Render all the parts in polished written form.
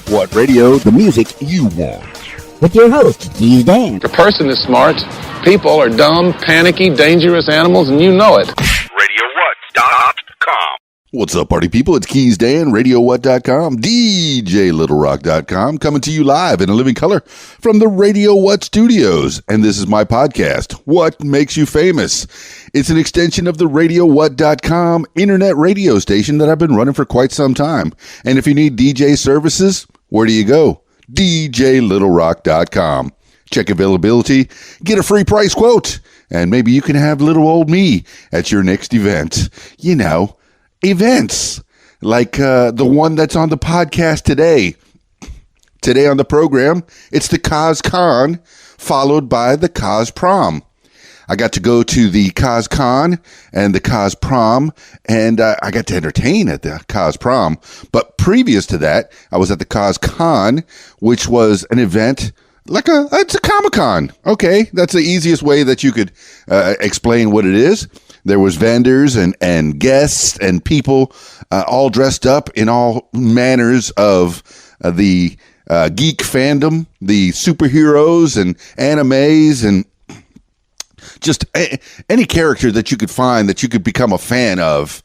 What Radio, the music you want. With your host, Keys Dan. A person is smart. People are dumb, panicky, dangerous animals, and you know it. RadioWhat.com. What's up, party people? It's Keys Dan, RadioWhat.com, DJLittleRock.com, coming to you live in a living color from the Radio What studios. And this is my podcast, What Makes You Famous? It's an extension of the RadioWhat.com internet radio station that I've been running for quite some time. And if you need DJ services, where do you go? DJLittleRock.com. Check availability, get a free price quote, and maybe you can have little old me at your next event. You know, events like the one that's on the podcast today. Today on the program, it's the CosCon, followed by the CosProm. I got to go to the CosCon and the CosProm, and I got to entertain at the CosProm. But previous to that, I was at the CosCon, which was an event it's a Comic-Con. Okay, that's the easiest way that you could explain what it is. There was vendors and guests and people all dressed up in all manners of the geek fandom, the superheroes and animes and just any character that you could find that you could become a fan of,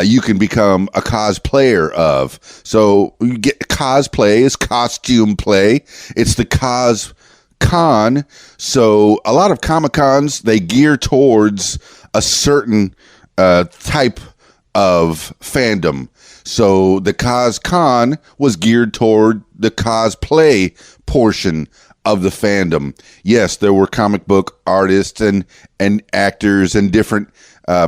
you can become a cosplayer of. So you get cosplay is costume play. It's the CosCon. So a lot of Comic-Cons, they gear towards a certain type of fandom. So the CosCon was geared toward the cosplay portion of the fandom. Yes, there were comic book artists and actors and different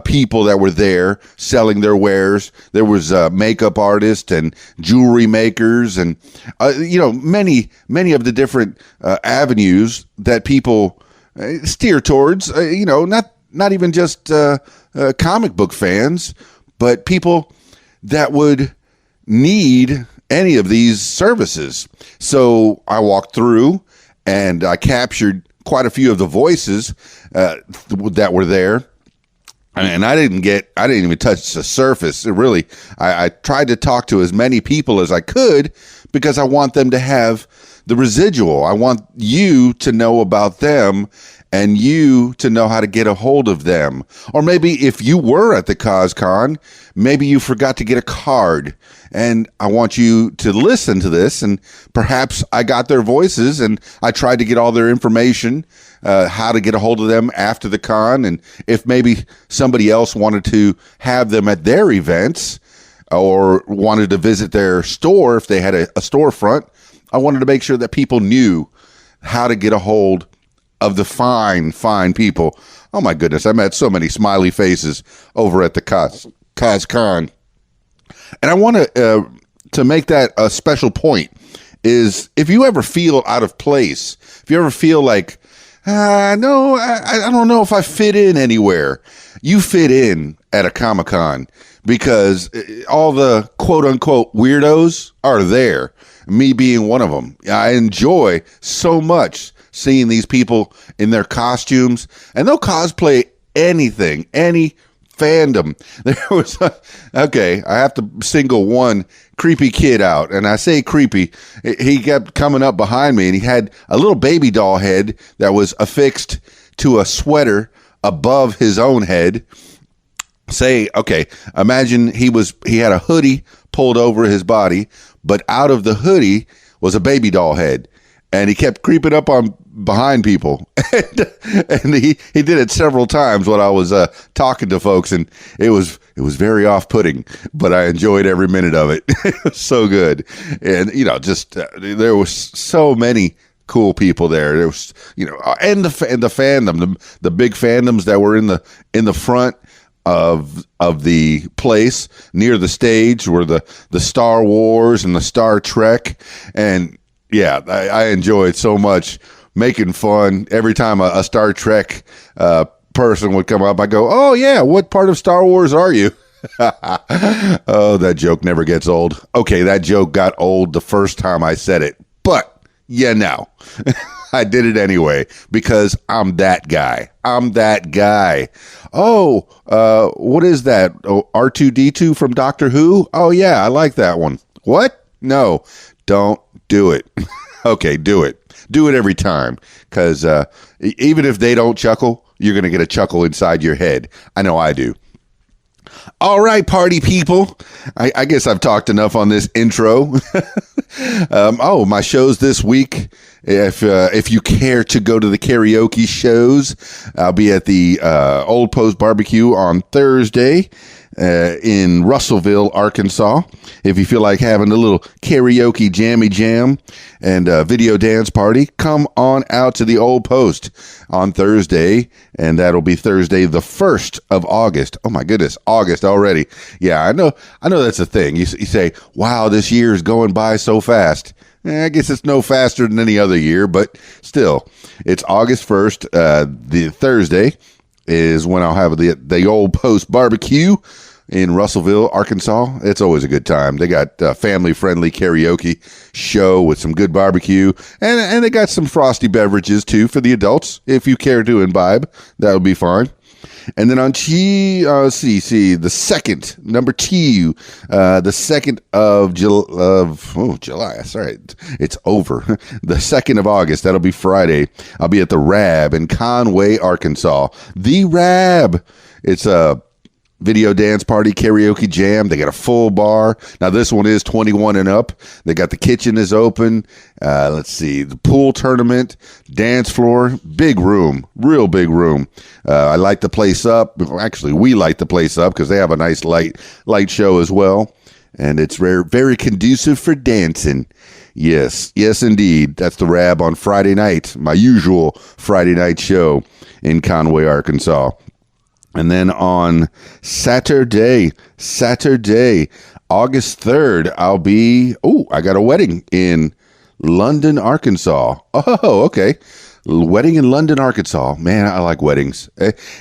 people that were there selling their wares. There was makeup artists and jewelry makers and many of the different avenues that people steer towards. Not even just comic book fans, but people that would need any of these services. So I walked through and I captured quite a few of the voices that were there. And I didn't even touch the surface. I tried to talk to as many people as I could because I want them to have the residual. I want you to know about them and you to know how to get a hold of them. Or maybe if you were at the CosCon, maybe you forgot to get a card. And I want you to listen to this, and perhaps I got their voices and I tried to get all their information, how to get a hold of them after the con, and if maybe somebody else wanted to have them at their events or wanted to visit their store if they had a storefront, I wanted to make sure that people knew how to get a hold of the fine people. Oh my goodness, I met so many smiley faces over at the CosCon. And I want to make that a special point is if you ever feel out of place, if you ever feel like, no, I don't know if I fit in anywhere, you fit in at a Comic-Con because all the quote unquote weirdos are there, me being one of them. I enjoy so much seeing these people in their costumes, and they'll cosplay anything, any fandom. There was I have to single one creepy kid out, and I say creepy. He kept coming up behind me, and he had a little baby doll head that was affixed to a sweater above his own head. Imagine he had a hoodie pulled over his body, but out of the hoodie was a baby doll head. And he kept creeping up on behind people. and he did it several times when I was talking to folks, and it was very off-putting, but I enjoyed every minute of it. It was so good. And, there was so many cool people there. There was, and the fandom, the big fandoms that were in the front of the place near the stage were the Star Wars and the Star Trek. And yeah, I enjoyed so much making fun. Every time a Star Trek person would come up, I go, "Oh yeah, what part of Star Wars are you?" Oh, that joke never gets old. Okay, that joke got old the first time I said it, but I did it anyway because I'm that guy. Oh, what is that? Oh, R2-D2 from Doctor Who? Oh yeah, I like that one. What? No. Don't do it. Okay, do it. Do it every time, because even if they don't chuckle, you're going to get a chuckle inside your head. I know I do. All right, party people. I guess I've talked enough on this intro. My shows this week. If you care to go to the karaoke shows, I'll be at the Old Post Barbecue on Thursday in Russellville, Arkansas. If you feel like having a little karaoke jammy jam and a video dance party, come on out to the Old Post on Thursday, and that'll be Thursday the 1st of August. Oh my goodness, August already. Yeah, I know that's a thing. You say, wow, this year is going by so fast. I guess it's no faster than any other year, but still, it's August 1st. The Thursday is when I'll have the Old Post Barbecue in Russellville, Arkansas. It's always a good time. They got a family-friendly karaoke show with some good barbecue, and they got some frosty beverages, too, for the adults. If you care to imbibe, that would be fine. And then on the 2nd, number 2, the 2nd of July. Sorry, it's over. The 2nd of August, that'll be Friday. I'll be at the Rab in Conway, Arkansas. The Rab. It's a video dance party, karaoke jam. They got a full bar. Now, this one is 21 and up. They got the kitchen is open. Let's see, the pool tournament, dance floor, big room, real big room. I light the place up. Actually, we light the place up because they have a nice light show as well. And it's very conducive for dancing. Yes, indeed. That's the Rab on Friday night, my usual Friday night show in Conway, Arkansas. And then on Saturday, August 3rd, I got a wedding in London, Arkansas. Oh, okay. Wedding in London, Arkansas. Man, I like weddings.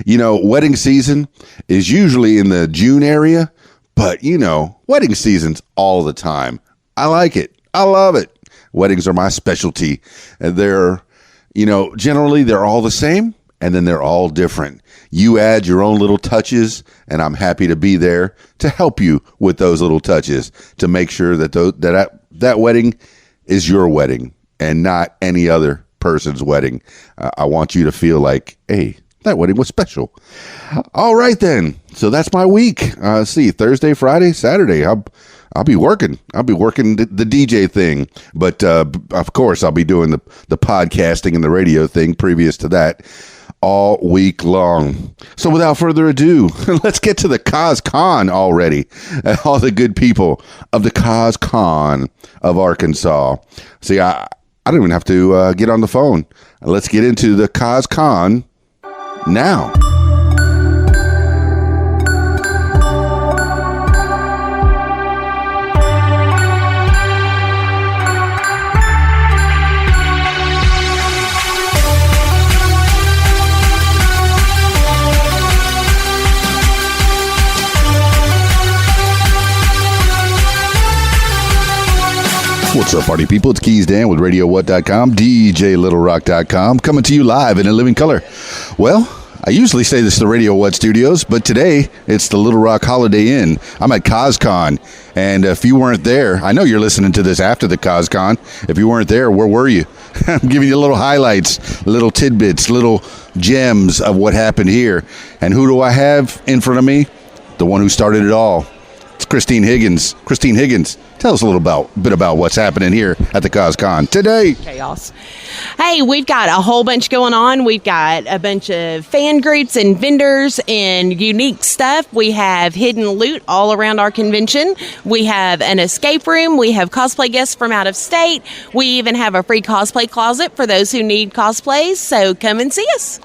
Wedding season is usually in the June area, but, wedding season's all the time. I like it. I love it. Weddings are my specialty. And they're, generally they're all the same, and then they're all different. You add your own little touches, and I'm happy to be there to help you with those little touches to make sure that that wedding is your wedding and not any other person's wedding. I want you to feel like, hey, that wedding was special. All right, then. So that's my week. Thursday, Friday, Saturday. I'll be working. I'll be working the DJ thing. But, of course, I'll be doing the podcasting and the radio thing previous to that all week long. So without further ado, let's get to the CozCon already. All the good people of the CozCon of Arkansas. See, I don't even have to get on the phone. Let's get into the CozCon now. What's up, party people? It's Keys Dan with RadioWhat.com, DJLittleRock.com, coming to you live in a living color. Well, I usually say this to Radio What Studios, but today it's the Little Rock Holiday Inn. I'm at CozCon, and if you weren't there, I know you're listening to this after the CozCon. If you weren't there, where were you? I'm giving you little highlights, little tidbits, little gems of what happened here. And who do I have in front of me? The one who started it all. It's Christine Higgins. Christine Higgins, tell us a little bit about what's happening here at the CozCon today. Chaos. Hey, we've got a whole bunch going on. We've got a bunch of fan groups and vendors and unique stuff. We have hidden loot all around our convention. We have an escape room. We have cosplay guests from out of state. We even have a free cosplay closet for those who need cosplays. So come and see us.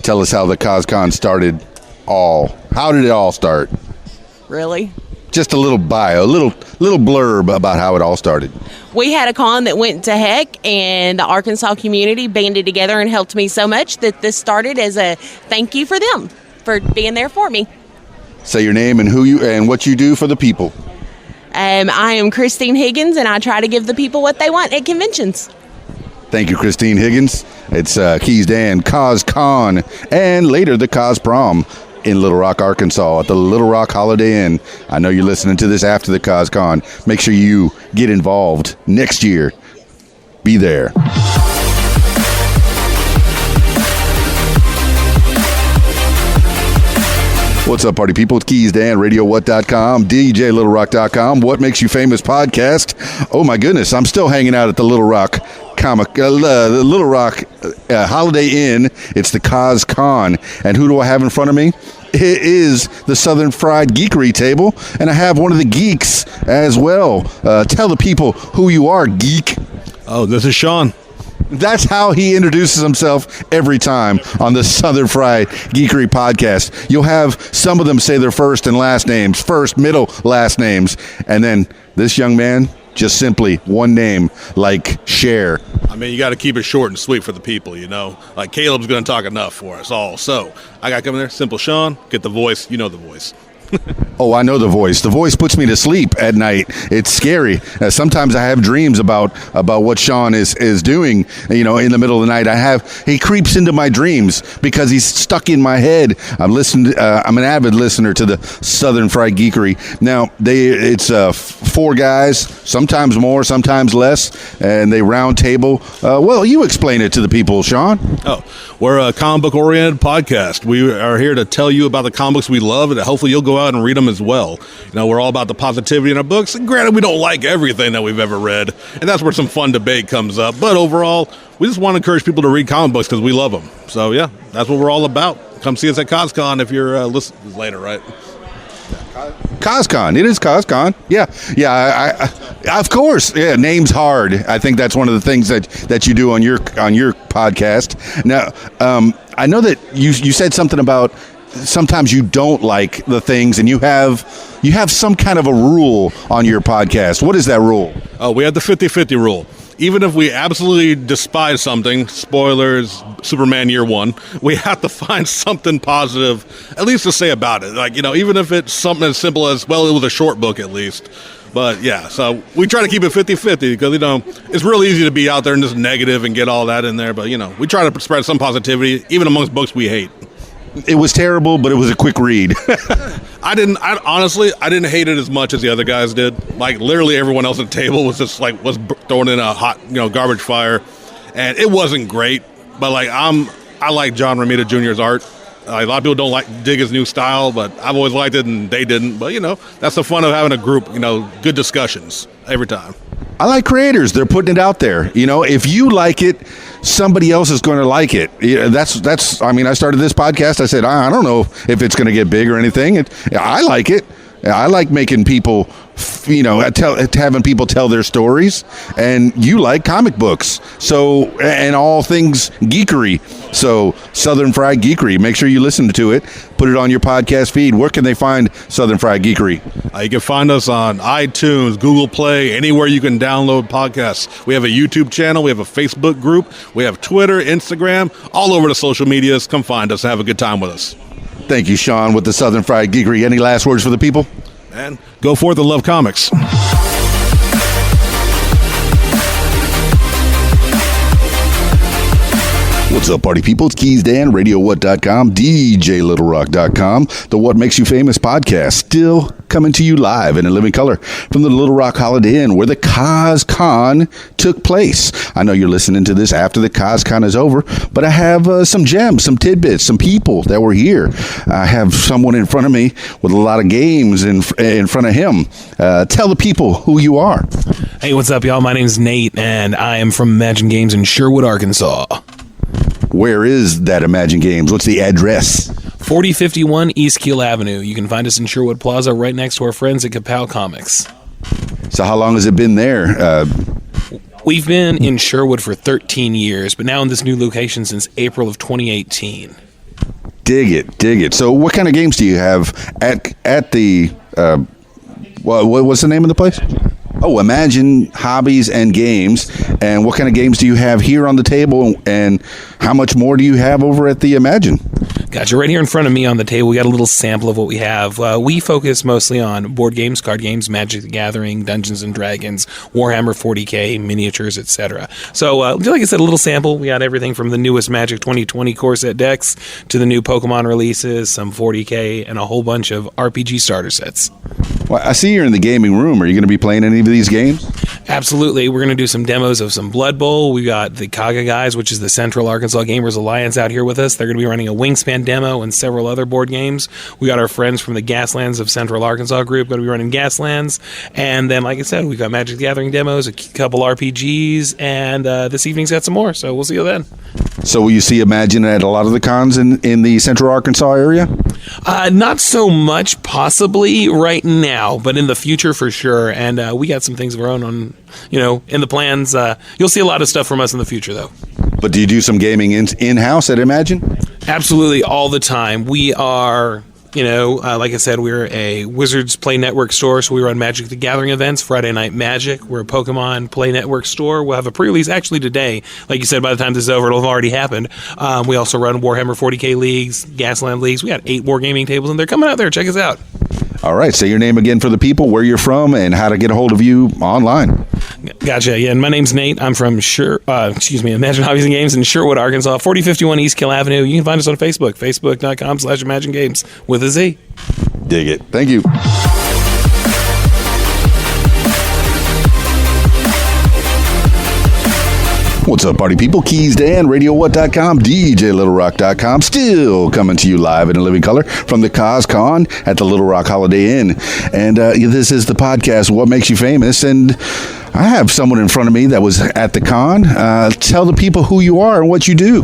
Tell us how the CozCon started How did it all start? Really? Just a little bio, a little blurb about how it all started. We had a con that went to heck, and the Arkansas community banded together and helped me so much that this started as a thank you for them for being there for me. Say your name and who you and what you do for the people. I am Christine Higgins, and I try to give the people what they want at conventions. Thank you, Christine Higgins. It's Keys Dan, CozCon, and later the Coz Prom. in Little Rock, Arkansas at the Little Rock Holiday Inn. I know you're listening to this after the CosCon. Make sure you get involved next year. Be there. What's up, party people? It's Keys Dan, RadioWhat.com, DJLittleRock.com, What Makes You Famous podcast. Oh my goodness, I'm still hanging out at the Little Rock the Little Rock Holiday Inn. It's the CosCon, and who do I have in front of me? It is the Southern Fried Geekery table, and I have one of the geeks as well. Tell the people who you are, geek. Oh, this is Sean. That's how he introduces himself every time on the Southern Fried Geekery podcast. You'll have some of them say their first and last names, first, middle, last names, and then this young man, just simply one name, like Cher. I mean, you got to keep it short and sweet for the people, you know? Like, Caleb's going to talk enough for us all. So, I got to come in there, simple Sean, get the voice, you know the voice. Oh, I know the voice. The voice puts me to sleep at night. It's scary. Sometimes I have dreams about what Sean is doing, you know, in the middle of the night. He creeps into my dreams because he's stuck in my head. I'm an avid listener to the Southern Fried Geekery. Now, it's 4 guys, sometimes more, sometimes less, and they round table. Well, you explain it to the people, Sean. Oh, we're a comic book oriented podcast. We are here to tell you about the comic books we love, and hopefully you'll go out and read them as well. You know, we're all about the positivity in our books. And granted, we don't like everything that we've ever read, and that's where some fun debate comes up. But overall, we just want to encourage people to read comic books because we love them. So yeah, that's what we're all about. Come see us at CosCon if you're listening later, right? CosCon. It is CosCon. Yeah. I of course. Yeah. Name's hard. I think that's one of the things that you do on your podcast. Now, I know that you said something about sometimes you don't like the things, and you have some kind of a rule on your podcast. What is that rule? Oh, we have the 50-50 rule. Even if we absolutely despise something, spoilers, Superman Year One, we have to find something positive, at least to say about it. Like, you know, even if it's something as simple as, well, it was a short book at least. But, yeah, so we try to keep it 50-50 because, you know, it's really easy to be out there and just negative and get all that in there. But, you know, we try to spread some positivity, even amongst books we hate. It was terrible, but it was a quick read. I didn't hate it as much as the other guys did. Like, literally everyone else at the table was just like, was thrown in a hot, you know, garbage fire. And it wasn't great, but like, I like John Romita Jr.'s art. A lot of people don't dig his new style, but I've always liked it and they didn't. But, you know, that's the fun of having a group, you know, good discussions every time. I like creators. They're putting it out there. You know, if you like it, somebody else is going to like it. That's. I mean, I started this podcast. I said, I don't know if it's going to get big or anything. I like it. I like making people, you know, having people tell their stories. And you like comic books, so, and all things geekery. So Southern Fried Geekery. Make sure you listen to it. Put it on your podcast feed. Where can they find Southern Fried Geekery? You can find us on iTunes, Google Play, anywhere you can download podcasts. We have a YouTube channel. We have a Facebook group. We have Twitter, Instagram, all over the social medias. Come find us and have a good time with us. Thank you, Sean, with the Southern Fried Geekery. Any last words for the people? And go forth and love comics. What's up, party people? It's Keys Dan, RadioWhat.com, DJLittleRock.com, the What Makes You Famous podcast, still coming to you live in a living color from the Little Rock Holiday Inn where the CosCon took place. I know you're listening to this after the CosCon is over, but I have some gems, some tidbits, some people that were here. I have someone in front of me with a lot of games in front of him. Tell the people who you are. Hey, what's up, y'all? My name's Nate, and I am from Imagine Games in Sherwood, Arkansas. Where is that Imagine Games? What's the address? 4051 East Keel Avenue. You can find us in Sherwood Plaza right next to our friends at Kapow Comics. So how long has it been there? We've been in Sherwood for 13 years, but now in this new location since April of 2018. Dig it. So what kind of games do you have at the, what's the name of the place? Oh, Imagine Hobbies and Games. And what kind of games do you have here on the table, and how much more do you have over at the Imagine? Gotcha. Right here in front of me on the table, we got a little sample of what we have. We focus mostly on board games, card games, Magic the Gathering, Dungeons and Dragons, Warhammer 40K, miniatures, etc. So, like I said, a little sample. We got everything from the newest Magic 2020 core set decks to the new Pokemon releases, some 40K, and a whole bunch of RPG starter sets. Well, I see you're in the gaming room. Are you going to be playing any of these games? Absolutely. We're going to do some demos of some Blood Bowl. We got the Kaga guys, which is the Central Arkansas Gamers Alliance, out here with us. They're going to be running a Wingspan demo and several other board games. We got our friends from the Gaslands of Central Arkansas group going to be running Gaslands. And then, like I said, we got Magic the Gathering demos, a couple RPGs, and this evening's got some more. So we'll see you then. So will you see Imagine at a lot of the cons in the Central Arkansas area? Not so much possibly right now, but in the future for sure. And we got some things of our own on, in the plans. You'll see a lot of stuff from us in the future, though. But do you do some gaming in-house at Imagine? Absolutely, all the time. We are... like I said, we're a Wizards Play Network store, so we run Magic the Gathering events, Friday Night Magic. We're a Pokemon Play Network store. We'll have a pre-release actually today. Like you said, by the time this is over, it'll have already happened. We also run Warhammer 40K leagues, Gasland leagues. We got 8 wargaming tables, and they're coming out there. Check us out. All right, say your name again for the people, where you're from, and how to get a hold of you online. Gotcha. Yeah, and my name's Nate. I'm from Imagine Hobbies and Games in Sherwood, Arkansas, 4051 East Kill Avenue. You can find us on Facebook, facebook.com/Imagine Games with a Z. Dig it. Thank you. What's up, party people? Keys Dan, RadioWhat.com, DJLittleRock.com, still coming to you live in living color from the CosCon at the Little Rock Holiday Inn. And this is the podcast, What Makes You Famous? And I have someone in front of me that was at the con. Tell the people who you are and what you do.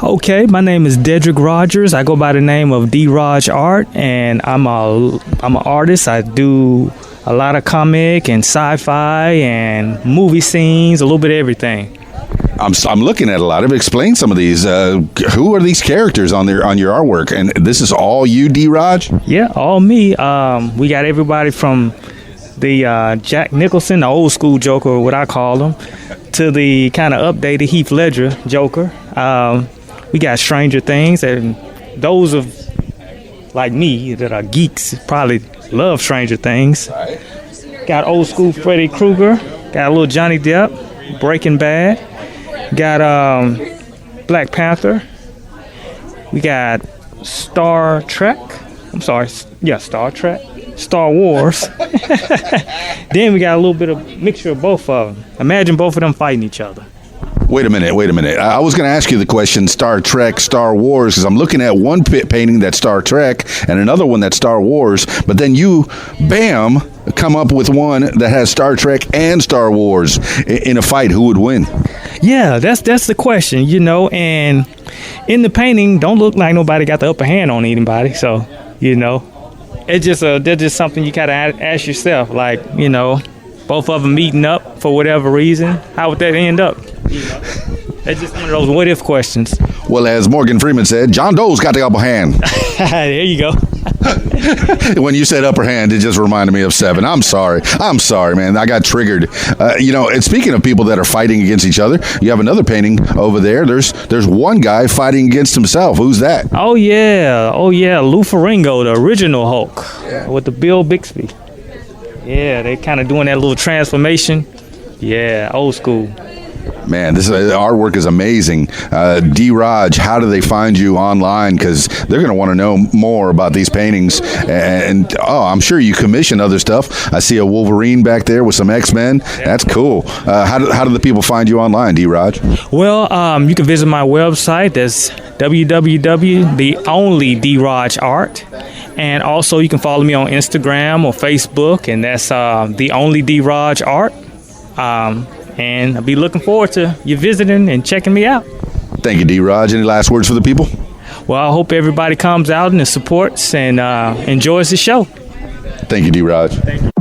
Okay, my name is Dedrick Rogers. I go by the name of D-Raj Art, and I'm an artist. I do a lot of comic and sci-fi and movie scenes, a little bit of everything. I'm looking at a lot of. Explain some of these. Who are these characters on your artwork? And this is all you, D-Raj? Yeah, all me. We got everybody from the Jack Nicholson, the old school Joker, or what I call him, to the kind of updated Heath Ledger Joker. We got Stranger Things, and those of like me that are geeks probably love Stranger Things. Right. Got old school Freddy Krueger. Got a little Johnny Depp, Breaking Bad. Got Black Panther. We got Star Trek. Star Trek. Star Wars. Then we got a little bit of mixture of both of them. Imagine both of them fighting each other. Wait a minute. I was going to ask you the question Star Trek, Star Wars, because I'm looking at one painting that's Star Trek and another one that's Star Wars, but then you, bam, come up with one that has Star Trek and Star Wars in a fight. Who would win? Yeah, that's the question, and in the painting, don't look like nobody got the upper hand on anybody, so, it's just that's just something you kind of ask yourself, like, both of them meeting up for whatever reason, how would that end up? It's just one of those what-if questions. Well, as Morgan Freeman said, John Doe's got the upper hand. There you go. When you said upper hand, it just reminded me of Seven. I'm sorry, man. I got triggered. And speaking of people that are fighting against each other, you have another painting over there. There's one guy fighting against himself. Who's that? Oh, yeah. Lou Ferrigno, the original Hulk, with the Bill Bixby. Yeah, they kind of doing that little transformation. Yeah, old school. Man, this artwork is amazing. D-Raj, how do they find you online? Because they're going to want to know more about these paintings. And I'm sure you commission other stuff. I see a Wolverine back there with some X-Men. That's cool. How do the people find you online, D-Raj? Well, you can visit my website. That's www.theonlydrajart. And also, you can follow me on Instagram or Facebook, and that's The Only D-Raj Art. And I'll be looking forward to you visiting and checking me out. Thank you, D-Raj. Any last words for the people? Well, I hope everybody comes out and supports and enjoys the show. Thank you, D-Raj. Thank you.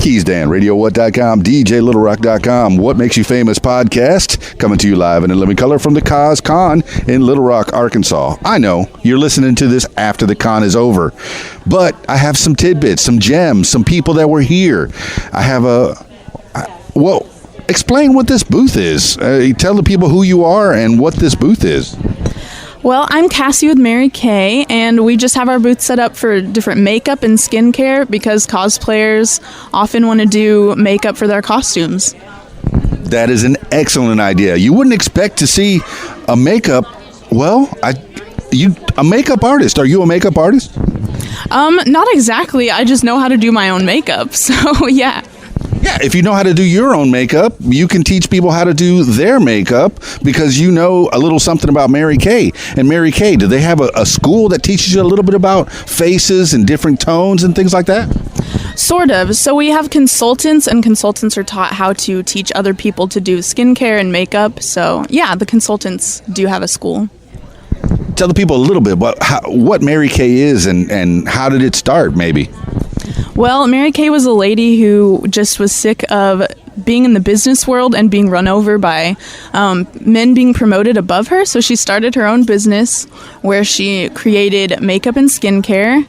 Keys Dan, RadioWhat.com, DJLittleRock.com, What Makes You Famous podcast, coming to you live and in living color from the CosCon in Little Rock, Arkansas. I know you're listening to this after the con is over, but I have some tidbits, some gems, some people that were here. I have explain what this booth is. Tell the people who you are and what this booth is. Well, I'm Cassie with Mary Kay, and we just have our booth set up for different makeup and skincare because cosplayers often want to do makeup for their costumes. That is an excellent idea. You wouldn't expect to see a makeup, a makeup artist. Are you a makeup artist? Not exactly. I just know how to do my own makeup, so yeah. Yeah, if you know how to do your own makeup, you can teach people how to do their makeup because you know a little something about Mary Kay. And Mary Kay, do they have a school that teaches you a little bit about faces and different tones and things like that? Sort of. So we have consultants, and consultants are taught how to teach other people to do skincare and makeup. So yeah, the consultants do have a school. Tell the people a little bit about what Mary Kay is and how did it start, maybe? Well, Mary Kay was a lady who just was sick of being in the business world and being run over by men being promoted above her. So she started her own business where she created makeup and skincare.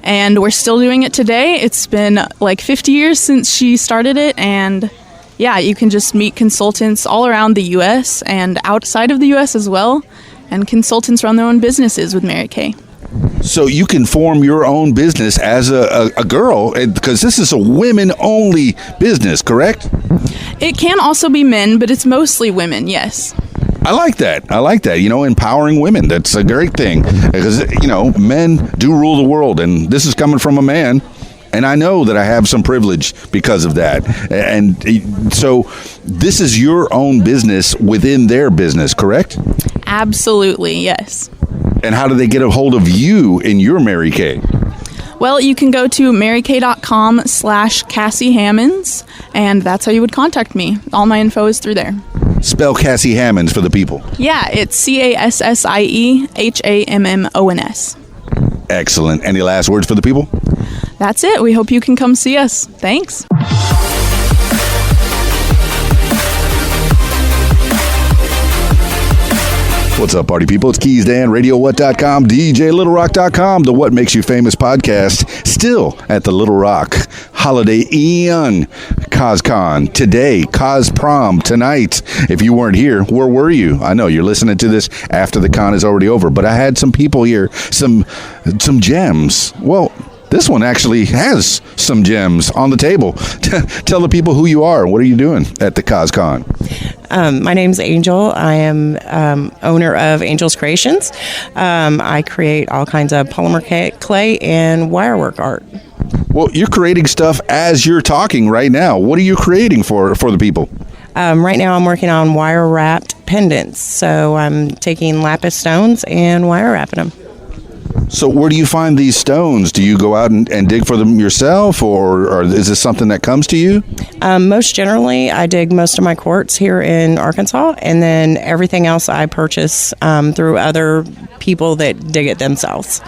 And we're still doing it today. It's been like 50 years since she started it. And yeah, you can just meet consultants all around the U.S. and outside of the U.S. as well. And consultants run their own businesses with Mary Kay. So you can form your own business as a girl, because this is a women-only business, correct? It can also be men, but it's mostly women, yes. I like that. Empowering women. That's a great thing. Because, men do rule the world, and this is coming from a man. And I know that I have some privilege because of that. And so this is your own business within their business, correct? Absolutely, yes. And how do they get a hold of you in your Mary Kay? Well, you can go to marykay.com/Cassie Hammonds, and that's how you would contact me. All my info is through there. Spell Cassie Hammonds for the people. Yeah, it's CassieHammons. Excellent. Any last words for the people? That's it. We hope you can come see us. Thanks. What's up, party people? It's Keys Dan, RadioWhat.com, DJLittleRock.com, the What Makes You Famous podcast, still at the Little Rock Holiday Inn, CosCon today, CosProm tonight. If you weren't here, where were you? I know you're listening to this after the con is already over, but I had some people here, some gems. Well, this one actually has some gems on the table. Tell the people who you are. What are you doing at the CosCon? My name's Angel. I am owner of Angel's Creations. I create all kinds of polymer clay and wirework art. Well, you're creating stuff as you're talking right now. What are you creating for the people? Right now I'm working on wire-wrapped pendants. So I'm taking lapis stones and wire-wrapping them. So where do you find these stones? Do you go out and dig for them yourself, or is this something that comes to you? Most generally, I dig most of my quartz here in Arkansas, and then everything else I purchase through other people that dig it themselves.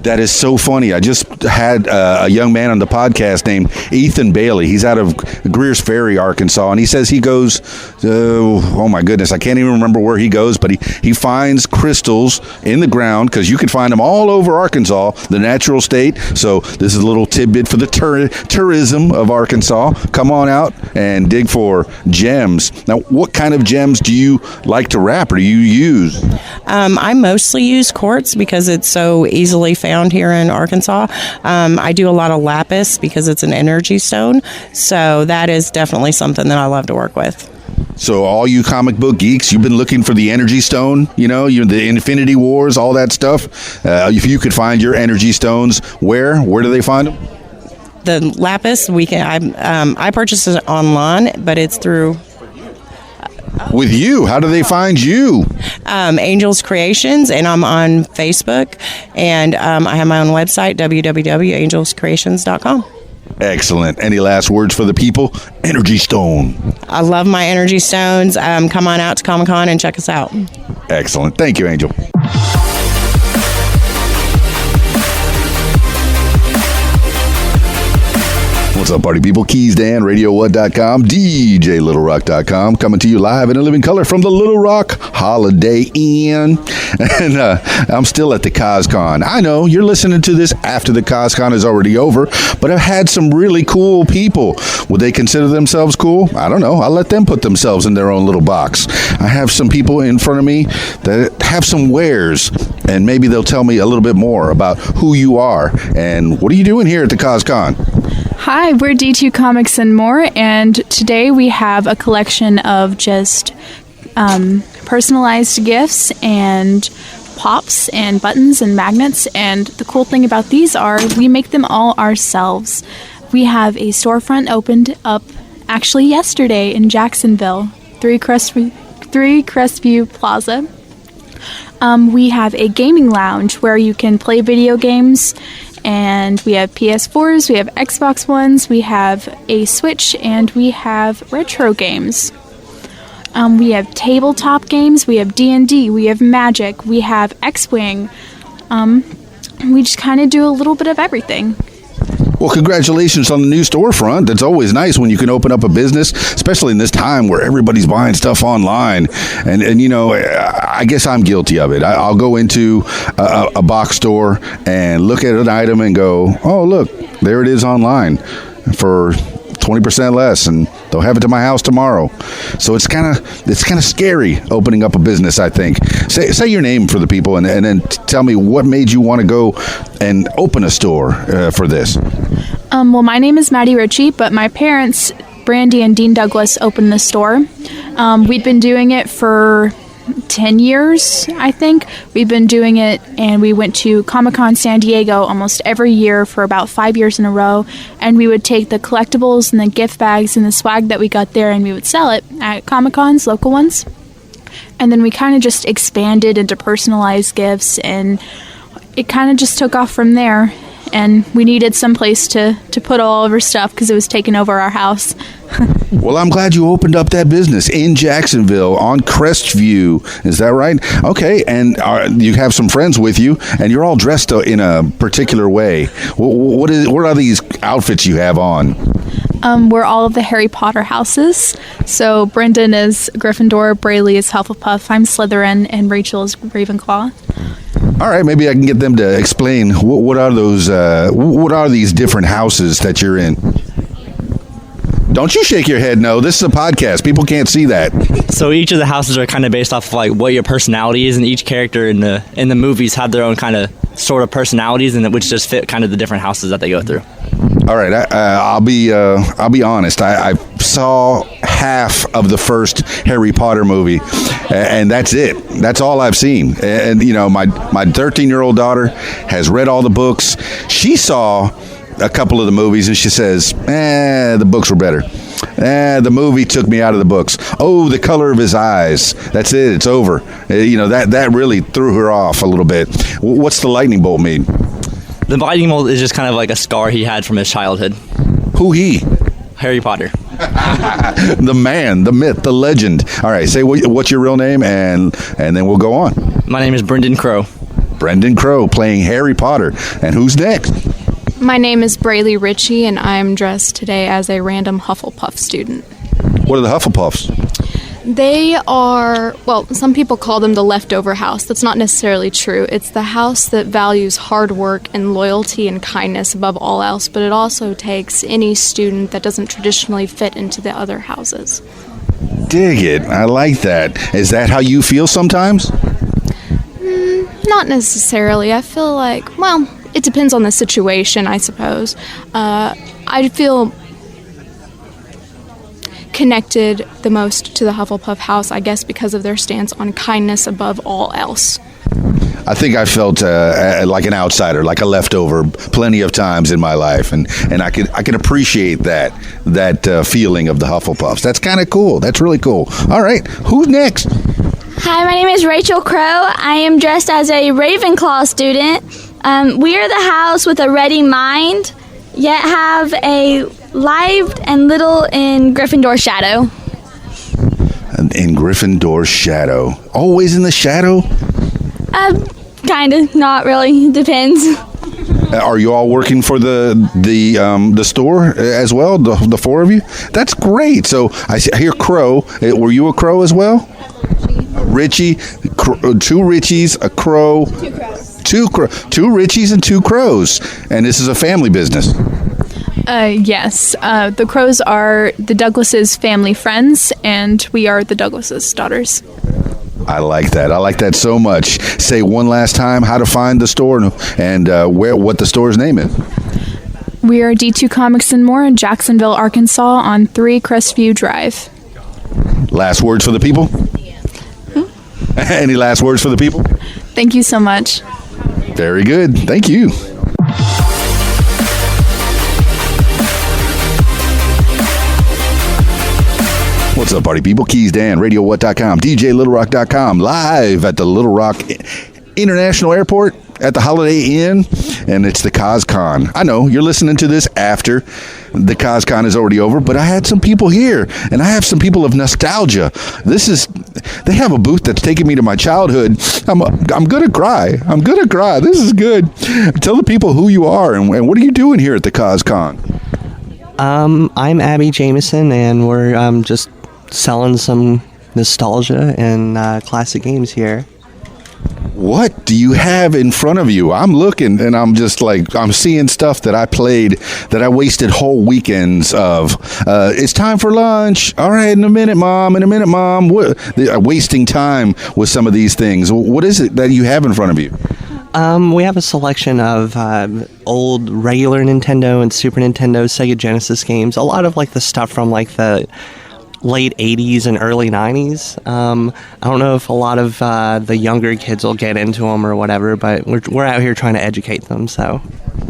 That is so funny. I just had a young man on the podcast named Ethan Bailey. He's out of Greers Ferry, Arkansas, and he says he goes, oh my goodness, I can't even remember where he goes, but he finds crystals in the ground, because you can find them all over Arkansas, the natural state. So this is a little tidbit for the tourism of Arkansas. Come on out and dig for gems. Now, what kind of gems do you like to wrap or do you use? I mostly use quartz because it's so easily found here in Arkansas. I do a lot of lapis because it's an energy stone. So that is definitely something that I love to work with. So all you comic book geeks, you've been looking for the Energy Stone, the Infinity Wars, all that stuff. If you could find your Energy Stones, where do they find them? The lapis, I purchased it online, but it's through... With you? How do they find you? Angel's Creations, and I'm on Facebook, and I have my own website, www.angelscreations.com. Excellent. Any last words for the people? Energy Stone. I love my Energy Stones. Come on out to Comic-Con and check us out. Excellent. Thank you, Angel. What's up, party people? Keys Dan, RadioWhat.com, DJLittleRock.com, coming to you live in a living color from the Little Rock Holiday Inn. And I'm still at the CosCon. I know you're listening to this after the CosCon is already over, but I've had some really cool people. Would they consider themselves cool? I don't know. I'll let them put themselves in their own little box. I have some people in front of me that have some wares, and maybe they'll tell me a little bit more about who you are and what are you doing here at the CosCon? Hi, we're D2 Comics and More, and today we have a collection of just personalized gifts and pops and buttons and magnets, and the cool thing about these are we make them all ourselves. We have a storefront opened up actually yesterday in Jacksonville, 3 Crestview Plaza. We have a gaming lounge where you can play video games, and we have PS4s, we have Xbox Ones, we have a Switch, and we have retro games. We have tabletop games, we have D&D, we have Magic, we have X-Wing. We just kind of do a little bit of everything. Well, congratulations on the new storefront. That's always nice when you can open up a business, especially in this time where everybody's buying stuff online. And you know, I guess I'm guilty of it. I'll go into a box store and look at an item and go, oh, look, there it is online for 20% less, and they'll have it to my house tomorrow. So it's kind of scary opening up a business, I think. Say your name for the people, and then tell me what made you want to go and open a store for this. Well, my name is Maddie Ritchie, but my parents, Brandy and Dean Douglas, opened the store. We'd been doing it for 10 years, I think. We've been doing it, and we went to Comic-Con San Diego almost every year for about 5 years in a row, and we would take the collectibles and the gift bags and the swag that we got there, and we would sell it at Comic-Cons, local ones. And then we kind of just expanded into personalized gifts, and it kind of just took off from there. And we needed some place to put all of our stuff because it was taking over our house. Well, I'm glad you opened up that business in Jacksonville on Crestview. Is that right? Okay, and you have some friends with you, and you're all dressed in a particular way. What are these outfits you have on? We're all of the Harry Potter houses. So Brendan is Gryffindor, Braylee is Hufflepuff, I'm Slytherin, and Rachel is Ravenclaw. All right, maybe I can get them to explain what are those. What are these different houses that you're in? Don't you shake your head. No, this is a podcast. People can't see that. So each of the houses are kind of based off of like what your personality is, and each character in the movies have their own kind of sort of personalities, and which just fit kind of the different houses that they go through. All right, I'll be honest. I saw half of the first Harry Potter movie, and that's it. That's all I've seen. And you know, my 13-year-old daughter has read all the books. She saw a couple of the movies, and she says, the books were better. The movie took me out of the books. Oh, the color of his eyes. That's it. It's over. You know, that really threw her off a little bit. What's the lightning bolt mean? The lightning bolt is just kind of like a scar he had from his childhood. Who he? Harry Potter. The man, the myth, the legend. All right, say what's your real name, and then we'll go on. My name is Brendan Crow. Brendan Crow playing Harry Potter. And who's next? My name is Braylee Ritchie, and I'm dressed today as a random Hufflepuff student. What are the Hufflepuffs? They are, well, some people call them the leftover house. That's not necessarily true. It's the house that values hard work and loyalty and kindness above all else, but it also takes any student that doesn't traditionally fit into the other houses. Dig it. I like that. Is that how you feel sometimes? Not necessarily. I feel like, well, it depends on the situation, I suppose. I feel connected the most to the Hufflepuff house, I guess, because of their stance on kindness above all else. I think I felt like an outsider, like a leftover, plenty of times in my life, and I can appreciate that feeling of the Hufflepuffs. That's kind of cool. That's really cool. All right, who's next? Hi, my name is Rachel Crow. I am dressed as a Ravenclaw student. We are the house with a ready mind, yet have a lived and little in Gryffindor shadow. In Gryffindor shadow. Always in the shadow? Kind of. Not really. Depends. Are you all working for the store as well? The four of you? That's great. So I hear Crow. Were you a Crow as well? Richie, two Richies, a Crow, two Richies and two Crows, and this is a family business. Yes. The Crows are the Douglases' family friends, and we are the Douglases' daughters. I like that. I like that so much. Say one last time how to find the store and what the store's name is. We are D2 Comics and More in Jacksonville, Arkansas on 3 Crestview Drive. Last words for the people? Any last words for the people? Thank you so much. Very good. Thank you. What's up, party people? Keys Dan, RadioWhat.com, DJLittleRock.com, live at the Little Rock International Airport at the Holiday Inn, and it's the CosCon. I know you're listening to this after the CosCon is already over, but I had some people here, and I have some people of nostalgia. They have a booth that's taking me to my childhood. I'm gonna cry. I'm gonna cry. This is good. Tell the people who you are and what are you doing here at the CosCon? I'm Abby Jameson, and we're just selling some nostalgia and classic games here. What do you have in front of you? I'm looking and I'm just like, I'm seeing stuff that I played that I wasted whole weekends of. It's time for lunch. All right, in a minute, Mom. Wasting time with some of these things. What is it that you have in front of you? We have a selection of old regular Nintendo and Super Nintendo, Sega Genesis games. A lot of like the stuff from like the late 80s and early 90s. I don't know if a lot of the younger kids will get into them or whatever, but we're out here trying to educate them. So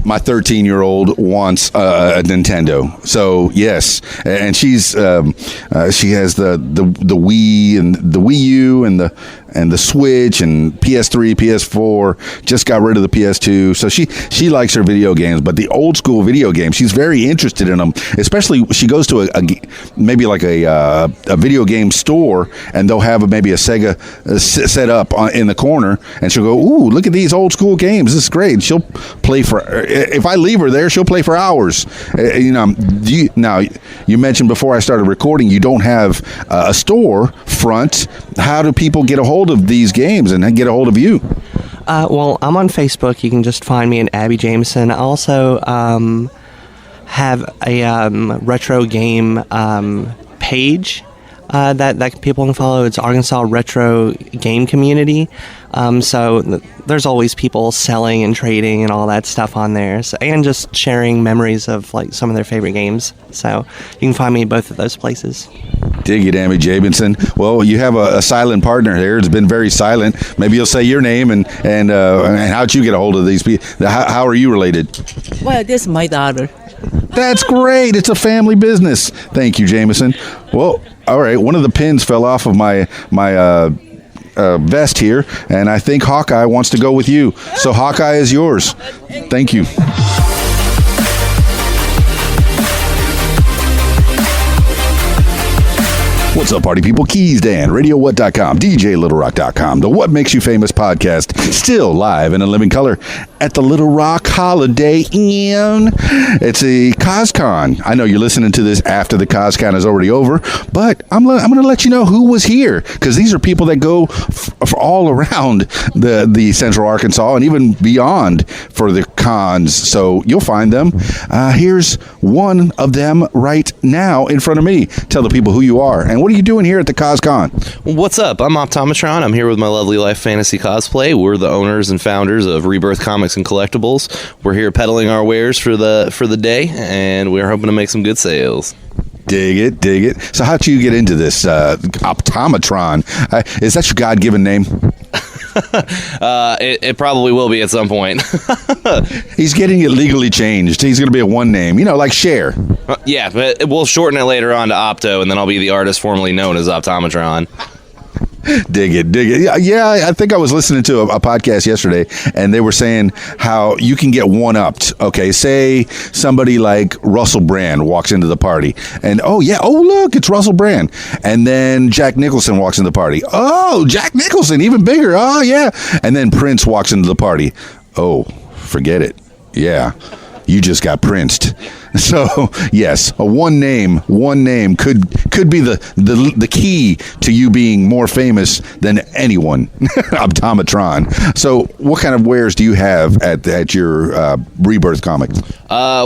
my 13-year-old wants a Nintendo, so yes, and she has the Wii and the Wii U and the Switch and PS3, PS4. Just got rid of the PS2, so she likes her video games, but the old school video games, she's very interested in them. Especially she goes to maybe like a video game store, and they'll have maybe a Sega set up in the corner, and she'll go, "Ooh, look at these old school games! This is great." She'll play for. If I leave her there, she'll play for hours. Now, you mentioned before I started recording, you don't have a store front. How do people get a hold of these games and get a hold of you? Well, I'm on Facebook. You can just find me at Abby Jameson. I also have a retro game page that people can follow. It's Arkansas Retro Game Community. So there's always people selling and trading and all that stuff on there, and just sharing memories of like some of their favorite games. So you can find me at both of those places. Dig it, Abby Jameson. Well, you have a silent partner here. It's been very silent. Maybe you'll say your name and how'd you get a hold of these people? How are you related? Well, this is my daughter. That's great. It's a family business. Thank you, Jameson. Well, all right. One of the pins fell off of my vest here, and I think Hawkeye wants to go with you. So Hawkeye is yours. Thank you. What's up, party people? Keys Dan, RadioWhat.com, DJLittleRock.com, the What Makes You Famous podcast, still live and in living color at the Little Rock Holiday Inn. It's a CosCon. I know you're listening to this after the CosCon is already over, but I'm going to let you know who was here, because these are people that go all around the Central Arkansas and even beyond for the cons, so you'll find them. Here's one of them right now in front of me. Tell the people who you are and what are you doing here at the CosCon? What's up? I'm Optometron. I'm here with my lovely Life Fantasy Cosplay. We're the owners and founders of Rebirth Comics and Collectibles. We're here peddling our wares for the day, and we're hoping to make some good sales. Dig it. So how'd you get into this, Optometron? Is that your God-given name? It probably will be at some point. He's getting it legally changed. He's going to be a one name, like Cher. Yeah, but we'll shorten it later on to Opto, and then I'll be the artist formerly known as Optometron. Dig it. Yeah, I think I was listening to a podcast yesterday, and they were saying how you can get one-upped. Okay, say somebody like Russell Brand walks into the party, and look, it's Russell Brand. And then Jack Nicholson walks into the party. Oh, Jack Nicholson, even bigger. Oh, yeah. And then Prince walks into the party. Oh, forget it. Yeah. You just got princed. So yes, one name could be the key to you being more famous than anyone. Optometron. So what kind of wares do you have at your Rebirth Comics?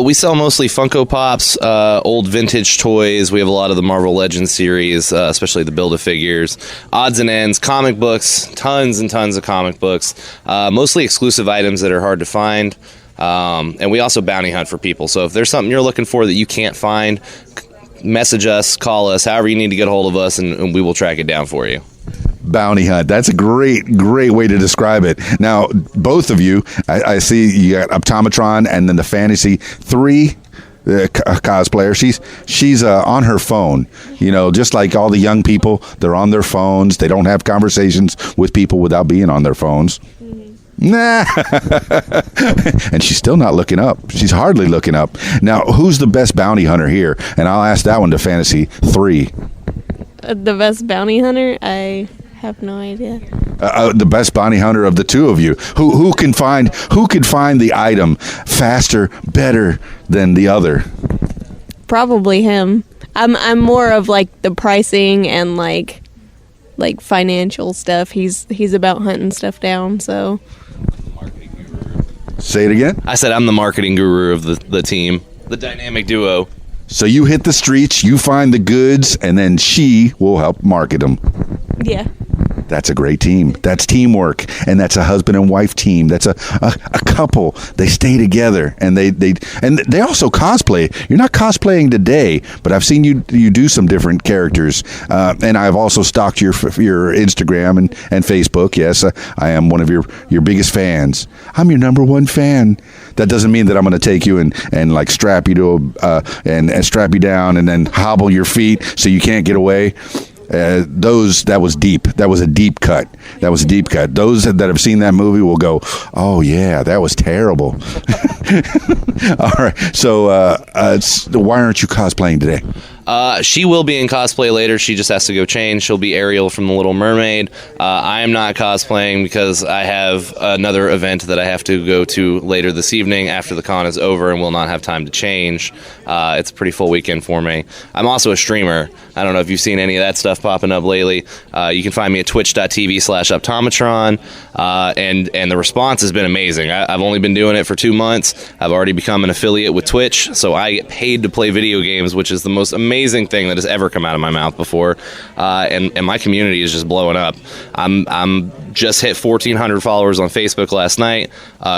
We sell mostly Funko Pops, old vintage toys. We have a lot of the Marvel Legends series, especially the Build-A-Figures, odds and ends, comic books, tons and tons of comic books, mostly exclusive items that are hard to find. And we also bounty hunt for people. So if there's something you're looking for that you can't find, message us, call us, however you need to get a hold of us, and we will track it down for you. Bounty hunt. That's a great way to describe it. Now, both of you, I see you got Optometron and then the Fantasy 3 cosplayer. She's on her phone. Just like all the young people, they're on their phones. They don't have conversations with people without being on their phones. Nah. And she's still not looking up. She's hardly looking up. Now, who's the best bounty hunter here? And I'll ask that one to Fantasy 3. The best bounty hunter? I have no idea. The best bounty hunter of the two of you. Who can find the item faster, better than the other? Probably him. I'm more of like the pricing and like financial stuff. He's about hunting stuff down, so. Say it again? I said I'm the marketing guru of the team, the dynamic duo. So you hit the streets, you find the goods, and then she will help market them. Yeah. That's a great team. That's teamwork, and that's a husband and wife team. That's a couple. They stay together, and they also cosplay. You're not cosplaying today, but I've seen you do some different characters, and I've also stalked your Instagram and Facebook. Yes, I am one of your biggest fans. I'm your number one fan. That doesn't mean that I'm going to take you and like strap you to and strap you down and then hobble your feet so you can't get away. That was deep. That was a deep cut. Those that have seen that movie will go, oh yeah, that was terrible. All right. So why aren't you cosplaying today? She will be in cosplay later. She just has to go change. She'll be Ariel from The Little Mermaid. I am not cosplaying because I have another event that I have to go to later this evening after the con is over and will not have time to change. It's a pretty full weekend for me. I'm also a streamer. I don't know if you've seen any of that stuff popping up lately. You can find me at twitch.tv/Optometron. And the response has been amazing. I've only been doing it for 2 months. I've already become an affiliate with Twitch, so I get paid to play video games, which is the most amazing thing that has ever come out of my mouth before. And my community is just blowing up. I'm just hit 1,400 followers on Facebook last night,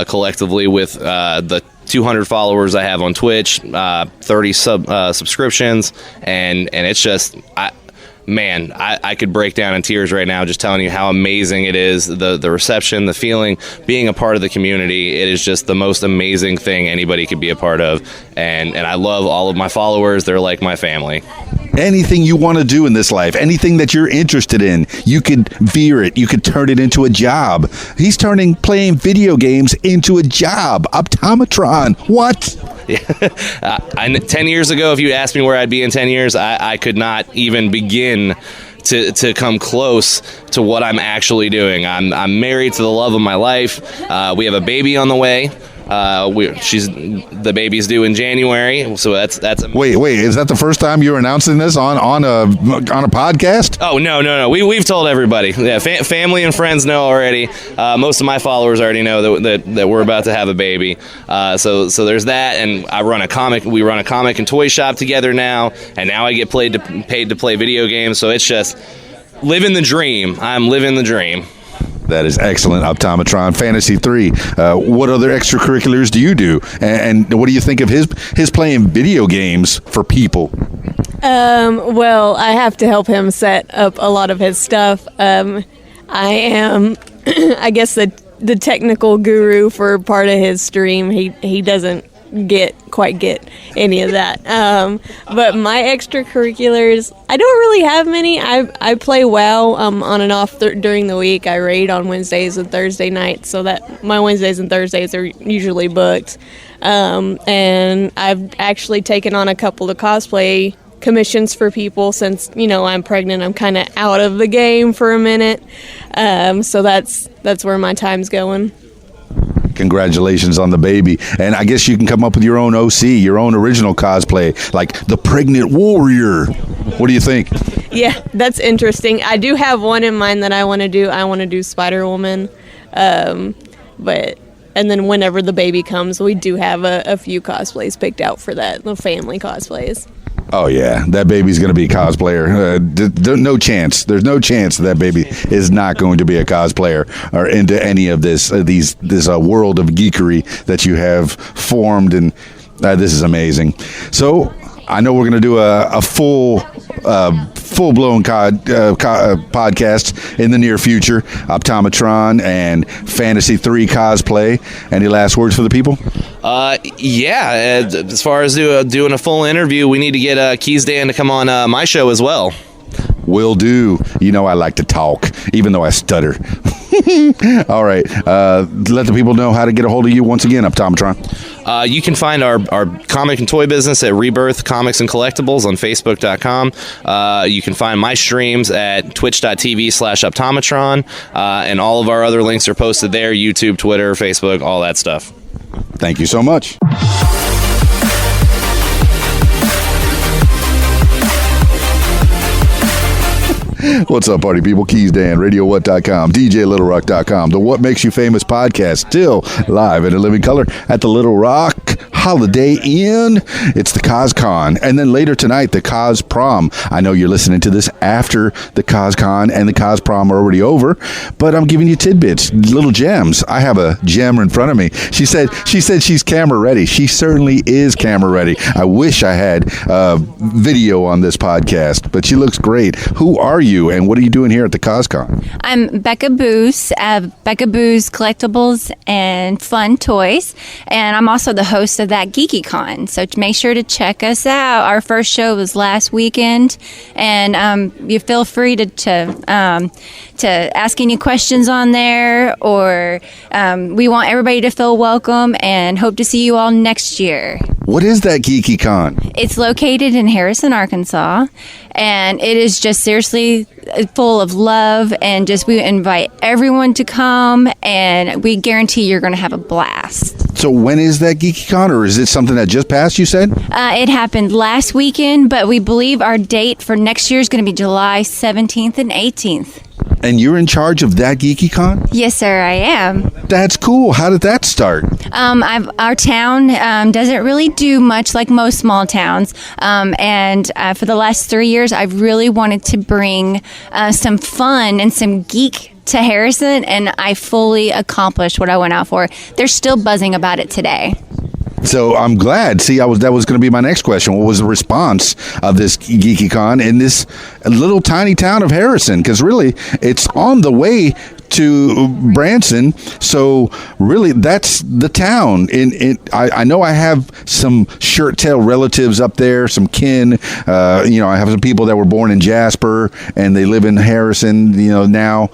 collectively with the 200 followers I have on Twitch, 30 subscriptions, and it's just... I could break down in tears right now just telling you how amazing it is, the reception, the feeling, being a part of the community. It is just the most amazing thing anybody could be a part of, and I love all of my followers. They're like my family. Anything you want to do in this life, anything that you're interested in, you could veer it. You could turn it into a job. He's turning playing video games into a job. Optometron. What? Yeah. 10 years ago, if you asked me where I'd be in 10 years, I could not even begin to come close to what I'm actually doing. I'm married to the love of my life. We have a baby on the way. The baby's due in January, so that's. Wait, is that the first time you're announcing this on a podcast? Oh no, we've told everybody. Yeah, family and friends know already. Most of my followers already know that we're about to have a baby. So there's that, and I run a comic. We run a comic and toy shop together now, and now I get paid to play video games. So it's just living the dream. I'm living the dream. That is excellent, Optometron. Fantasy 3. What other extracurriculars do you do? And what do you think of his playing video games for people? Well, I have to help him set up a lot of his stuff. I am, I guess, the technical guru for part of his stream. He doesn't quite get any of that. But my extracurriculars, I don't really have many. I play WoW on and off during the week. I raid on Wednesdays and Thursday nights, so that my Wednesdays and Thursdays are usually booked. And I've actually taken on a couple of cosplay commissions for people since, I'm pregnant. I'm kind of out of the game for a minute. So that's where my time's going. Congratulations on the baby. And I guess you can come up with your own OC, your own original cosplay, like the Pregnant Warrior. What do you think? Yeah, that's interesting. I do have one in mind that I want to do. I want to do Spider-Woman. And then whenever the baby comes, we do have a few cosplays picked out for that, the family cosplays. Oh, yeah. That baby's going to be a cosplayer. No chance. There's no chance that baby is not going to be a cosplayer or into any of this world of geekery that you have formed. And this is amazing. So I know we're going to do a full-blown podcast in the near future. Optometron and Fantasy 3 cosplay. Any last words for the people? As far as doing a full interview, we need to get Keys Dan to come on my show as well. Will do. You know I like to talk, even though I stutter. All right. Let the people know how to get a hold of you once again, Optometron. You can find our comic and toy business at Rebirth Comics and Collectibles on Facebook.com. You can find my streams at twitch.tv/Optometron. And all of our other links are posted there, YouTube, Twitter, Facebook, all that stuff. Thank you so much. What's up, party people? Keys Dan, RadioWhat.com, DJLittleRock.com, the What Makes You Famous podcast, still live in a living color at the Little Rock Holiday Inn. It's the CosCon, and then later tonight, the Cos Prom. I know you're listening to this after the CosCon and the Cos Prom are already over, but I'm giving you tidbits, little gems. I have a gem in front of me. She said she's camera ready. She certainly is camera ready. I wish I had video on this podcast, but she looks great. Who are you, and what are you doing here at the CosCon? I'm Becca Boos of Becca Boos Collectibles and Fun Toys, and I'm also the host of that GeekyCon, so make sure to check us out. Our first show was last weekend, and you feel free to ask any questions on there, or we want everybody to feel welcome and hope to see you all next year. What is that GeekyCon? It's located in Harrison, Arkansas, and it is just seriously full of love, and just we invite everyone to come, and we guarantee you're going to have a blast. So when is that GeekyCon, or is it something that just passed, you said? It happened last weekend, but we believe our date for next year is going to be July 17th and 18th. And you're in charge of that GeekyCon? Yes, sir, I am. That's cool. How did that start? Our town doesn't really do much like most small towns. And for the last 3 years, I've really wanted to bring some fun and some geek to Harrison, and I fully accomplished what I went out for. They're still buzzing about it today. So I'm glad. See, that was going to be my next question. What was the response of this GeekyCon in this little tiny town of Harrison? Because really, it's on the way to Branson. So really, that's the town. I know I have some shirt tail relatives up there, some kin. I have some people that were born in Jasper and they live in Harrison. Now,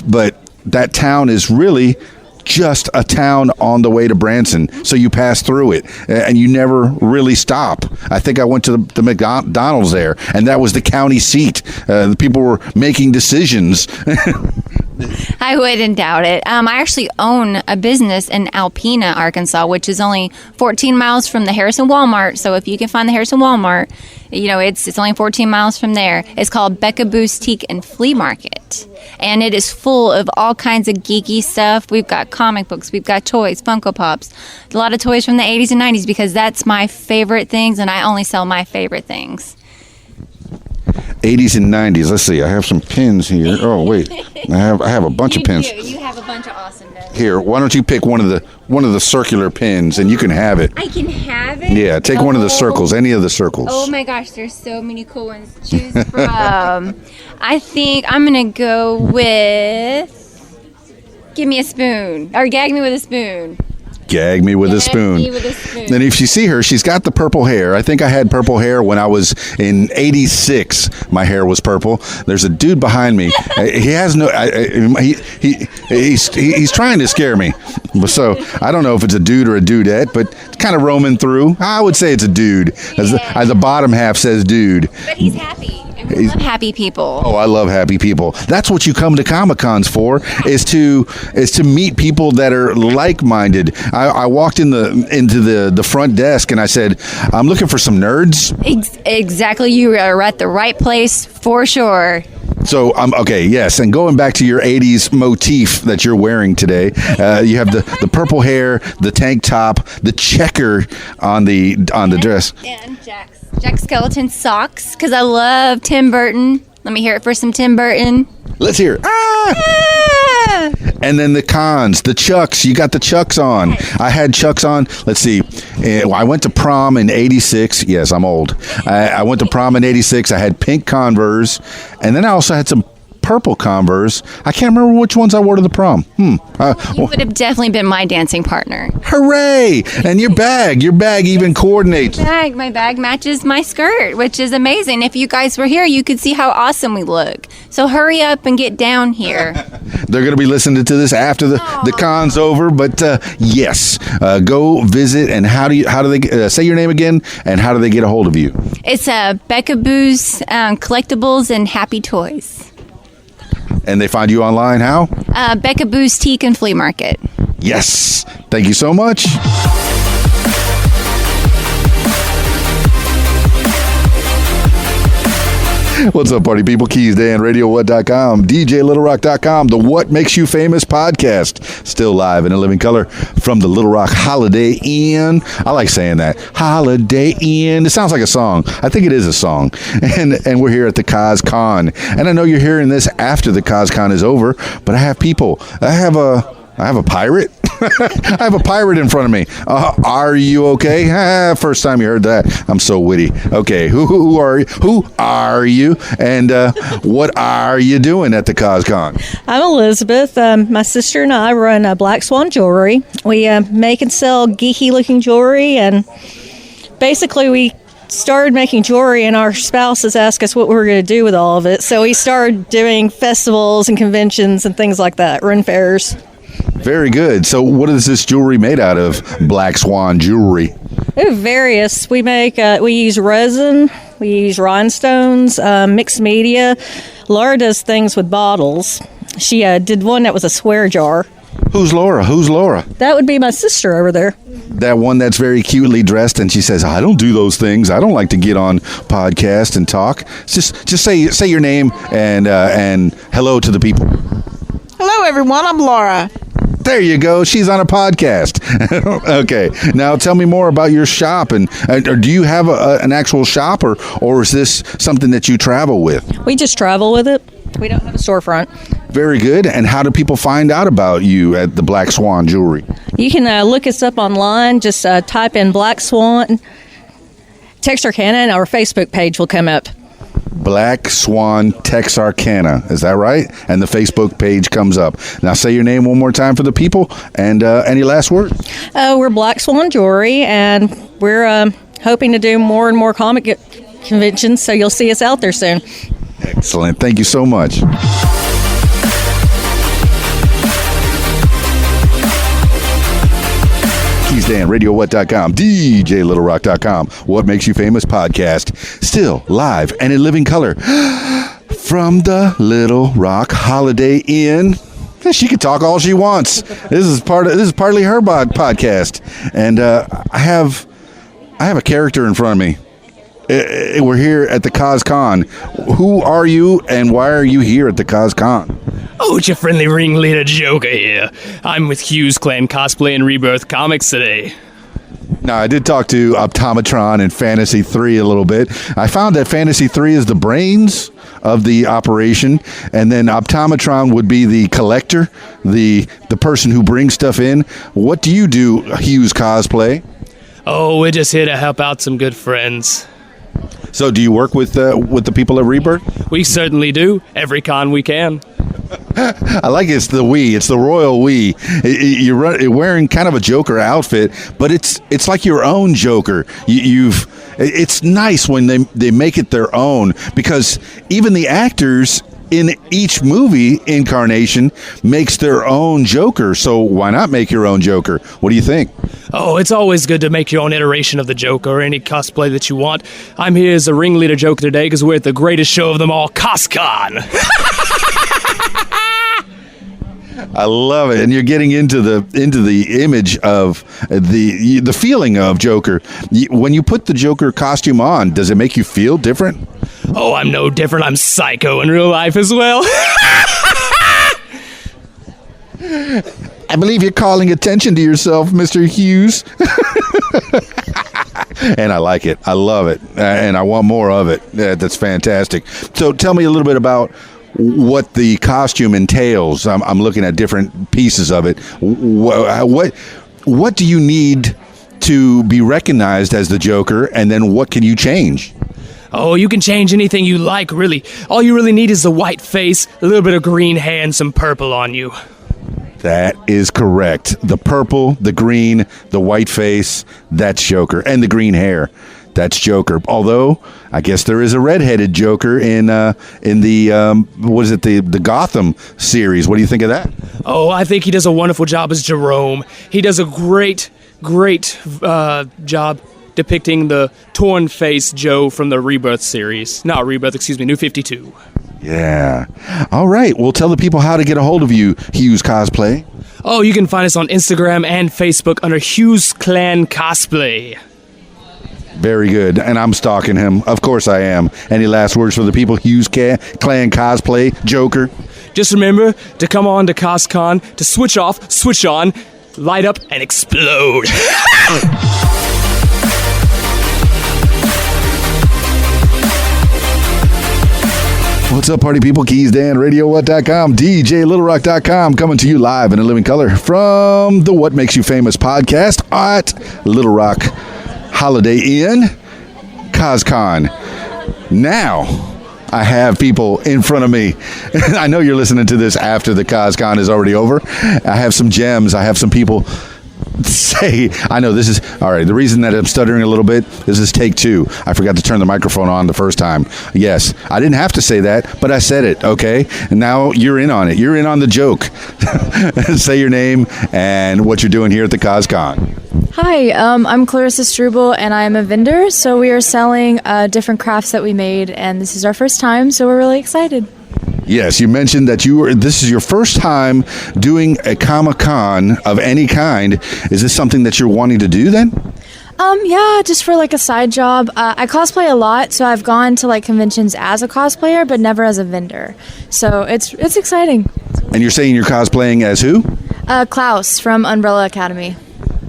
but that town is really just a town on the way to Branson, so you pass through it and you never really stop. I think I went to the McDonald's there, and that was the county seat. The people were making decisions. I wouldn't doubt it. I actually own a business in Alpena, Arkansas, which is only 14 miles from the Harrison Walmart. So if you can find the Harrison Walmart, it's only 14 miles from there. It's called Becca Boostique and Flea Market, and it is full of all kinds of geeky stuff. We've got comic books, we've got toys, Funko Pops, a lot of toys from the 80s and 90s, because that's my favorite things, and I only sell my favorite things. 80s and 90s. Let's see. I have some pins here. Oh wait, I have a bunch of pins. You have a bunch of awesomeness. Here, why don't you pick one of the circular pins, and you can have it. I can have it? Yeah, take one of the circles, any of the circles. Oh my gosh, there's so many cool ones to choose from. I think I'm gonna go with give me a spoon, or gag me with a spoon. Gag me with a spoon. And if you see her, she's got the purple hair. I think I had purple hair when I was in '86. My hair was purple. There's a dude behind me. He has no. He's trying to scare me. So I don't know if it's a dude or a dudette, but it's kind of roaming through. I would say it's a dude. As the bottom half says dude. But he's happy. I love happy people. Oh, I love happy people. That's what you come to Comic-Cons for, is to meet people that are like-minded. I walked into the front desk and I said, I'm looking for some nerds. Exactly. You are at the right place for sure. So okay, yes, and going back to your 80s motif that you're wearing today, you have the purple hair, the tank top, the checker on the dress. And Jack Skellington socks, because I love Tim Burton. Let me hear it for some Tim Burton. Let's hear it. Ah! And then the cons, the Chucks. You got the Chucks on. I had Chucks on. Let's see. I went to prom in 86. Yes, I'm old. I went to prom in 86. I had pink Converse. And then I also had some purple Converse. I can't remember which ones I wore to the prom. You would have definitely been my dancing partner. Hooray! And your bag even coordinates. My bag matches my skirt, which is amazing. If you guys were here, you could see how awesome we look. So hurry up and get down here. They're going to be listening to this after the con's over, but yes, go visit. And how do they say your name again? And how do they get a hold of you? It's Becca Boo's Collectibles and Happy Toys. And they find you online how? Becca Boo's Teak and Flea Market. Yes. Thank you so much. What's up, party people? Keys Dan, RadioWhat.com, DJLittleRock.com, the What Makes You Famous podcast. Still live and in living color from the Little Rock Holiday Inn. I like saying that. Holiday Inn. It sounds like a song. I think it is a song. And we're here at the CosCon. And I know you're hearing this after the CosCon is over, but I have people. I have a pirate. I have a pirate in front of me. Are you okay? First time you heard that. I'm so witty. Okay, who are you? Who are you? And what are you doing at the CosCon? I'm Elizabeth. My sister and I run Black Swan Jewelry. We make and sell geeky-looking jewelry, and basically we started making jewelry, and our spouses asked us what we were going to do with all of it. So we started doing festivals and conventions and things like that, run fairs. Very good. So what is this jewelry made out of, Black Swan Jewelry? Various. We make, we use resin, we use rhinestones, mixed media. Laura does things with bottles. She did one that was a swear jar. Who's Laura? That would be my sister over there. That one that's very cutely dressed, and she says, I don't do those things. I don't like to get on podcast and talk. Just say your name and hello to the people. Hello, everyone. I'm Laura. There you go. She's on a podcast. Okay. Now tell me more about your shop. And do you have an actual shop, or is this something that you travel with? We just travel with it. We don't have a storefront. Very good. And how do people find out about you at the Black Swan Jewelry? You can look us up online. Just type in Black Swan Texarkana, and our Facebook page will come up. Black Swan Texarkana. Is that right? And the Facebook page comes up. Now say your name one more time for the people, and any last words? We're Black Swan Jewelry, and we're hoping to do more and more comic conventions, so you'll see us out there soon. Excellent. Thank you so much. Keys Dan, RadioWhat.com, DJLittleRock.com, What Makes You Famous podcast. Still live and in living color from the Little Rock Holiday Inn. She can talk all she wants. This is partly her podcast, and I have a character in front of me. We're here at the CosCon. Who are you, and why are you here at the CosCon? Oh, it's your friendly ringleader Joker here. I'm with Hughes Clan Cosplay and Rebirth Comics today. Now, I did talk to Optometron and Fantasy 3 a little bit. I found that Fantasy 3 is the brains of the operation, and then Optometron would be the collector, the person who brings stuff in. What do you do, Hughes Cosplay? Oh, we're just here to help out some good friends. So do you work with the people at Rebirth? We certainly do. Every con we can. I like it's the we. It's the royal we. You're wearing kind of a Joker outfit, but it's like your own Joker. It's nice when they make it their own, because even the actors in each movie incarnation makes their own Joker. So why not make your own Joker? What do you think? Oh, it's always good to make your own iteration of the Joker or any cosplay that you want. I'm here as the ringleader Joker today because we're at the greatest show of them all, CosCon. I love it, and you're getting into the image of the feeling of Joker. When you put the Joker costume on, does it make you feel different? Oh, I'm no different. I'm psycho in real life as well. I believe you're calling attention to yourself, Mr. Hughes. And I like it. I love it, and I want more of it. That's fantastic. So tell me a little bit about what the costume entails. I'm looking at different pieces of it. What do you need to be recognized as the Joker, and then what can you change? Oh, you can change anything you like, really. All you really need is the white face, a little bit of green hair, and some purple on you. That is correct. The purple, the green, the white face, that's Joker. And the green hair, that's Joker. Although, I guess there is a redheaded Joker in the the Gotham series. What do you think of that? Oh, I think he does a wonderful job as Jerome. He does a great job depicting the torn-faced Joe from the Rebirth series. Not Rebirth, excuse me, New 52. Yeah. All right. Well, tell the people how to get a hold of you, Hughes Cosplay. Oh, you can find us on Instagram and Facebook under Hughes Clan Cosplay. Very good. And I'm stalking him. Of course I am. Any last words for the people? Hughes Clan Cosplay, Joker. Just remember to come on to CosCon to switch off, switch on, light up, and explode. What's up, party people? Keys Dan, RadioWhat.com, DJLittleRock.com, coming to you live in a living color from the What Makes You Famous podcast at Little Rock Holiday Inn, CosCon. Now, I have people in front of me. I know you're listening to this after the CosCon is already over. I have some gems. I have some people say, I know this is, all right, the reason that I'm stuttering a little bit, this is take two. I forgot to turn the microphone on the first time. Yes, I didn't have to say that, but I said it, okay? And now you're in on it. You're in on the joke. Say your name and what you're doing here at the CosCon. Hi, I'm Clarissa Struble, and I'm a vendor. So we are selling different crafts that we made, and this is our first time, so we're really excited. Yes, you mentioned that this is your first time doing a Comic-Con of any kind. Is this something that you're wanting to do then? Yeah, just for like a side job. I cosplay a lot, so I've gone to like conventions as a cosplayer, but never as a vendor. So it's exciting. And you're saying you're cosplaying as who? Klaus from Umbrella Academy.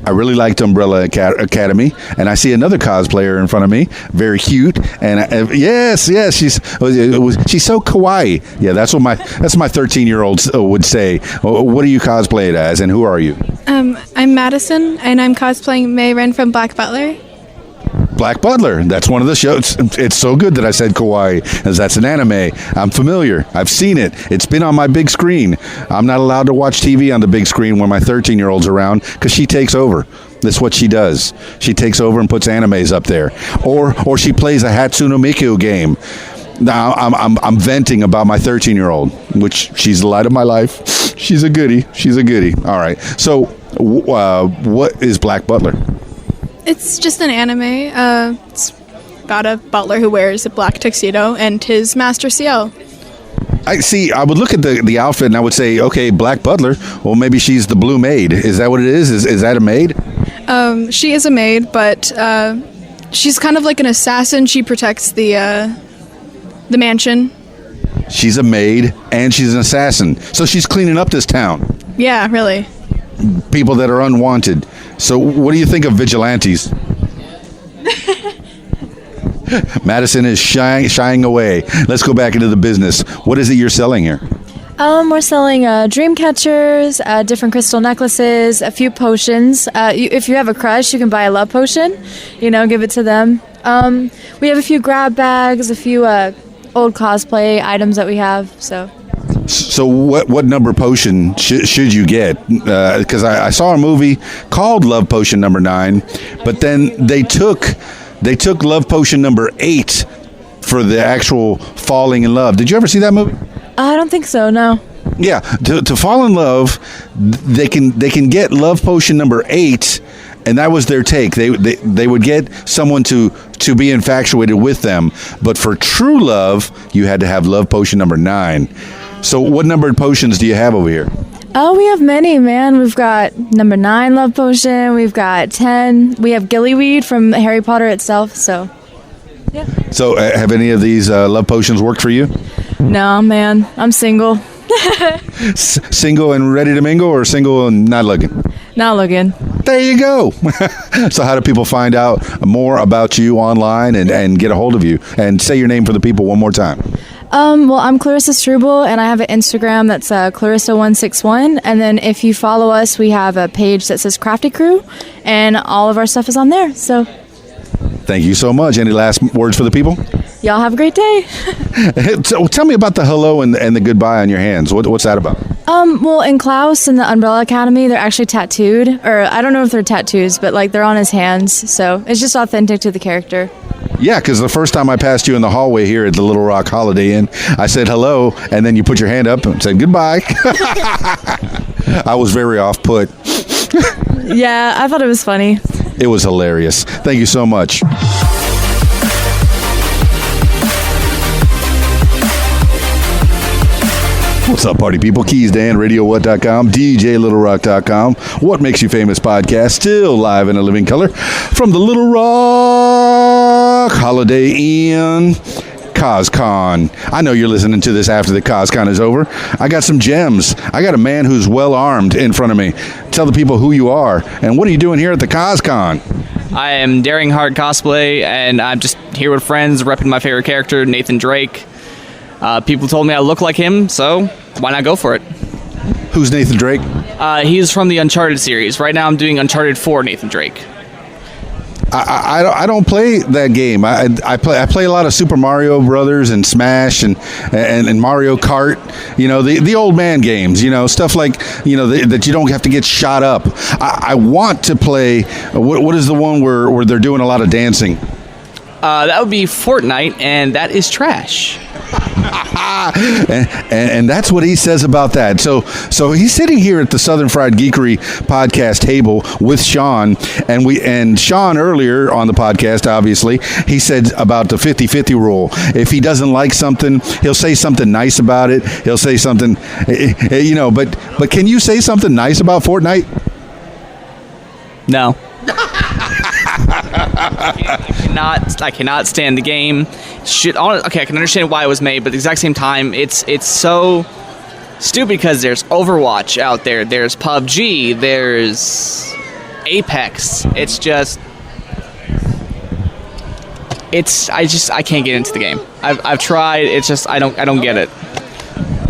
I really liked Umbrella Academy, and I see another cosplayer in front of me, very cute, and yes, she's so kawaii. Yeah, that's what my 13-year-old would say. What are you cosplayed as, and who are you? I'm Madison, and I'm cosplaying May Ren from Black Butler. Black Butler. That's one of the shows. It's so good that I said kawaii, as that's an anime. I'm familiar. I've seen it. It's been on my big screen. I'm not allowed to watch TV on the big screen when my 13-year-old's around because she takes over. That's what she does. She takes over and puts animes up there, or she plays a Hatsune Miku game. Now I'm venting about my 13-year-old, which she's the light of my life. She's a goodie. All right. So, what is Black Butler? It's just an anime. It's about a butler who wears a black tuxedo and his master CL. I see. I would look at the outfit and I would say, okay, Black Butler. Well, maybe she's the Blue Maid. Is that what it is? Is that a maid? She is a maid, but she's kind of like an assassin. She protects the mansion. She's a maid and she's an assassin. So she's cleaning up this town. Yeah, really. People that are unwanted. So what do you think of vigilantes? Madison is shying away. Let's go back into the business. What is it you're selling here? We're selling dream catchers, different crystal necklaces, a few potions. If you have a crush, you can buy a love potion. Give it to them. We have a few grab bags, a few old cosplay items that we have. So what number potion should you get? Because I saw a movie called Love Potion number 9, but then they took Love Potion number 8 for the actual falling in love. Did you ever see that movie? I don't think so. No. Yeah, to fall in love, they can get love potion number 8, and that was their take. They would get someone to be infatuated with them, but for true love, you had to have love potion number 9. So, what numbered potions do you have over here? Oh, we have many, man. We've got number 9 love potion. We've got 10. We have gillyweed from Harry Potter itself. So, yeah. So, have any of these love potions worked for you? No, man. I'm single. Single and ready to mingle, or single and not looking? Not looking. There you go. So how do people find out more about you online and get a hold of you? And say your name for the people one more time. Well, I'm Clarissa Struble, and I have an Instagram that's Clarissa161. And then if you follow us, we have a page that says Crafty Crew, and all of our stuff is on there. So thank you so much. Any last words for the people? y'all have a great day. So tell me about the hello and the goodbye on your hands. What's that about? Well, in Klaus and the Umbrella Academy, they're actually tattooed, or I don't know if they're tattoos, but like they're on his hands, so it's just authentic to the character. Yeah, because the first time I passed you in the hallway here at the Little Rock Holiday Inn, I said hello, and then you put your hand up and said goodbye. I was very off-put. Yeah, I thought it was funny. It was hilarious. Thank you so much. What's up, party people? Keys Dan, RadioWhat.com, DJLittleRock.com. What Makes You Famous podcast, still live in a living color from the Little Rock Holiday Inn, CosCon. I know you're listening to this after the CosCon is over. I got some gems. I got a man who's well armed in front of me. Tell the people who you are and what are you doing here at the CosCon? I am Daring Heart Cosplay, and I'm just here with friends repping my favorite character, Nathan Drake. People told me I look like him, so why not go for it? Who's Nathan Drake? He's from the Uncharted series. Right now I'm doing Uncharted 4 Nathan Drake. I don't play that game. I play a lot of Super Mario Brothers and Smash and Mario Kart. You know, the old man games. You know, stuff like, you know, that you don't have to get shot up. I want to play. What is the one where they're doing a lot of dancing? That would be Fortnite, and that is trash. and that's what he says about that. So he's sitting here at the Southern Fried Geekery podcast table with Sean, and Sean earlier on the podcast, obviously, he said about the 50-50 rule. If he doesn't like something, he'll say something nice about it. He'll say something, you know. But can you say something nice about Fortnite? No. I cannot stand the game. Okay, I can understand why it was made, but at the exact same time, it's so stupid because there's Overwatch out there, there's PUBG, there's Apex. I can't get into the game. I've tried. It's just I don't get it.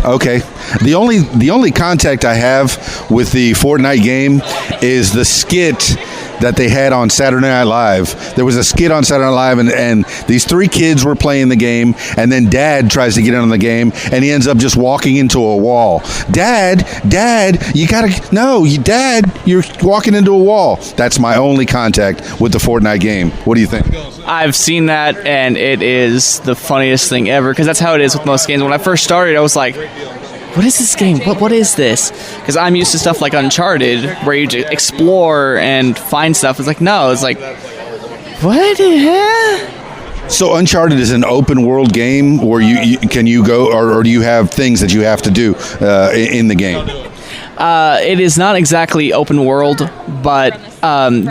Okay. The only contact I have with the Fortnite game is the skit that they had on Saturday Night Live. There was a skit on Saturday Night Live, and these 3 kids were playing the game, and then Dad tries to get in on the game, and he ends up just walking into a wall. Dad, Dad, you're walking into a wall. That's my only contact with the Fortnite game. What do you think? I've seen that, and it is the funniest thing ever, because that's how it is with most games. When I first started, I was like, what is this game? What is this? Because I'm used to stuff like Uncharted, where you just explore and find stuff. It's like, no, it's like, what? So Uncharted is an open world game where you go, or do you have things that you have to do in the game? It is not exactly open world, but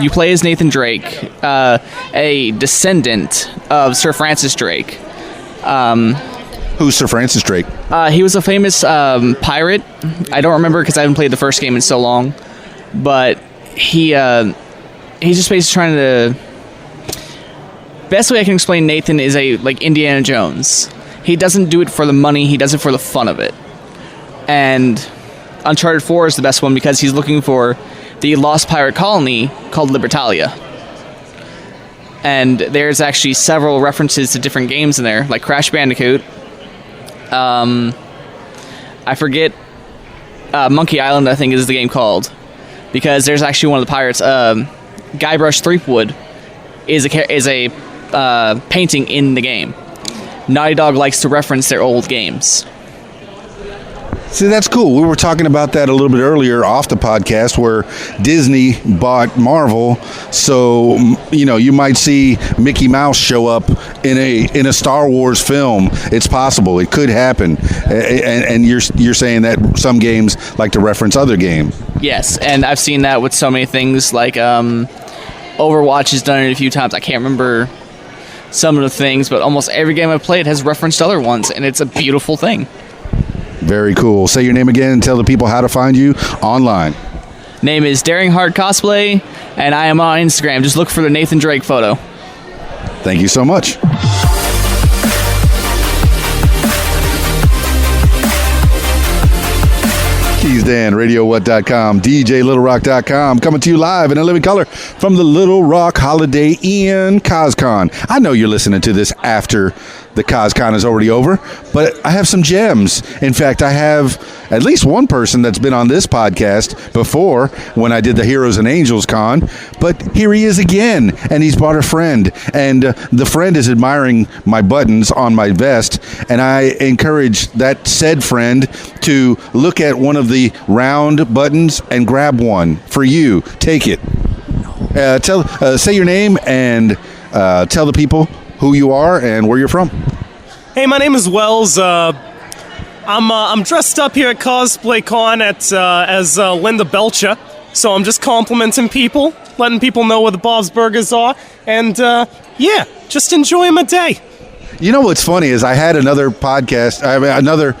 you play as Nathan Drake, a descendant of Sir Francis Drake. Who's Sir Francis Drake? He was a famous pirate. I don't remember because I haven't played the first game in so long. But he's just basically trying to... Best way I can explain Nathan is like Indiana Jones. He doesn't do it for the money. He does it for the fun of it. And Uncharted 4 is the best one because he's looking for the lost pirate colony called Libertalia. And there's actually several references to different games in there, like Crash Bandicoot. I forget, Monkey Island, I think is the game called, because there's actually one of the pirates, Guybrush Threepwood is a painting in the game. Naughty Dog likes to reference their old games. See, that's cool. We were talking about that a little bit earlier off the podcast where Disney bought Marvel. So, you might see Mickey Mouse show up in a Star Wars film. It's possible. It could happen. And you're saying that some games like to reference other games. Yes, and I've seen that with so many things like Overwatch has done it a few times. I can't remember some of the things, but almost every game I've played has referenced other ones, and it's a beautiful thing. Very cool. Say your name again and tell the people how to find you online. Name is Daring Heart Cosplay, and I am on Instagram. Just look for the Nathan Drake photo. Thank you so much. Keys Dan, RadioWhat.com, DJLittleRock.com, coming to you live in a living color from the Little Rock Holiday Inn CosCon. I know you're listening to this after the CosCon is already over, but I have some gems. In fact, I have at least one person that's been on this podcast before when I did the Heroes and Angels Con, but here he is again, and he's brought a friend, and the friend is admiring my buttons on my vest, and I encourage that said friend to look at one of the round buttons and grab one for you. Take it. Say your name and tell the people who you are and where you're from. Hey, my name is Wells. I'm dressed up here at Cosplay Con as Linda Belcher, so I'm just complimenting people, letting people know where the Bob's Burgers are, and just enjoying my day. You know what's funny is I had another cosplayer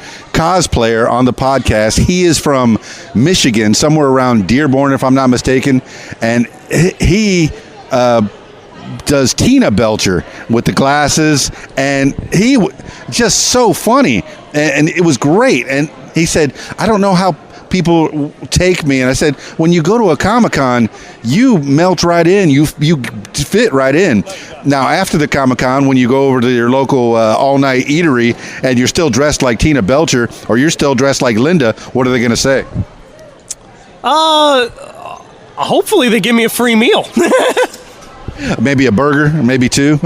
on the podcast. He is from Michigan, somewhere around Dearborn, if I'm not mistaken, and he does Tina Belcher with the glasses, and he just so funny, and it was great. And he said, I don't know how people take me, and I said, when you go to a Comic-Con, you melt right in, you fit right in. Now after the Comic-Con, when you go over to your local all-night eatery and you're still dressed like Tina Belcher or you're still dressed like Linda, what are they going to say? Hopefully they give me a free meal. Maybe a burger, maybe two.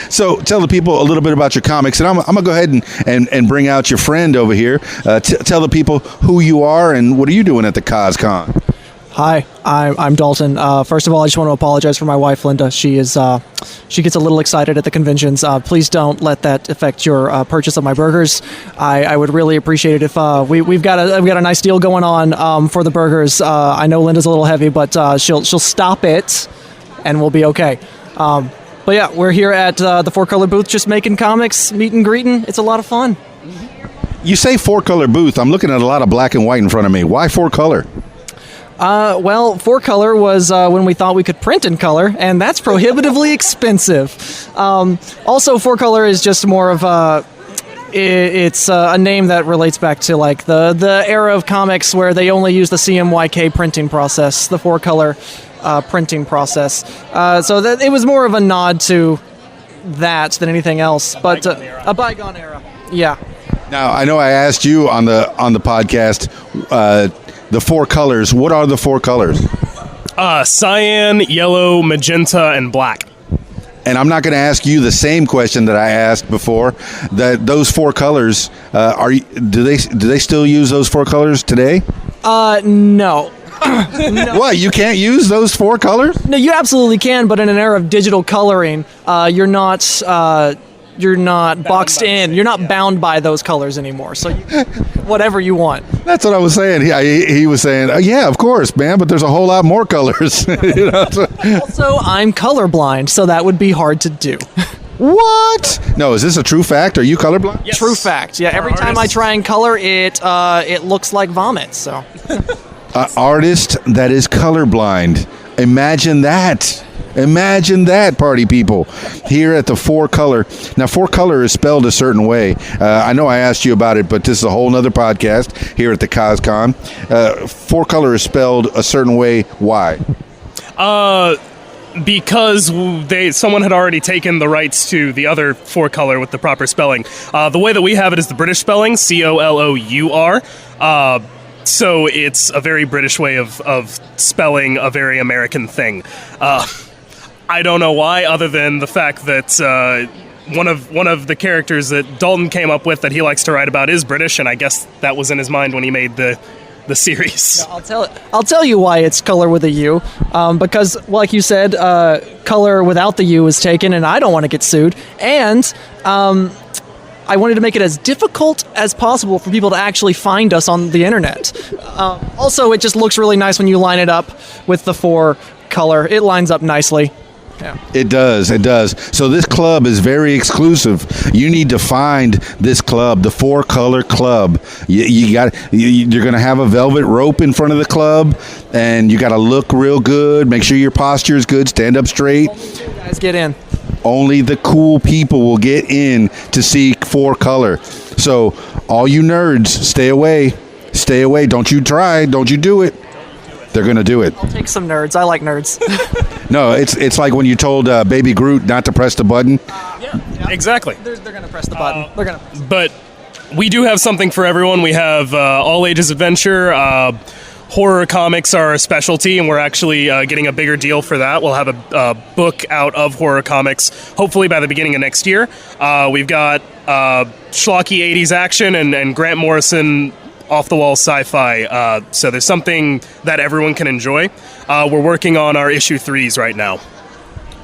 So tell the people a little bit about your comics, and I'm going to go ahead and bring out your friend over here. Tell the people who you are and what are you doing at the CosCon? Hi, I'm Dalton. First of all, I just want to apologize for my wife, Linda. She gets a little excited at the conventions. Please don't let that affect your purchase of my burgers. I would really appreciate it if we've got a nice deal going on for the burgers. I know Linda's a little heavy, but she'll stop it, and we'll be okay. But yeah, we're here at the Four Color booth, just making comics, meet and greeting. It's a lot of fun. You say Four Color booth. I'm looking at a lot of black and white in front of me. Why Four Color? Well, Four Color was when we thought we could print in color, and that's prohibitively expensive. Also, Four Color is just more of it's a name that relates back to like the era of comics where they only use the CMYK printing process, the Four Color printing process. So that it was more of a nod to that than anything else. But a bygone era. Yeah. Now I know I asked you on the podcast. The four colors. What are the four colors? Cyan, yellow, magenta, and black. And I'm not going to ask you the same question that I asked before. Those four colors do they still use those four colors today? No. No. What? You can't use those four colors? No, you absolutely can. But in an era of digital coloring, you're not boxed in. You're not bound by those colors anymore. So whatever you want. That's what I was saying. He was saying, yeah, of course, man, but there's a whole lot more colors. Also, I'm colorblind, so that would be hard to do. What? No, is this a true fact? Are you colorblind? Yes. True fact. Yeah, every time I try and color it, it looks like vomit. So, artist that is colorblind. Imagine that. Imagine that, party people. Here at the Four Color. Now, Four Color is spelled a certain way. I know I asked you about it, but this is a whole nother podcast here at the CosCon. Four Color is spelled a certain way. Why? Because someone had already taken the rights to the other Four Color with the proper spelling. The way that we have it is the British spelling, COLOUR. So it's a very British way of spelling a very American thing. I don't know why, other than the fact that one of the characters that Dalton came up with that he likes to write about is British, and I guess that was in his mind when he made the series. I'll tell you why it's color with a U, because, like you said, color without the U was taken, and I don't want to get sued. And I wanted to make it as difficult as possible for people to actually find us on the internet. Also, it just looks really nice when you line it up with the 4 color. It lines up nicely. Yeah. It does. So this club is very exclusive. You need to find this club, the 4 Color Club. You're going to have a velvet rope in front of the club, and you got to look real good. Make sure your posture is good. Stand up straight. Guys, get in. Only the cool people will get in to see 4 Color. So all you nerds, stay away. Stay away. Don't you try. Don't you do it. They're going to do it. I'll take some nerds. I like nerds. No, it's like when you told Baby Groot not to press the button. Yeah. Exactly. They're going to press the button. They're going to. But we do have something for everyone. We have all ages adventure. Horror comics are a specialty, and we're actually getting a bigger deal for that. We'll have a book out of horror comics, hopefully by the beginning of next year. We've got schlocky 80s action and Grant Morrison off-the-wall sci-fi. So there's something that everyone can enjoy. We're working on our issue 3s right now.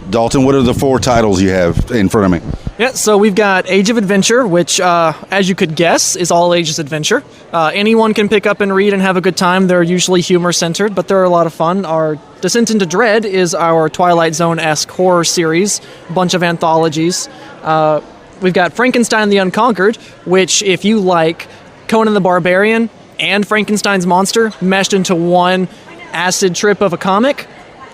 Dalton, what are the 4 titles you have in front of me? Yeah, so we've got Age of Adventure, which, as you could guess, is all ages adventure. Anyone can pick up and read and have a good time. They're usually humor-centered, but they're a lot of fun. Our Descent into Dread is our Twilight Zone-esque horror series, a bunch of anthologies. We've got Frankenstein the Unconquered, which, if you like Conan the Barbarian and Frankenstein's monster meshed into one acid trip of a comic,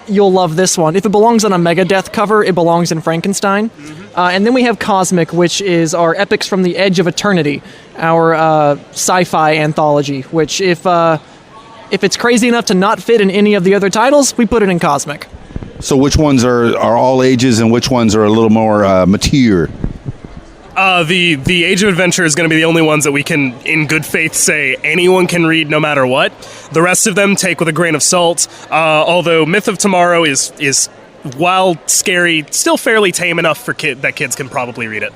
you'll love this one. If it belongs on a Megadeth cover, it belongs in Frankenstein. And then we have Cosmic, which is our Epics from the Edge of Eternity, our sci-fi anthology, which if it's crazy enough to not fit in any of the other titles, we put it in Cosmic. So which ones are all ages and which ones are a little more mature? The Age of Adventure is going to be the only ones that we can, in good faith, say anyone can read no matter what. The rest of them take with a grain of salt. Although Myth of Tomorrow is wild, scary, still fairly tame enough for that kids can probably read it.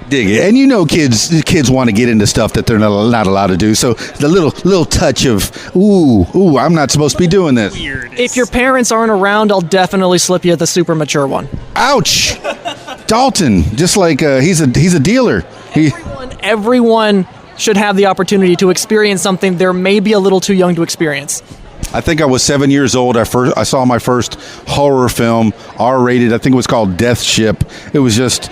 Dig it. And kids want to get into stuff that they're not allowed to do. So the little touch of, ooh, I'm not supposed to be doing this. If your parents aren't around, I'll definitely slip you the super mature one. Ouch! Dalton, just like he's a dealer. Everyone should have the opportunity to experience something they're maybe a little too young to experience. I think I was 7 years old. I saw my first horror film, R-rated. I think it was called Death Ship. It was just,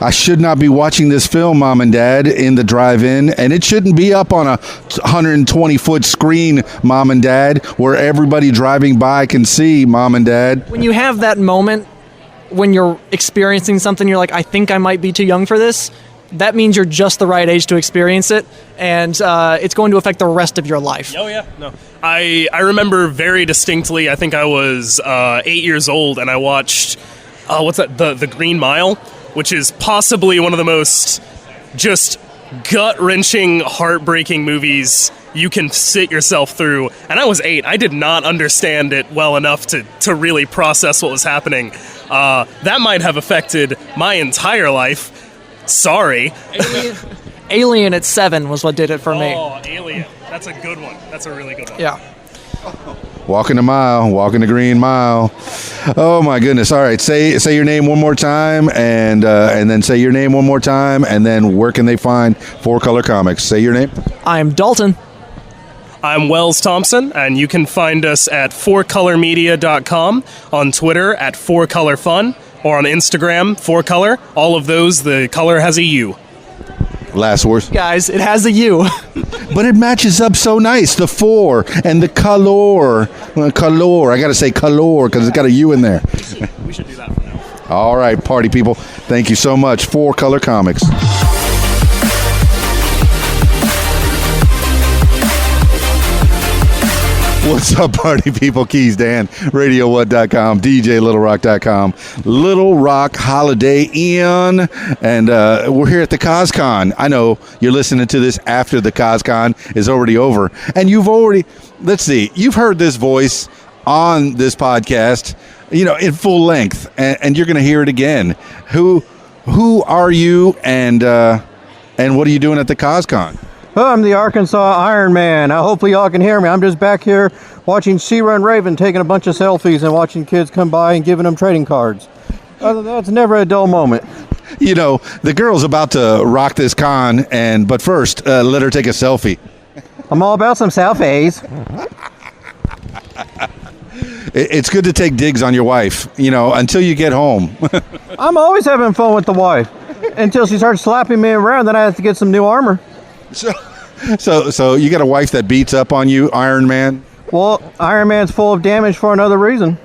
I should not be watching this film, Mom and Dad, in the drive-in, and it shouldn't be up on a 120-foot screen, Mom and Dad, where everybody driving by can see, Mom and Dad. When you have that moment when you're experiencing something, you're like, I think I might be too young for this, that means you're just the right age to experience it, and it's going to affect the rest of your life. Oh, yeah. No. I remember very distinctly, I think I was 8 years old, and I watched, what's that, The Green Mile, which is possibly one of the most just gut-wrenching, heartbreaking movies you can sit yourself through. And I was 8. I did not understand it well enough to really process what was happening. That might have affected my entire life. Sorry. Alien at 7 was what did it for me. Oh, Alien. That's a good one. That's a really good one. Yeah. Walking the Green Mile. Oh my goodness! All right, say your name one more time, and then say your name one more time, and then where can they find 4 Color Comics? Say your name. I'm Dalton. I'm Wells Thompson, and you can find us at 4colormedia.com, on Twitter at 4colorfun, or on Instagram 4color. All of those, the color has a U. Last words. Guys, it has a U. But it matches up so nice. The 4 and the color. Color. I got to say color because it's got a U in there. We should do that for now. All right, party people. Thank you so much. 4 Color Comics. What's up, party people? Keys Dan, Radio1.com, DJLittleRock.com, Little Rock Holiday Inn, and we're here at the CosCon. I know you're listening to this after the CosCon is already over, and you've heard this voice on this podcast, in full length, and you're going to hear it again. Who who are you, and what are you doing at the CosCon? I'm the Arkansas Iron Man. Hopefully y'all can hear me. I'm just back here watching She-Run Raven taking a bunch of selfies and watching kids come by and giving them trading cards. Other than that, it's never a dull moment. You know, the girl's about to rock this con, but first, let her take a selfie. I'm all about some selfies. It's good to take digs on your wife, until you get home. I'm always having fun with the wife until she starts slapping me around. Then I have to get some new armor. So you got a wife that beats up on you, Iron Man? Well, Iron Man's full of damage for another reason.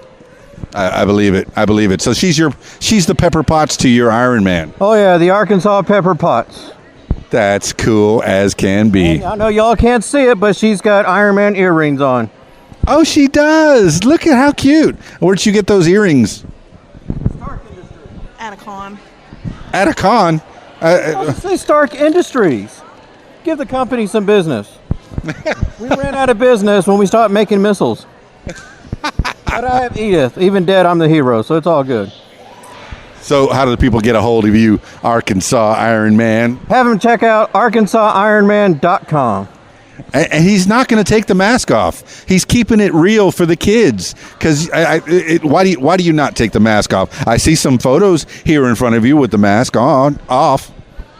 I believe it. So she's the Pepper Potts to your Iron Man. Oh yeah, the Arkansas Pepper Potts. That's cool as can be. I know y'all can't see it, but she's got Iron Man earrings on. Oh, she does. Look at how cute. Where'd you get those earrings? At a con. At a con? Say Stark Industries. Give the company some business. We ran out of business when we stopped making missiles. But I have Edith. Even dead, I'm the hero, so it's all good. So how do the people get a hold of you, Arkansas Iron Man? Have them check out ArkansasIronman.com. And he's not going to take the mask off. He's keeping it real for the kids. Because why do you not take the mask off? I see some photos here in front of you with the mask off.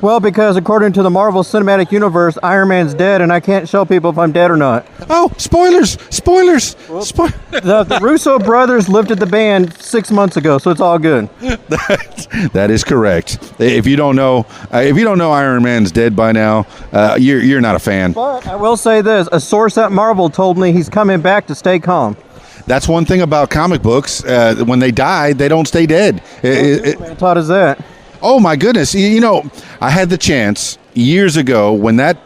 Well, because according to the Marvel Cinematic Universe, Iron Man's dead, and I can't show people if I'm dead or not. Oh, spoilers! The Russo brothers lifted the ban 6 months ago, so it's all good. That is correct. If you don't know Iron Man's dead by now, you're not a fan. But I will say this: a source at Marvel told me he's coming back to stay calm. That's one thing about comic books. When they die, they don't stay dead. Man taught us that. Oh my goodness! I had the chance years ago when that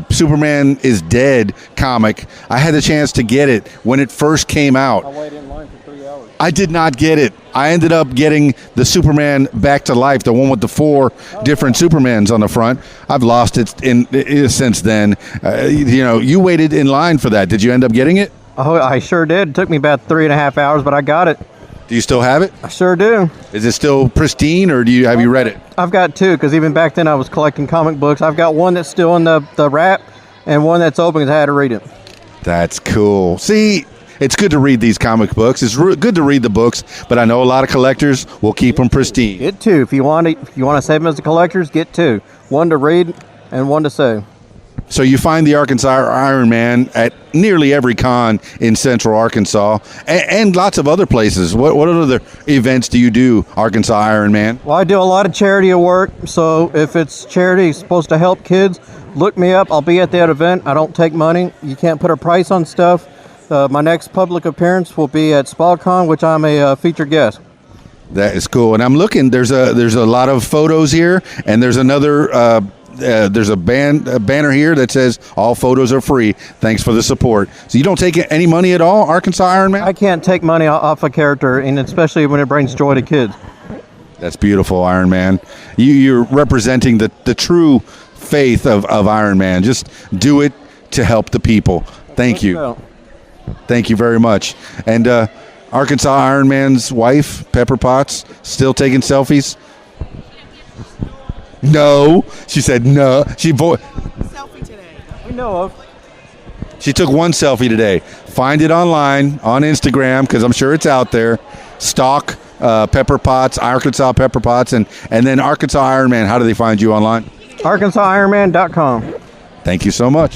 Superman is Dead comic. I had the chance to get it when it first came out. I waited in line for 3 hours. I did not get it. I ended up getting the Superman Back to Life, the one with the 4 different Supermans on the front. I've lost it since then. You waited in line for that. Did you end up getting it? Oh, I sure did. It took me about 3.5 hours, but I got it. Do you still have it? I sure do. Is it still pristine, or have you read it? I've got 2, because even back then I was collecting comic books. I've got one that's still in the wrap, and one that's open because I had to read it. That's cool. See, it's good to read these comic books. It's good to read the books, but I know a lot of collectors will keep them pristine. Get 2. If you want to save them as the collectors, get 2. One to read and one to save. So you find the Arkansas Iron Man at nearly every con in Central Arkansas and lots of other places. What other events do you do, Arkansas Iron Man? Well, I do a lot of charity work, so if it's charity supposed to help kids, look me up. I'll be at that event. I don't take money. You can't put a price on stuff. My next public appearance will be at SpaCon, which I'm a featured guest. That is cool. And I'm looking, there's a lot of photos here, and there's another... there's a banner here that says all photos are free. Thanks for the support. So you don't take any money at all, Arkansas Iron Man? I can't take money off a character, and especially when it brings joy to kids. That's beautiful, Iron Man. You're representing the true faith of Iron Man. Just do it to help the people. Thank you. Thank you very much. And Arkansas Iron Man's wife, Pepper Potts, still taking selfies? No, she said no. Selfie today. We know of. She took one selfie today. Find it online on Instagram because I'm sure it's out there. Stalk Pepper Potts, Arkansas Pepper Potts, and then Arkansas Iron Man. How do they find you online? ArkansasIronman.com. Thank you so much.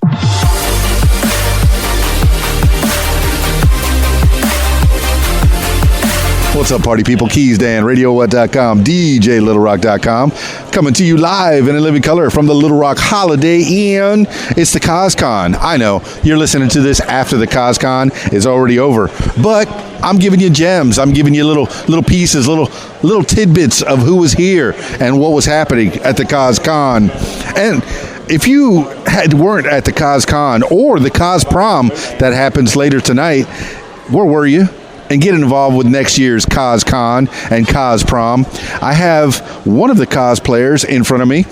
What's up, party people? Keys Dan, RadioWhat.com, DJLittleRock.com. Coming to you live and in living color from the Little Rock Holiday Inn. It's the CosCon. I know you're listening to this after the CosCon is already over, but I'm giving you gems. I'm giving you little pieces, little tidbits of who was here and what was happening at the CosCon. And if you weren't at the CosCon or the Cos Prom that happens later tonight, where were you? and get involved with next year's CosCon and CosProm. I have one of the cosplayers in front of me.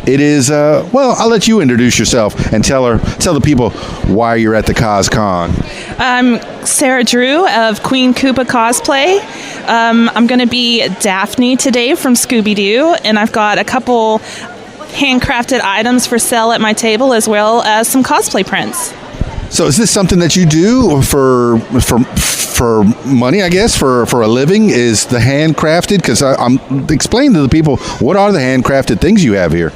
It is, I'll let you introduce yourself and tell the people why you're at the CosCon. I'm Sarah Drew of Queen Koopa Cosplay. I'm going to be Daphne today from Scooby-Doo, and I've got a couple handcrafted items for sale at my table, as well as some cosplay prints. So is this something that you do for money, I guess, for a living? Is the handcrafted? Because I'm explaining to the people, what are the handcrafted things you have here?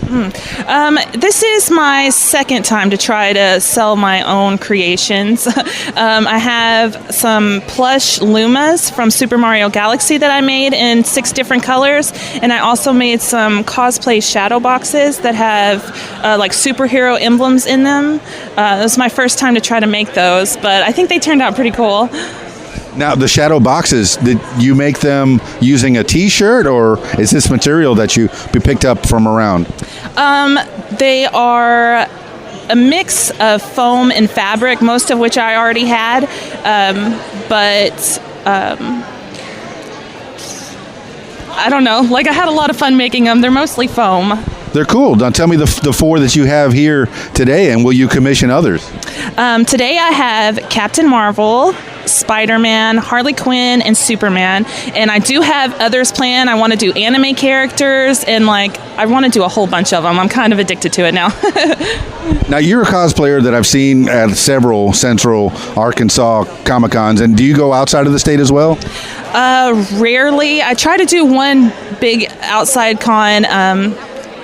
This is my second time to try to sell my own creations. I have some plush Lumas from Super Mario Galaxy that I made in 6 different colors, and I also made some cosplay shadow boxes that have like superhero emblems in them. It was my first time to try to make those, but I think they turned out pretty cool. Now, the shadow boxes, did you make them using a t-shirt, or is this material that you picked up from around? They are a mix of foam and fabric, most of which I already had, but I don't know. Like, I had a lot of fun making them. They're mostly foam. They're cool. Now tell me the 4 that you have here today, and will you commission others? Today I have Captain Marvel, Spider-Man, Harley Quinn, and Superman. And I do have others planned. I want to do anime characters, and I want to do a whole bunch of them. I'm kind of addicted to it now. Now, you're a cosplayer that I've seen at several Central Arkansas Comic-Cons, and do you go outside of the state as well? Rarely. I try to do one big outside con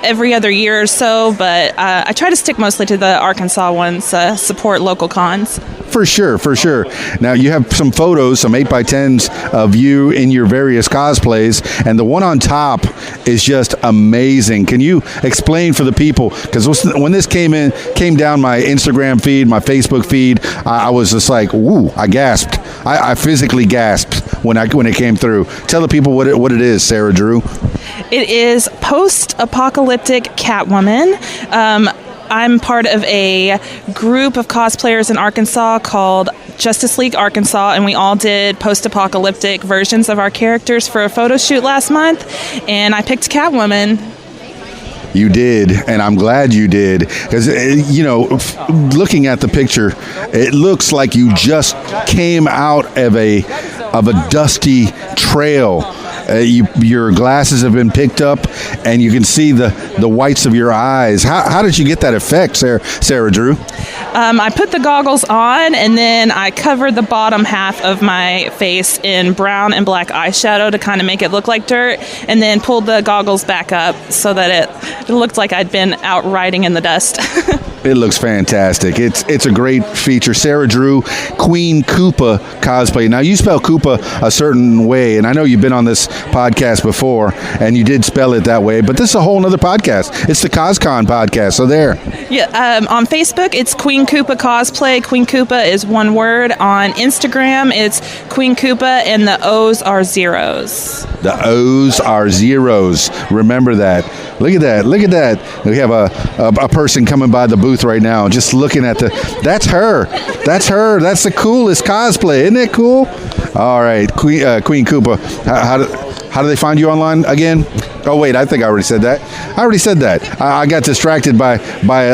every other year or so, but I try to stick mostly to the Arkansas ones, support local cons. For sure. Now, you have some photos, some 8x10s of you in your various cosplays, and the one on top is just amazing. Can you explain for the people? Because when this came down my Instagram feed, my Facebook feed, I was just like, woo, I gasped. I physically gasped when it came through. Tell the people what it is, Sarah Drew. It is post-apocalyptic Catwoman. I'm part of a group of cosplayers in Arkansas called Justice League Arkansas, and we all did post-apocalyptic versions of our characters for a photo shoot last month, and I picked Catwoman. You did, and I'm glad you did, because, looking at the picture, it looks like you just came out of a dusty trail. Your glasses have been picked up, and you can see the whites of your eyes. How did you get that effect, Sarah Drew? I put the goggles on, and then I covered the bottom half of my face in brown and black eyeshadow to kind of make it look like dirt, and then pulled the goggles back up so that it looked like I'd been out riding in the dust. It looks fantastic. It's a great feature. Sarah Drew, Queen Koopa cosplay. Now, you spell Koopa a certain way, and I know you've been on this podcast before, and you did spell it that way, but this is a whole nother podcast. It's the CosCon podcast, so there. Yeah, on Facebook, it's Queen Koopa Cosplay. Queen Koopa is one word. On Instagram, it's Queen Koopa, and the O's are zeros. The O's are zeros. Remember that. Look at that. We have a person coming by the booth right now, just looking at that's her. That's the coolest cosplay. Isn't it cool? All right, Queen Koopa. How do they find you online again? Oh, wait, I think I already said that. I got distracted by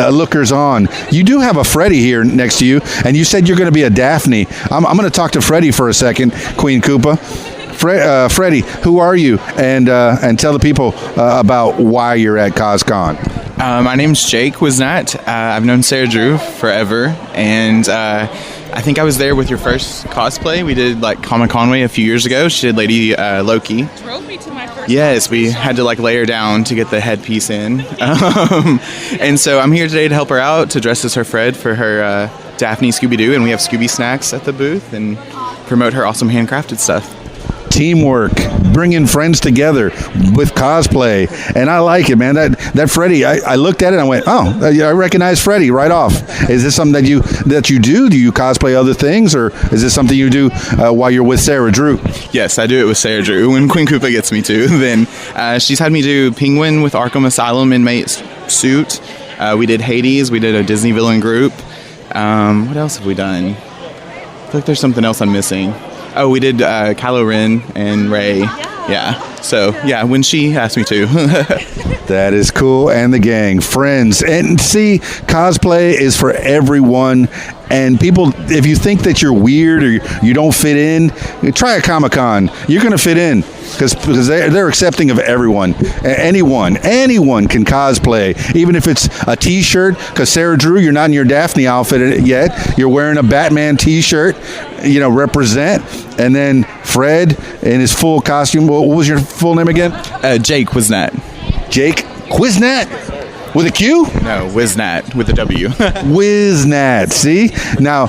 lookers on. You do have a Freddy here next to you, and you said you're going to be a Daphne. I'm going to talk to Freddy for a second, Queen Koopa. Freddy, who are you? And tell the people about why you're at CosCon. My name's Jake Wisnat. I've known Sarah Drew forever, and I think I was there with your first cosplay. We did Comic Conway a few years ago. She did Lady Loki. Drove me to my first. Yes, we had to lay her down to get the headpiece in, and so I'm here today to help her out, to dress as her Fred for her Daphne Scooby-Doo, and we have Scooby snacks at the booth and promote her awesome handcrafted stuff. Teamwork, bringing friends together with cosplay, and I like it, man. That Freddy, I looked at it and I went, oh, I recognize Freddy right off. Is this something that you do? Do you cosplay other things, or is this something you do while you're with Sarah Drew? Yes, I do it with Sarah Drew. When Queen Koopa gets me to, then she's had me do Penguin with Arkham Asylum inmate suit. We did Hades. We did a Disney villain group. What else have we done? I feel like there's something else I'm missing. Oh, we did Kylo Ren and Rey. Yeah. So, yeah, when she asked me to. That is cool. And the gang, friends. And see, cosplay is for everyone. And people, if you think that you're weird or you don't fit in, try a Comic-Con. You're going to fit in because they're accepting of everyone. Anyone can cosplay, even if it's a T-shirt. Because Sarah Drew, you're not in your Daphne outfit yet. You're wearing a Batman T-shirt, represent. And then Fred in his full costume. What was your full name again? Jake Wisnat. Jake Wisnat? With a Q? No, Wisnat with a W. Wisnat. See now,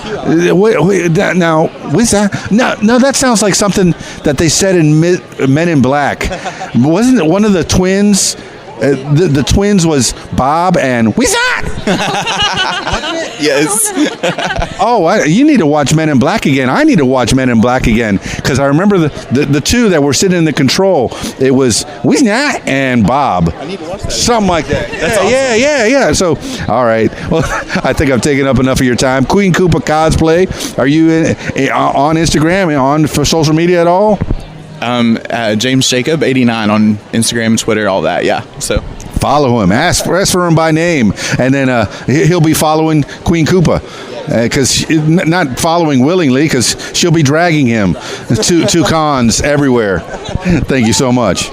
Wisnat. No, that sounds like something that they said in Men in Black. Wasn't it one of the twins? The twins was Bob and Wisnat. Yes. Oh, you need to watch Men in Black again. I need to watch Men in Black again because I remember the two that were sitting in the control. It was Wisnat and Bob. I need to watch that. Something like that. That's awesome. Yeah. So, all right. Well, I think I've taken up enough of your time. Queen Koopa Cosplay. Are you on Instagram, on for social media at all? James Jacob 89 on Instagram and Twitter, all that. Yeah. So follow him. Ask for him by name, and then he'll be following Queen Koopa. Because not following willingly, because she'll be dragging him to cons everywhere. Thank you so much.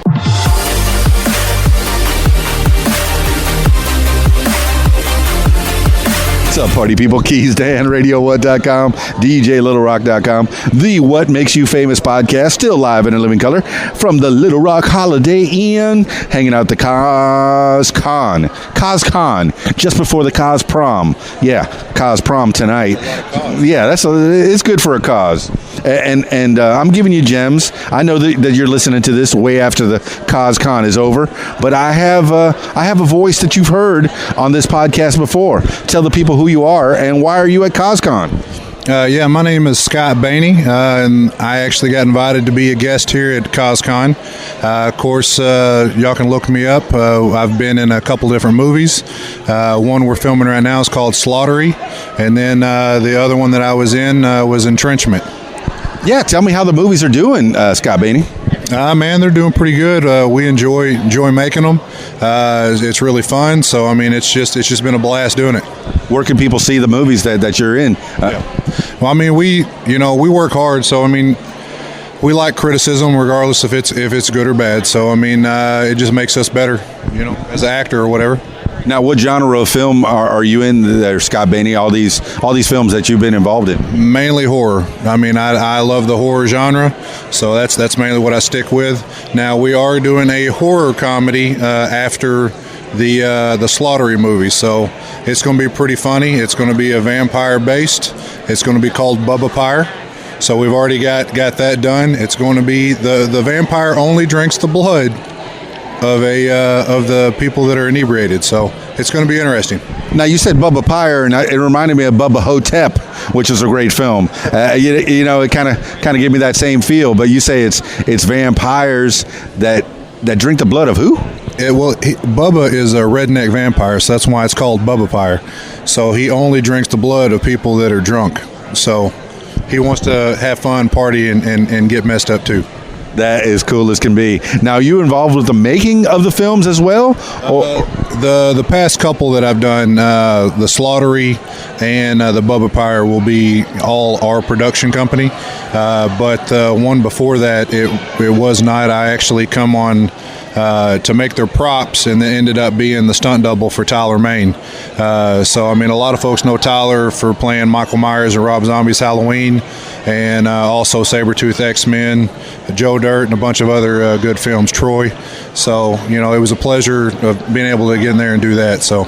What's up, party people? Keys Dan, RadioWhat.com, DJLittleRock.com, the What Makes You Famous podcast, still live and in living color from the Little Rock Holiday Inn, hanging out the CosCon, just before the Cos Prom. Yeah, Cos Prom tonight. Yeah, it's good for a cause. And I'm giving you gems. I know that you're listening to this way after the CosCon is over, but I have a voice that you've heard on this podcast before. Tell the people who you are and why are you at CosCon? Yeah, my name is Scott Bainey, and I actually got invited to be a guest here at CosCon. Of course, y'all can look me up. I've been in a couple different movies. One we're filming right now is called Slaughtery, and then the other one that I was in was Entrenchment. Yeah, tell me how the movies are doing, Scott Bainey. Man, they're doing pretty good. We enjoy making them. It's really fun. So I mean, it's just been a blast doing it. Where can people see the movies that you're in? Well, I mean, we work hard. So I mean, we like criticism regardless if it's good or bad. So I mean, it just makes us better, as an actor or whatever. Now, what genre of film are you in there, Scott Bainey? All these films that you've been involved in? Mainly horror. I mean, I love the horror genre, so that's mainly what I stick with. Now, we are doing a horror comedy after the Slaughtery movie, so it's going to be pretty funny. It's going to be a vampire based. It's going to be called Bubba Pyre. So we've already got that done. It's going to be the vampire only drinks the blood of the people that are inebriated, so it's going to be interesting. Now, you said Bubba Pyre, and it reminded me of Bubba Hotep, which is a great film. It kind of gave me that same feel. But you say it's vampires that drink the blood of who? Bubba is a redneck vampire, so that's why it's called Bubba Pyre. So he only drinks the blood of people that are drunk. So he wants to have fun, party, and get messed up too. That is cool as can be. Now, are you involved with the making of the films as well? The past couple that I've done, the Slaughtery and the Bubba Pyre will be all our production company. But one before that, it was not. I actually come on to make their props, and then ended up being the stunt double for Tyler Mane. So, I mean, a lot of folks know Tyler for playing Michael Myers and Rob Zombie's Halloween, and also Sabretooth X-Men, Joe Dirt, and a bunch of other good films, Troy. So, it was a pleasure of being able to get in there and do that. So,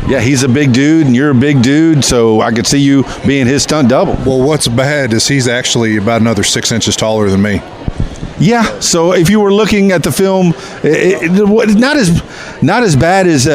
yeah, he's a big dude, and you're a big dude, so I could see you being his stunt double. Well, what's bad is he's actually about another 6 inches taller than me. Yeah, so if you were looking at the film, not as bad as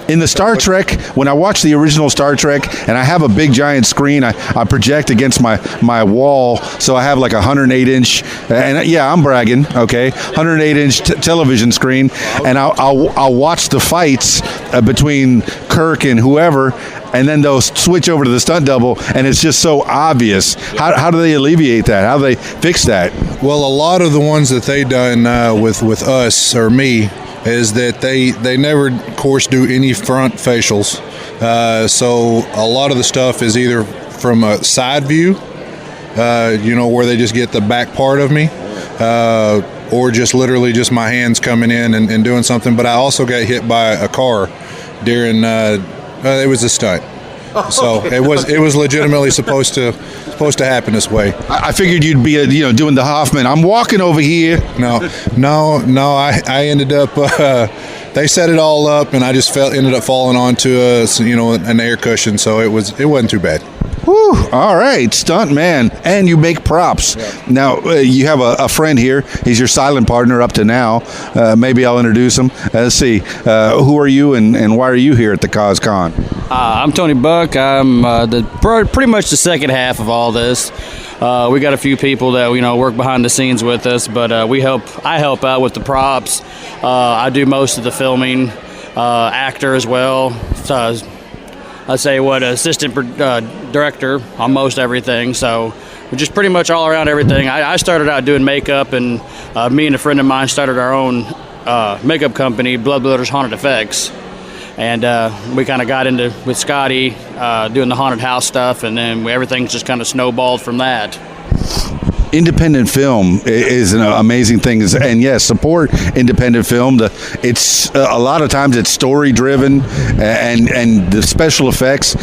in the Star Trek. When I watch the original Star Trek, and I have a big giant screen, I project against my wall, so I have like a 108-inch, and yeah, I'm bragging, okay, 108-inch television screen, and I'll watch the fights between Kirk and whoever, and then they'll switch over to the stunt double, and it's just so obvious. How do they alleviate that? How do they fix that? Well, a lot of the ones that they done with us or me is that they never, of course, do any front facials. So a lot of the stuff is either from a side view, where they just get the back part of me, or just literally just my hands coming in and doing something. But I also got hit by a car during it was a stunt. So it was legitimately supposed to happen this way. I figured you'd be doing the Hoffman. I'm walking over here. No. I ended up. They set it all up, and I just ended up falling onto an air cushion. So it wasn't too bad. Whew, all right, stunt man, and you make props. Yeah. Now, you have a friend here. He's your silent partner up to now. Maybe I'll introduce him. Let's see. Who are you, and why are you here at the CosCon? I'm Tony Buck. I'm pretty much the second half of all this. We got a few people that work behind the scenes with us, but I help out with the props. I do most of the filming, actor as well. I'd say assistant director on most everything. So we're just pretty much all around everything. I started out doing makeup, and me and a friend of mine started our own makeup company, Blood Bloaters Haunted Effects. And we kind of got into with Scotty doing the haunted house stuff, and then everything's just kind of snowballed from that. Independent film is an amazing thing, and yes, support independent film. It's a lot of times it's story driven, and the special effects.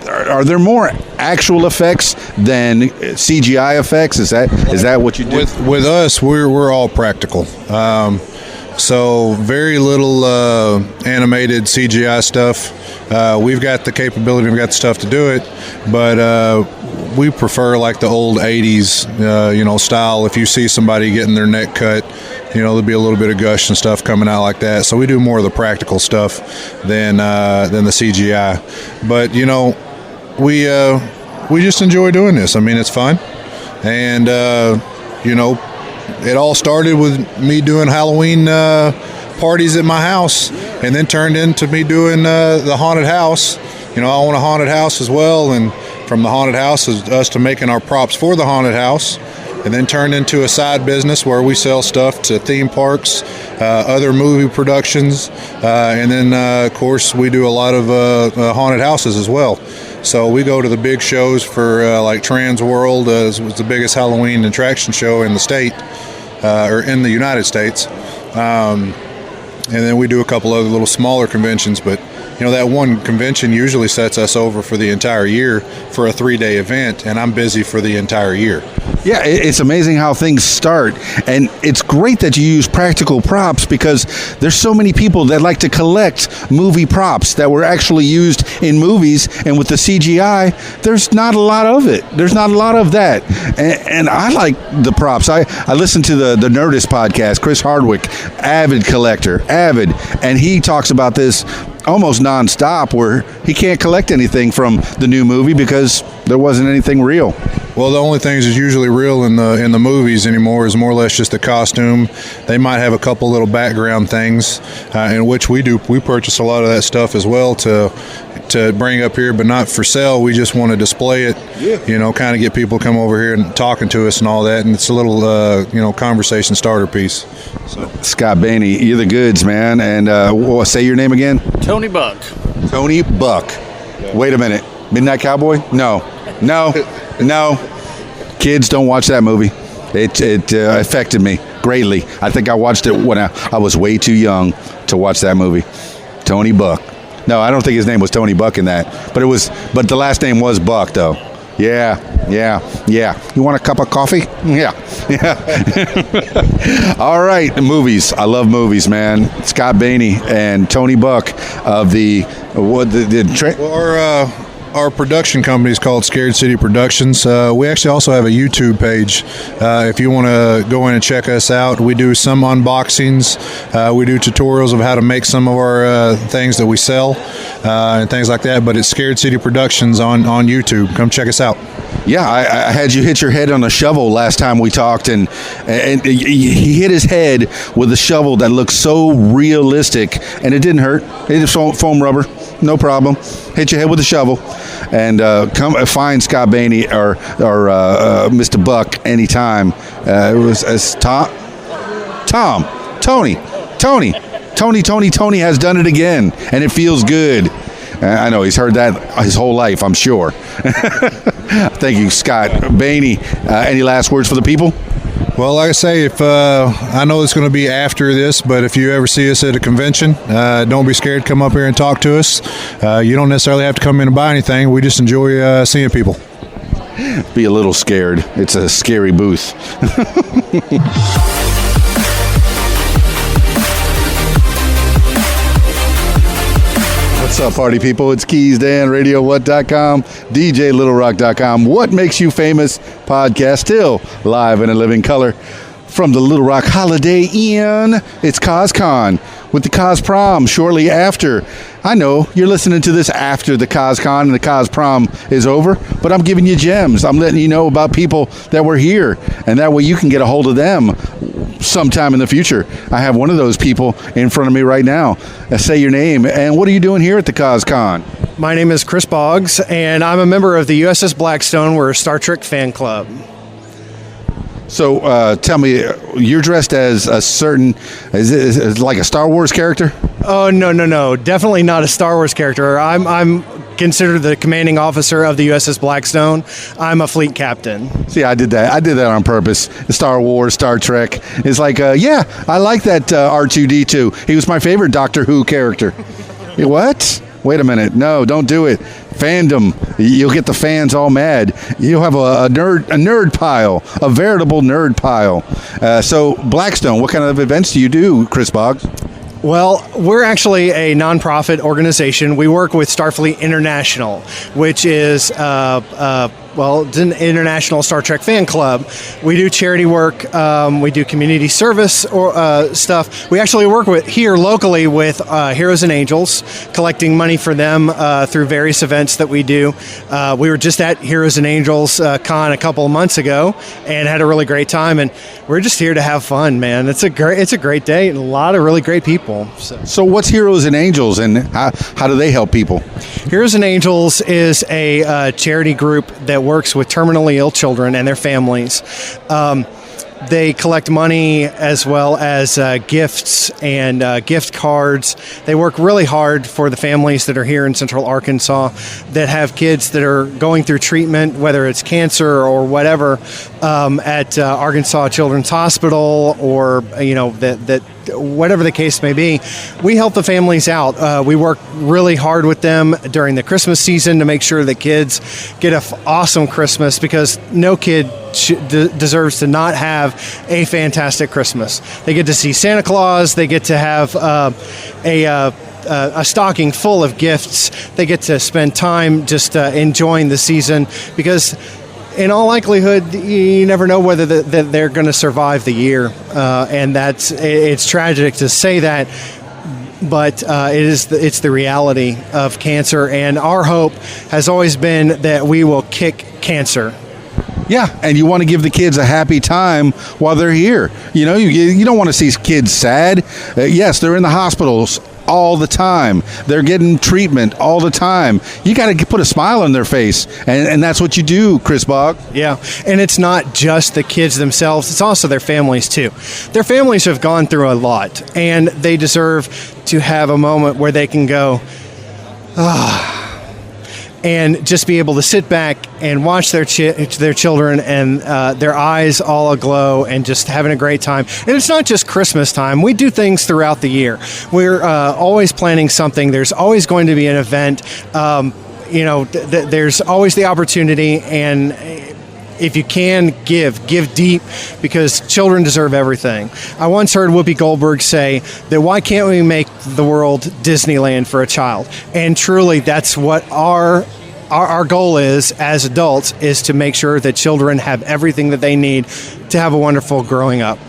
Are there more actual effects than CGI effects? Is that what you do? With us, we're all practical. So very little animated CGI stuff. We've got the capability, we've got the stuff to do it, but we prefer like the old 80s, style. If you see somebody getting their neck cut, there'll be a little bit of gush and stuff coming out like that. So we do more of the practical stuff than the CGI. But we just enjoy doing this. I mean, it's fun, and it all started with me doing Halloween parties at my house, and then turned into me doing the haunted house. I own a haunted house as well, and from the haunted house is us to making our props for the haunted house, and then turned into a side business where we sell stuff to theme parks, other movie productions, and then of course we do a lot of haunted houses as well. So we go to the big shows for like Trans World, was the biggest Halloween attraction show in the state, or in the United States. And then we do a couple other little smaller conventions, but that one convention usually sets us over for the entire year for a 3-day event, and I'm busy for the entire year. Yeah, it's amazing how things start, and it's great that you use practical props, because there's so many people that like to collect movie props that were actually used in movies, and with the CGI, there's not a lot of it. There's not a lot of that, and I like the props. I listen to the Nerdist podcast, Chris Hardwick, avid collector, and he talks about this almost nonstop, where he can't collect anything from the new movie because there wasn't anything real. Well, the only things that's usually real in the movies anymore is more or less just the costume. They might have a couple little background things, in which we purchase a lot of that stuff as well to bring up here, but not for sale. We just want to display it, kind of get people to come over here and talking to us and all that, and it's a little conversation starter piece. So. Scott Bainey, you're the goods, man, and say your name again. Tony Buck. Tony Buck. Wait a minute. Midnight Cowboy? No. Kids, don't watch that movie. It affected me greatly. I think I watched it when I was way too young to watch that movie. Tony Buck. No, I don't think his name was Tony Buck in that. But the last name was Buck, though. Yeah. You want a cup of coffee? Yeah. All right, movies. I love movies, man. Scott Bainey and Tony Buck of our production company is called Scared City Productions. We actually also have a YouTube page. If you want to go in and check us out, we do some unboxings. We do tutorials of how to make some of our things that we sell and things like that. But it's Scared City Productions on YouTube. Come check us out. Yeah, I had you hit your head on a shovel last time we talked, and he hit his head with a shovel that looked so realistic, and it didn't hurt. It was foam rubber, no problem. Hit your head with a shovel, and come find Scott Bainey or Mr. Buck anytime. It was Tony has done it again, and it feels good. I know he's heard that his whole life, I'm sure. Thank you, Scott Bainey. Any last words for the people? Well, like I say, if I know it's going to be after this, but if you ever see us at a convention, don't be scared. Come up here and talk to us. You don't necessarily have to come in and buy anything. We just enjoy seeing people. Be a little scared. It's a scary booth. What's up, party people? It's Keys Dan, RadioWhat.com, DJLittleRock.com. What Makes You Famous podcast, still live in a living color from the Little Rock Holiday Inn. It's CosCon with the Cos Prom shortly after. I know you're listening to this after the CosCon and the Cos Prom is over, but I'm giving you gems. I'm letting you know about people that were here, and that way you can get a hold of them sometime in the future. I have one of those people in front of me right now. Say your name, and what are you doing here at the CosCon? My name is Chris Boggs, and I'm a member of the USS Blackstone. We're a Star Trek fan club. So tell me, you're dressed as a certain, is it like a Star Wars character? Oh, no. Definitely not a Star Wars character. I'm considered the commanding officer of the USS Blackstone. I'm a fleet captain. See, I did that on purpose. Star Wars, Star Trek. It's like, yeah, I like that R2-D2. He was my favorite Doctor Who character. What? Wait a minute. No, don't do it. Fandom. You'll get the fans all mad. You'll have a nerd pile, a veritable nerd pile. So, Blackstone, what kind of events do you do, Chris Boggs? Well, we're actually a nonprofit organization. We work with Starfleet International, which is it's an international Star Trek fan club. We do charity work. We do community service or stuff. We actually work here locally with Heroes and Angels, collecting money for them through various events that we do. We were just at Heroes and Angels Con a couple of months ago and had a really great time. And we're just here to have fun, man. It's a great day and a lot of really great people. So what's Heroes and Angels, and how do they help people? Heroes and Angels is a charity group that works with terminally ill children and their families. They collect money as well as gifts and gift cards. They work really hard for the families that are here in Central Arkansas that have kids that are going through treatment, whether it's cancer or whatever, at Arkansas Children's Hospital or, that whatever the case may be. We help the families out. We work really hard with them during the Christmas season to make sure that kids get an awesome Christmas, because no kid deserves to not have a fantastic Christmas. They get to see Santa Claus. They get to have a stocking full of gifts. They get to spend time just enjoying the season, because in all likelihood, you never know whether they're going to survive the year, and it's tragic to say that, but it's the reality of cancer. And our hope has always been that we will kick cancer. Yeah, and you want to give the kids a happy time while they're here. You don't want to see kids sad. Yes, they're in the hospitals all the time. They're getting treatment all the time. You got to put a smile on their face, and that's what you do, Chris Boggs. Yeah, and it's not just the kids themselves, it's also their families too. Their families have gone through a lot, and they deserve to have a moment where they can go, and just be able to sit back and watch their children and their eyes all aglow and just having a great time. And it's not just Christmas time. We do things throughout the year. We're always planning something. There's always going to be an event. There's always the opportunity, and if you can give deep, because children deserve everything. I once heard Whoopi Goldberg say that why can't we make the world Disneyland for a child? And truly, that's what our goal is as adults, is to make sure that children have everything that they need to have a wonderful growing up.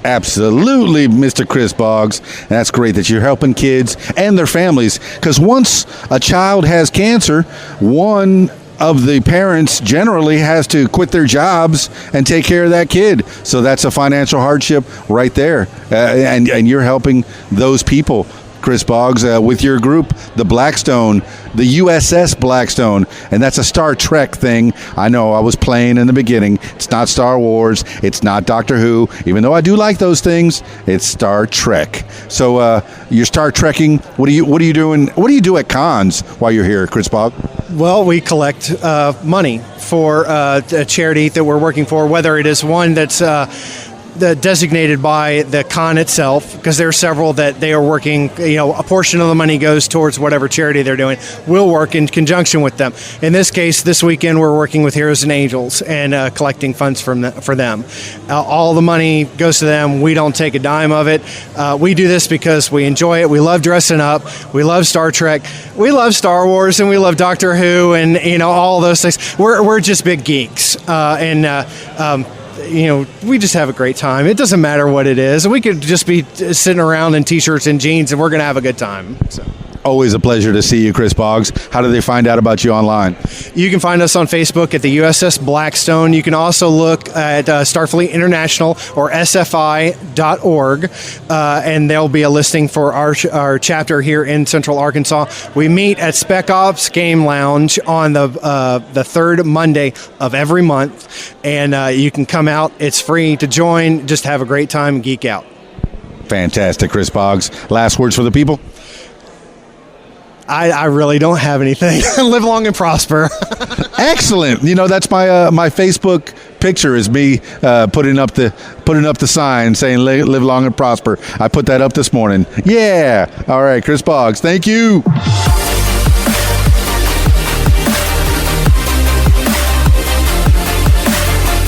Absolutely, Mr. Chris Boggs. That's great that you're helping kids and their families, because once a child has cancer, one of the parents generally has to quit their jobs and take care of that kid. So that's a financial hardship right there. And you're helping those people, Chris Boggs, with your group, the Blackstone, the USS Blackstone, and that's a Star Trek thing. I know, I was playing in the beginning. It's not Star Wars. It's not Doctor Who. Even though I do like those things, it's Star Trek. So you're Star Trekking. What are you doing? What do you do at cons while you're here, Chris Boggs? Well, we collect money for a charity that we're working for, whether it is one that's designated by the con itself, because there are several that they are working, a portion of the money goes towards whatever charity they're doing. We'll work in conjunction with them. In this case, this weekend, we're working with Heroes and Angels and collecting funds for them. All the money goes to them. We don't take a dime of it. We do this because we enjoy it. We love dressing up. We love Star Trek. We love Star Wars, and we love Doctor Who, and all those things. We're just big geeks, we just have a great time. It doesn't matter what it is. We could just be sitting around in T-shirts and jeans, and we're going to have a good time. So. Always a pleasure to see you, Chris Boggs. How do they find out about you online? You can find us on Facebook at the USS Blackstone. You can also look at Starfleet International or SFI.org, and there'll be a listing for our chapter here in Central Arkansas. We meet at Spec Ops Game Lounge on the third Monday of every month, and you can come out. It's free to join. Just have a great time and geek out. Fantastic, Chris Boggs. Last words for the people? I really don't have anything. Live long and prosper. Excellent. That's my Facebook picture is me putting up the sign saying live long and prosper. I put that up this morning. Yeah. All right, Chris Boggs. Thank you.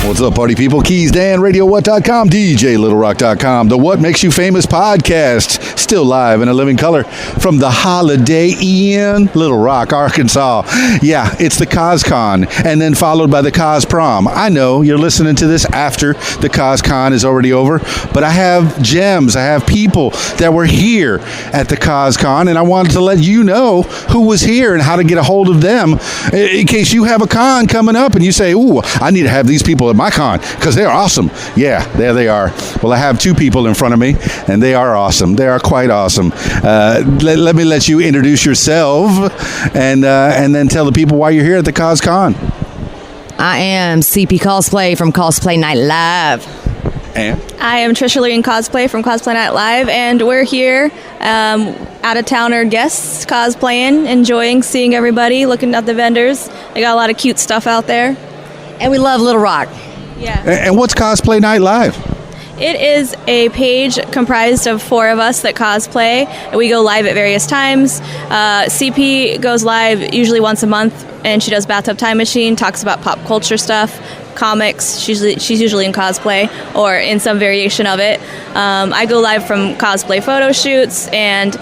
What's up, party people? Keys Dan, RadioWhat.com, DJLittleRock.com. The What Makes You Famous podcast, still live in a living color from the Holiday Inn, Little Rock, Arkansas. Yeah, it's the CosCon, and then followed by the CosProm. I know you're listening to this after the CosCon is already over, but I have gems. I have people that were here at the CosCon, and I wanted to let you know who was here and how to get a hold of them in case you have a con coming up and you say, ooh, I need to have these people at my con because they're awesome. Yeah, there they are. Well, I have two people in front of me, and they are awesome. They are quite awesome. Let me let you introduce yourself and then tell the people why you're here at the CosCon. I am CP Cosplay from Cosplay Night Live. And I am Trisha Loreen Cosplay from Cosplay Night Live, and we're here, out-of-towner guests cosplaying, enjoying seeing everybody, looking at the vendors. They got a lot of cute stuff out there. And we love Little Rock. Yeah. And what's Cosplay Night Live? It is a page comprised of 4 of us that cosplay. We go live at various times. CP goes live usually once a month, and she does Bathtub Time Machine, talks about pop culture stuff, comics. She's usually in cosplay or in some variation of it. I go live from cosplay photo shoots, and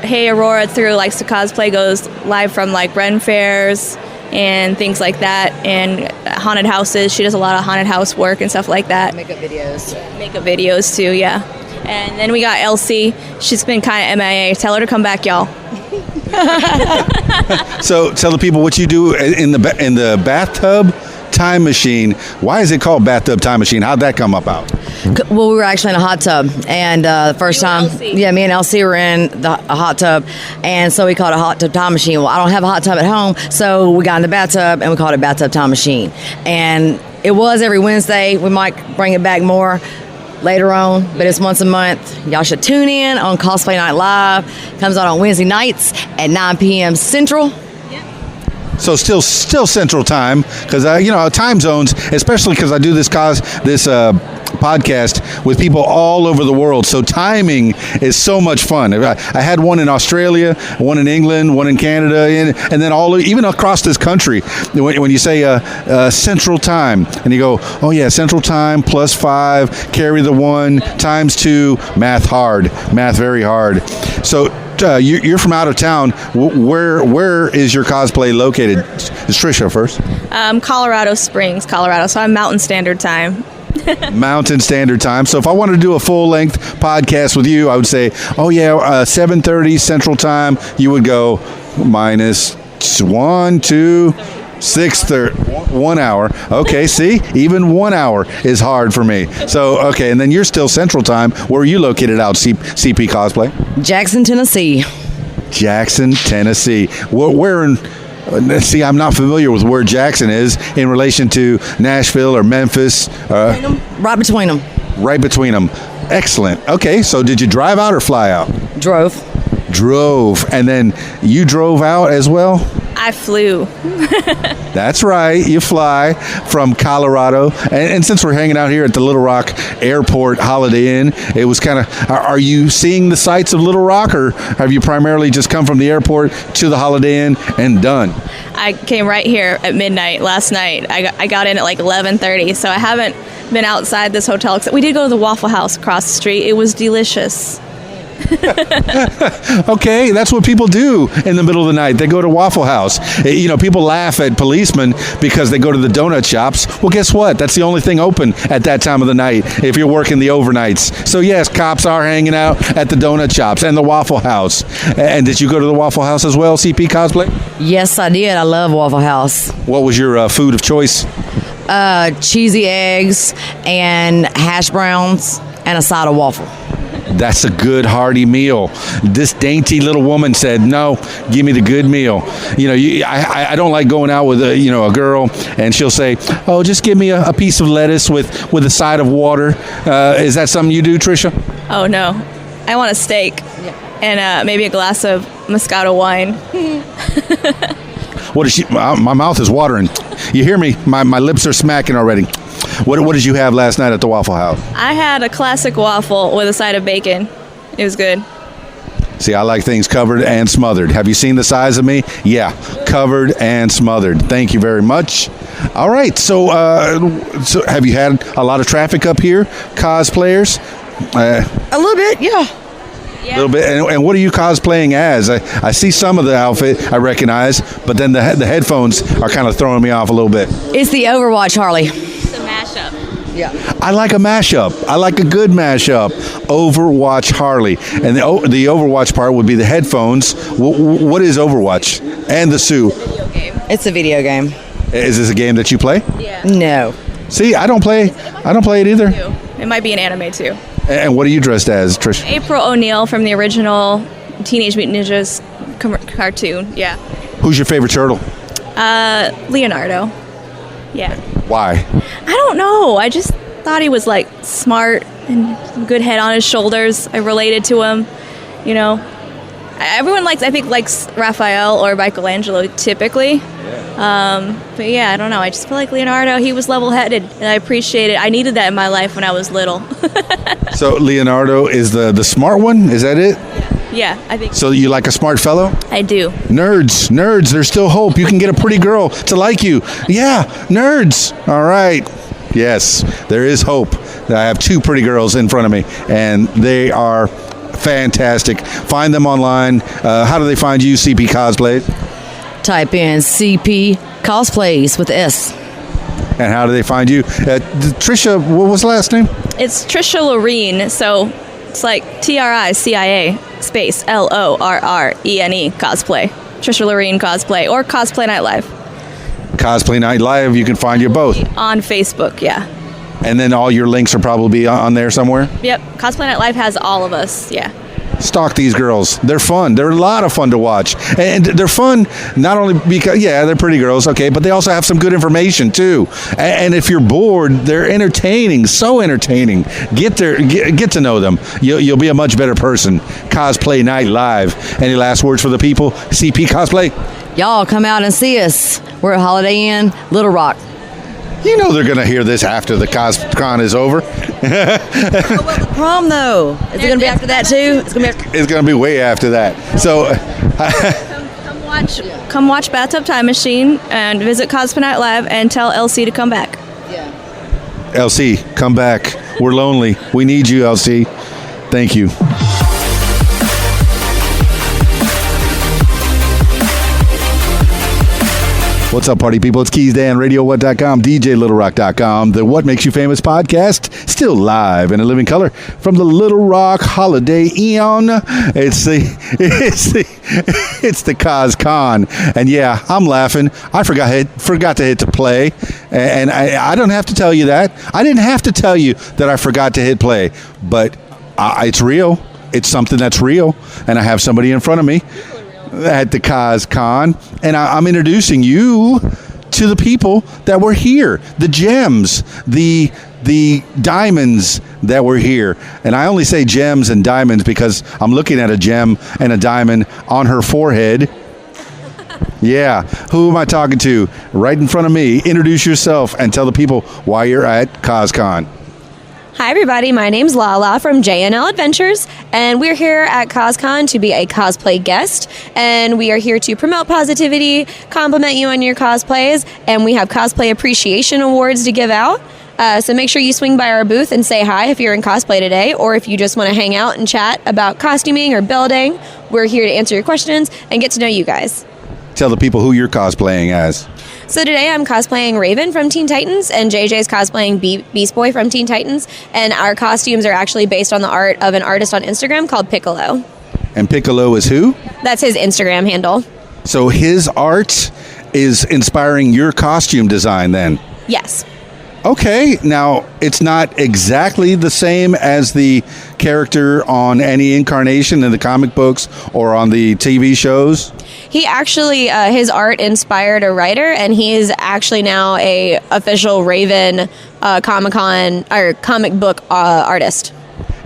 Hey Aurora through Likes to Cosplay goes live from like Ren fairs and things like that, and haunted houses. She does a lot of haunted house work and stuff like that. Makeup videos too, yeah. And then we got Elsie. She's been kind of MIA. Tell her to come back, y'all. So tell the people what you do in the Bathtub Time Machine. Why is it called Bathtub Time Machine? How'd that come about? Well, we were actually in a hot tub, and the first time, me and Elsie were in a hot tub, and so we called it a hot tub time machine. Well, I don't have a hot tub at home, so we got in the bathtub, and we called it Bathtub Time Machine. And it was every Wednesday. We might bring it back more later on, but it's once a month. Y'all should tune in on Cosplay Night Live. It comes out on Wednesday nights at 9 p.m. Central. So still Central Time, because time zones, especially because I do this podcast with people all over the world. So timing is so much fun. I had one in Australia, one in England, one in Canada, and then even across this country. When you say Central Time, and you go, oh yeah, Central Time +5, carry the 1 ×2, math hard, math very hard. So. You're from out of town. Where is your cosplay located? Is Trisha first? Colorado Springs, Colorado. So I'm Mountain Standard Time. Mountain Standard Time. So if I wanted to do a full-length podcast with you, I would say, 7:30 Central Time. You would go -1, 2. 6:30, 1 hour. Okay, see, even 1 hour is hard for me. So, okay, and then you're still Central Time. Where are you located out, CP Cosplay? Jackson, Tennessee. Jackson, Tennessee. Where in? See, I'm not familiar with where Jackson is in relation to Nashville or Memphis. Right between them. Right between them. Excellent. Okay, so did you drive out or fly out? Drove. And then you drove out as well? I flew. That's right. You fly from Colorado. And since we're hanging out here at the Little Rock Airport Holiday Inn, it was kind of, are you seeing the sights of Little Rock, or have you primarily just come from the airport to the Holiday Inn and done? I came right here at midnight last night. I got in at like 11:30, so I haven't been outside this hotel. Except we did go to the Waffle House across the street. It was delicious. Okay, that's what people do in the middle of the night. They go to Waffle House. You know, people laugh at policemen because they go to the donut shops. Well, guess what? That's the only thing open at that time of the night if you're working the overnights. So, yes, cops are hanging out at the donut shops and the Waffle House. And did you go to the Waffle House as well, CP Cosplay? Yes, I did. I love Waffle House. What was your food of choice? Cheesy eggs and hash browns and a side of waffle. That's a good hearty meal. This dainty little woman said, "No, give me the good meal." You know, I don't like going out with a girl and she'll say, "Oh, just give me a piece of lettuce with a side of water." Is that something you do, Trisha? Oh no, I want a steak and maybe a glass of Moscato wine. What is she? My mouth is watering. You hear me? My lips are smacking already. What did you have last night at the Waffle House? I had a classic waffle with a side of bacon. It was good. See, I like things covered and smothered. Have you seen the size of me? Yeah, covered and smothered. Thank you very much. All right, so have you had a lot of traffic up here, cosplayers? A little bit, yeah. A little bit. And what are you cosplaying as? I see some of the outfit I recognize, but then the headphones are kind of throwing me off a little bit. It's the Overwatch Harley. It's a mashup. Yeah. I like a mashup. I like a good mashup. Overwatch Harley. And the Overwatch part would be the headphones. What is Overwatch? And the suit. It's a video game. Is this a game that you play? Yeah. No. See, I don't play it either. It might be an anime too. And what are you dressed as, Trish? April O'Neil from the original Teenage Mutant Ninjas cartoon. Yeah. Who's your favorite turtle? Leonardo. Yeah. Why? I don't know. I just thought he was like smart and good head on his shoulders. I related to him. You know, everyone likes Raphael or Michelangelo typically. But yeah, I don't know. I just feel like Leonardo, he was level-headed, and I appreciate it. I needed that in my life when I was little. So Leonardo is the smart one? Is that it? Yeah, I think so. You like a smart fellow? I do. Nerds, there's still hope. You can get a pretty girl to like you. Yeah, nerds. All right. Yes, there is hope. I have two pretty girls in front of me, and they are fantastic. Find them online. How do they find you, CP Cosplays? Type in CP Cosplays with S. And how do they find you? Trisha, what was the last name? It's Trisha Lorene, so it's like TRICIA space LORRENE cosplay. Trisha Lorene cosplay or Cosplay Night Live. Cosplay Night Live, you can find you both. On Facebook, yeah. And then all your links are probably on there somewhere? Yep, Cosplay Night Live has all of us, yeah. Stalk these girls. They're fun. They're a lot of fun to watch. And they're fun not only because, they're pretty girls, okay, but they also have some good information, too. And if you're bored, they're entertaining, so entertaining. Get to know them. You'll be a much better person. Cosplay Night Live. Any last words for the people? CP Cosplay? Y'all come out and see us. We're at Holiday Inn, Little Rock. You know they're going to hear this after the CosCon is over. Prom, though. Is it going to be after that, too? It's going to be way after that. So... Come watch Bathtub Time Machine and visit Cosplay Night Live and tell LC to come back. Yeah. LC, come back. We're lonely. We need you, LC. Thank you. What's up, party people? It's Keys Dan, Radio1.com, DJLittleRock.com. The What Makes You Famous podcast, still live in a living color from the Little Rock Holiday Eon. It's the CosCon, and yeah, I'm laughing. I forgot to hit to play, and I don't have to tell you that. I didn't have to tell you that I forgot to hit play, but it's real. It's something that's real, and I have somebody in front of me at the CosCon, and I'm introducing you to the people that were here, the gems, the diamonds that were here. And I only say gems and diamonds because I'm looking at a gem and a diamond on her forehead. Yeah, who am I talking to? Right in front of me. Introduce yourself and tell the people why you're at CosCon. Hi everybody, my name's Lala from JNL Adventures, and we're here at CosCon to be a cosplay guest, and we are here to promote positivity, compliment you on your cosplays, and we have cosplay appreciation awards to give out. So make sure you swing by our booth and say hi if you're in cosplay today, or if you just want to hang out and chat about costuming or building. We're here to answer your questions and get to know you guys. Tell the people who you're cosplaying as. So today I'm cosplaying Raven from Teen Titans, and JJ's cosplaying Beast Boy from Teen Titans, and our costumes are actually based on the art of an artist on Instagram called Piccolo. And Piccolo is who? That's his Instagram handle. So his art is inspiring your costume design then? Yes. Okay, now it's not exactly the same as the character on any incarnation in the comic books or on the TV shows? He actually, his art inspired a writer, and he is actually now a official Raven Comic-Con or comic book artist.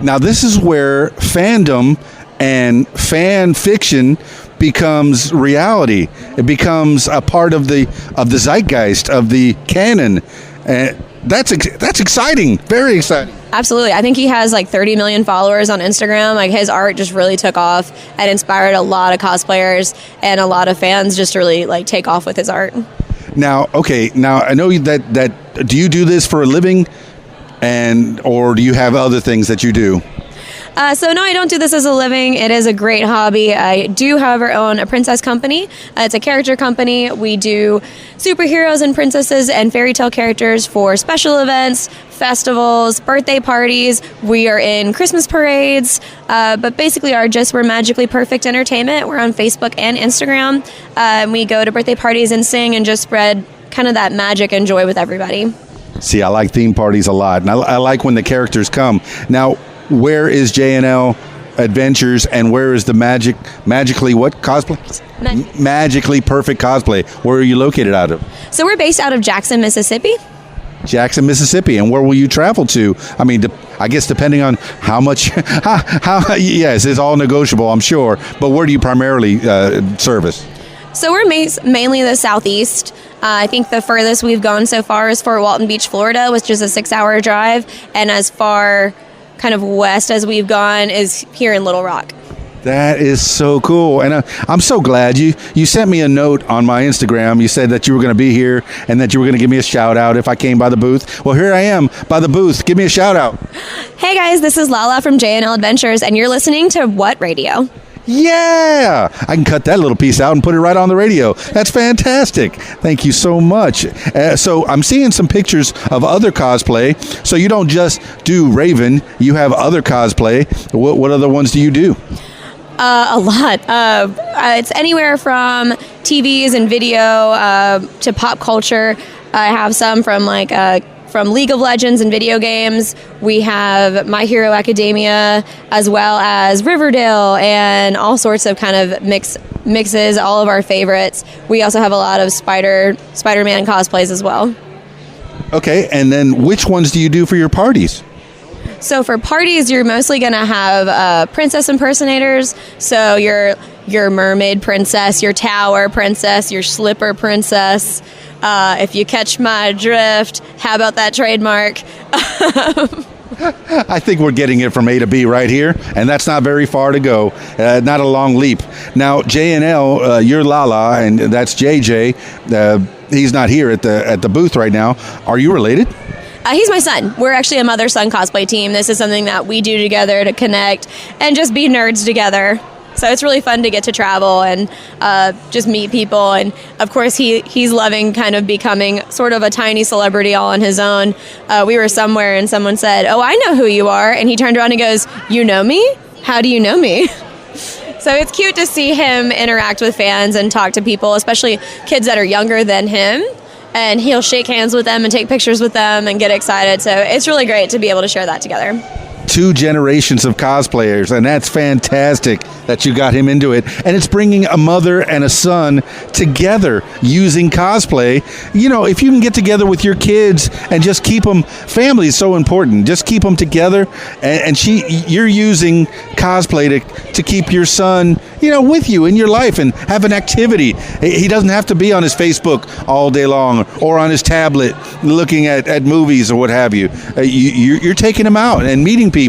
Now this is where fandom and fan fiction becomes reality. It becomes a part of the zeitgeist, of the canon. That's exciting. Very exciting. Absolutely. I think he has like 30 million followers on Instagram. Like his art just really took off and inspired a lot of cosplayers and a lot of fans just to really like take off with his art. Now I know that do you do this for a living, or do you have other things that you do? So no, I don't do this as a living. It is a great hobby. I do, however, own a princess company. It's a character company. We do superheroes and princesses and fairy tale characters for special events, festivals, birthday parties. We are in Christmas parades, but basically we're Magically Perfect Entertainment. We're on Facebook and Instagram. We go to birthday parties and sing and just spread kind of that magic and joy with everybody. See, I like theme parties a lot, and I like when the characters come. Now, where is JNL Adventures, and where is the magically what cosplay? Magically Perfect Cosplay. Where are you located out of? So we're based out of Jackson, Mississippi. Jackson, Mississippi. And where will you travel to? I mean, I guess depending on how much, yes, it's all negotiable, I'm sure. But where do you primarily service? So we're mainly the Southeast. I think the furthest we've gone so far is Fort Walton Beach, Florida, which is a 6-hour drive. And as far kind of west as we've gone is here in Little Rock. That is so cool. And I'm so glad you sent me a note on my Instagram. You said that you were going to be here and that you were going to give me a shout out if I came by the booth. Well, here I am by the booth. Give me a shout out. Hey guys, this is Lala from JNL Adventures, and you're listening to What Radio? Yeah, I can cut that little piece out and put it right on the radio. That's fantastic. Thank you so much. So I'm seeing some pictures of other cosplay. So you don't just do Raven, you have other cosplay. What other ones do you do? A lot. It's anywhere from TVs and video to pop culture. I have some from from League of Legends and video games. We have My Hero Academia, as well as Riverdale, and all sorts of kind of mixes, all of our favorites. We also have a lot of Spider-Man cosplays as well. Okay, and then which ones do you do for your parties? So for parties, you're mostly going to have princess impersonators. So your mermaid princess, your tower princess, your slipper princess. If you catch my drift, how about that trademark? I think we're getting it from A to B right here, and that's not very far to go. Not a long leap. Now, JNL, you're Lala, and that's JJ. He's not here at the booth right now. Are you related? He's my son. We're actually a mother-son cosplay team. This is something that we do together to connect and just be nerds together. So it's really fun to get to travel and just meet people. And of course, he's loving kind of becoming sort of a tiny celebrity all on his own. We were somewhere and someone said, "Oh, I know who you are." And he turned around and goes, "You know me? How do you know me?" So it's cute to see him interact with fans and talk to people, especially kids that are younger than him. And he'll shake hands with them and take pictures with them and get excited. So it's really great to be able to share that together. 2 generations of cosplayers, and that's fantastic that you got him into it. And it's bringing a mother and a son together using cosplay. You know, if you can get together with your kids and just keep them, family is so important. Just keep them together, and you're using cosplay to keep your son, you know, with you in your life and have an activity. He doesn't have to be on his Facebook all day long or on his tablet looking at movies or what have you. You're taking him out and meeting people.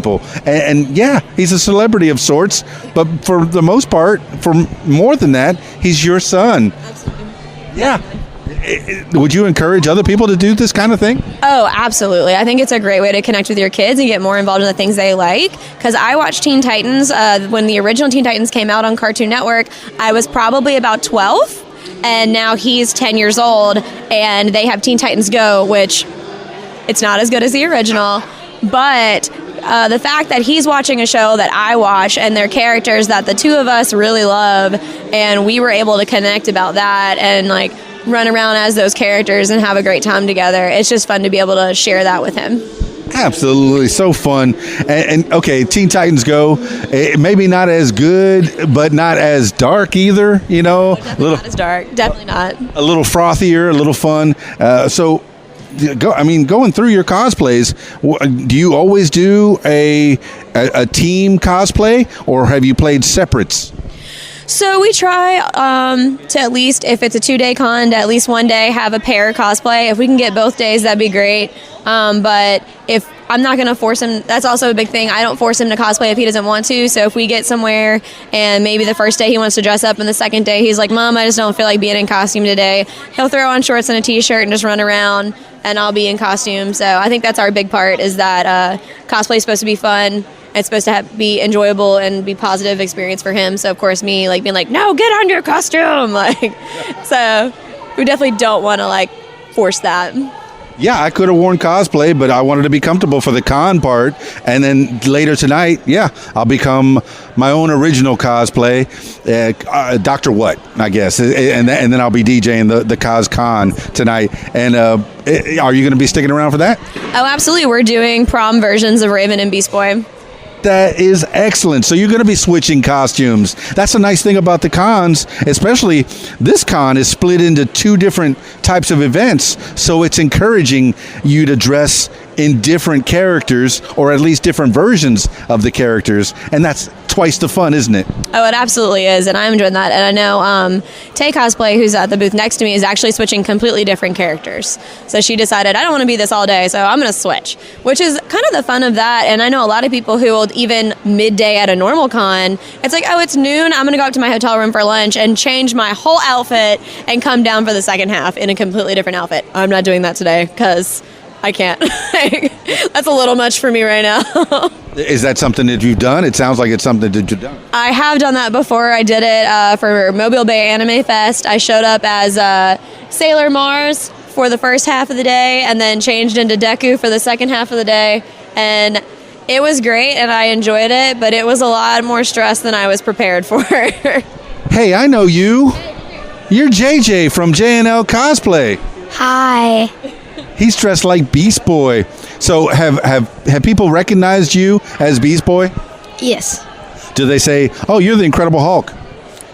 And yeah, he's a celebrity of sorts, but for the most part, for more than that, he's your son. Absolutely. Yeah. Would you encourage other people to do this kind of thing? Oh, absolutely. I think it's a great way to connect with your kids and get more involved in the things they like. Because I watched Teen Titans when the original Teen Titans came out on Cartoon Network. I was probably about 12, and now he's 10 years old, and they have Teen Titans Go, which it's not as good as the original, but the fact that he's watching a show that I watch and they're characters that the two of us really love, and we were able to connect about that and like run around as those characters and have a great time together. It's just fun to be able to share that with him. Absolutely, so fun. And okay, Teen Titans Go, maybe not as good, but not as dark either. You know, Not as dark, definitely not. A little frothier, a little fun. Going through your cosplays, do you always do a team cosplay, or have you played separates? So we try to at least, if it's a 2-day con, to at least one day have a pair cosplay. If we can get both days, that'd be great. But if I'm not going to force him, that's also a big thing. I don't force him to cosplay if he doesn't want to. So if we get somewhere and maybe the first day he wants to dress up and the second day he's like, "Mom, I just don't feel like being in costume today," he'll throw on shorts and a t-shirt and just run around, and I'll be in costume. So I think that's our big part, is that cosplay is supposed to be fun. It's supposed to be enjoyable and be positive experience for him. So of course me like being like, "No, get on your costume," so we definitely don't want to force that. Yeah, I could have worn cosplay, but I wanted to be comfortable for the con part. And then later tonight, yeah, I'll become my own original cosplay, Dr. What, I guess. And then I'll be DJing the CosCon tonight. And are you going to be sticking around for that? Oh, absolutely. We're doing prom versions of Raven and Beast Boy. That is excellent. So you're going to be switching costumes. That's a nice thing about the cons, especially this con is split into 2 different types of events. So it's encouraging you to dress in different characters, or at least different versions of the characters. And that's twice the fun, isn't it? Oh, it absolutely is. And I'm enjoying that. And I know Tay Cosplay, who's at the booth next to me, is actually switching completely different characters. So she decided, I don't want to be this all day, so I'm going to switch, which is kind of the fun of that. And I know a lot of people who will, even midday at a normal con, it's like, oh, it's noon, I'm going to go up to my hotel room for lunch and change my whole outfit and come down for the second half in a completely different outfit. I'm not doing that today because I can't. That's a little much for me right now. Is that something that you've done? It sounds like it's something that you've done. I have done that before. I did it for Mobile Bay Anime Fest. I showed up as Sailor Mars for the first half of the day and then changed into Deku for the second half of the day. And it was great and I enjoyed it, but it was a lot more stress than I was prepared for. Hey, I know you. You're JJ from JNL Cosplay. Hi. He's dressed like Beast Boy. So have people recognized you as Beast Boy? Yes. Do they say, "Oh, you're the Incredible Hulk"?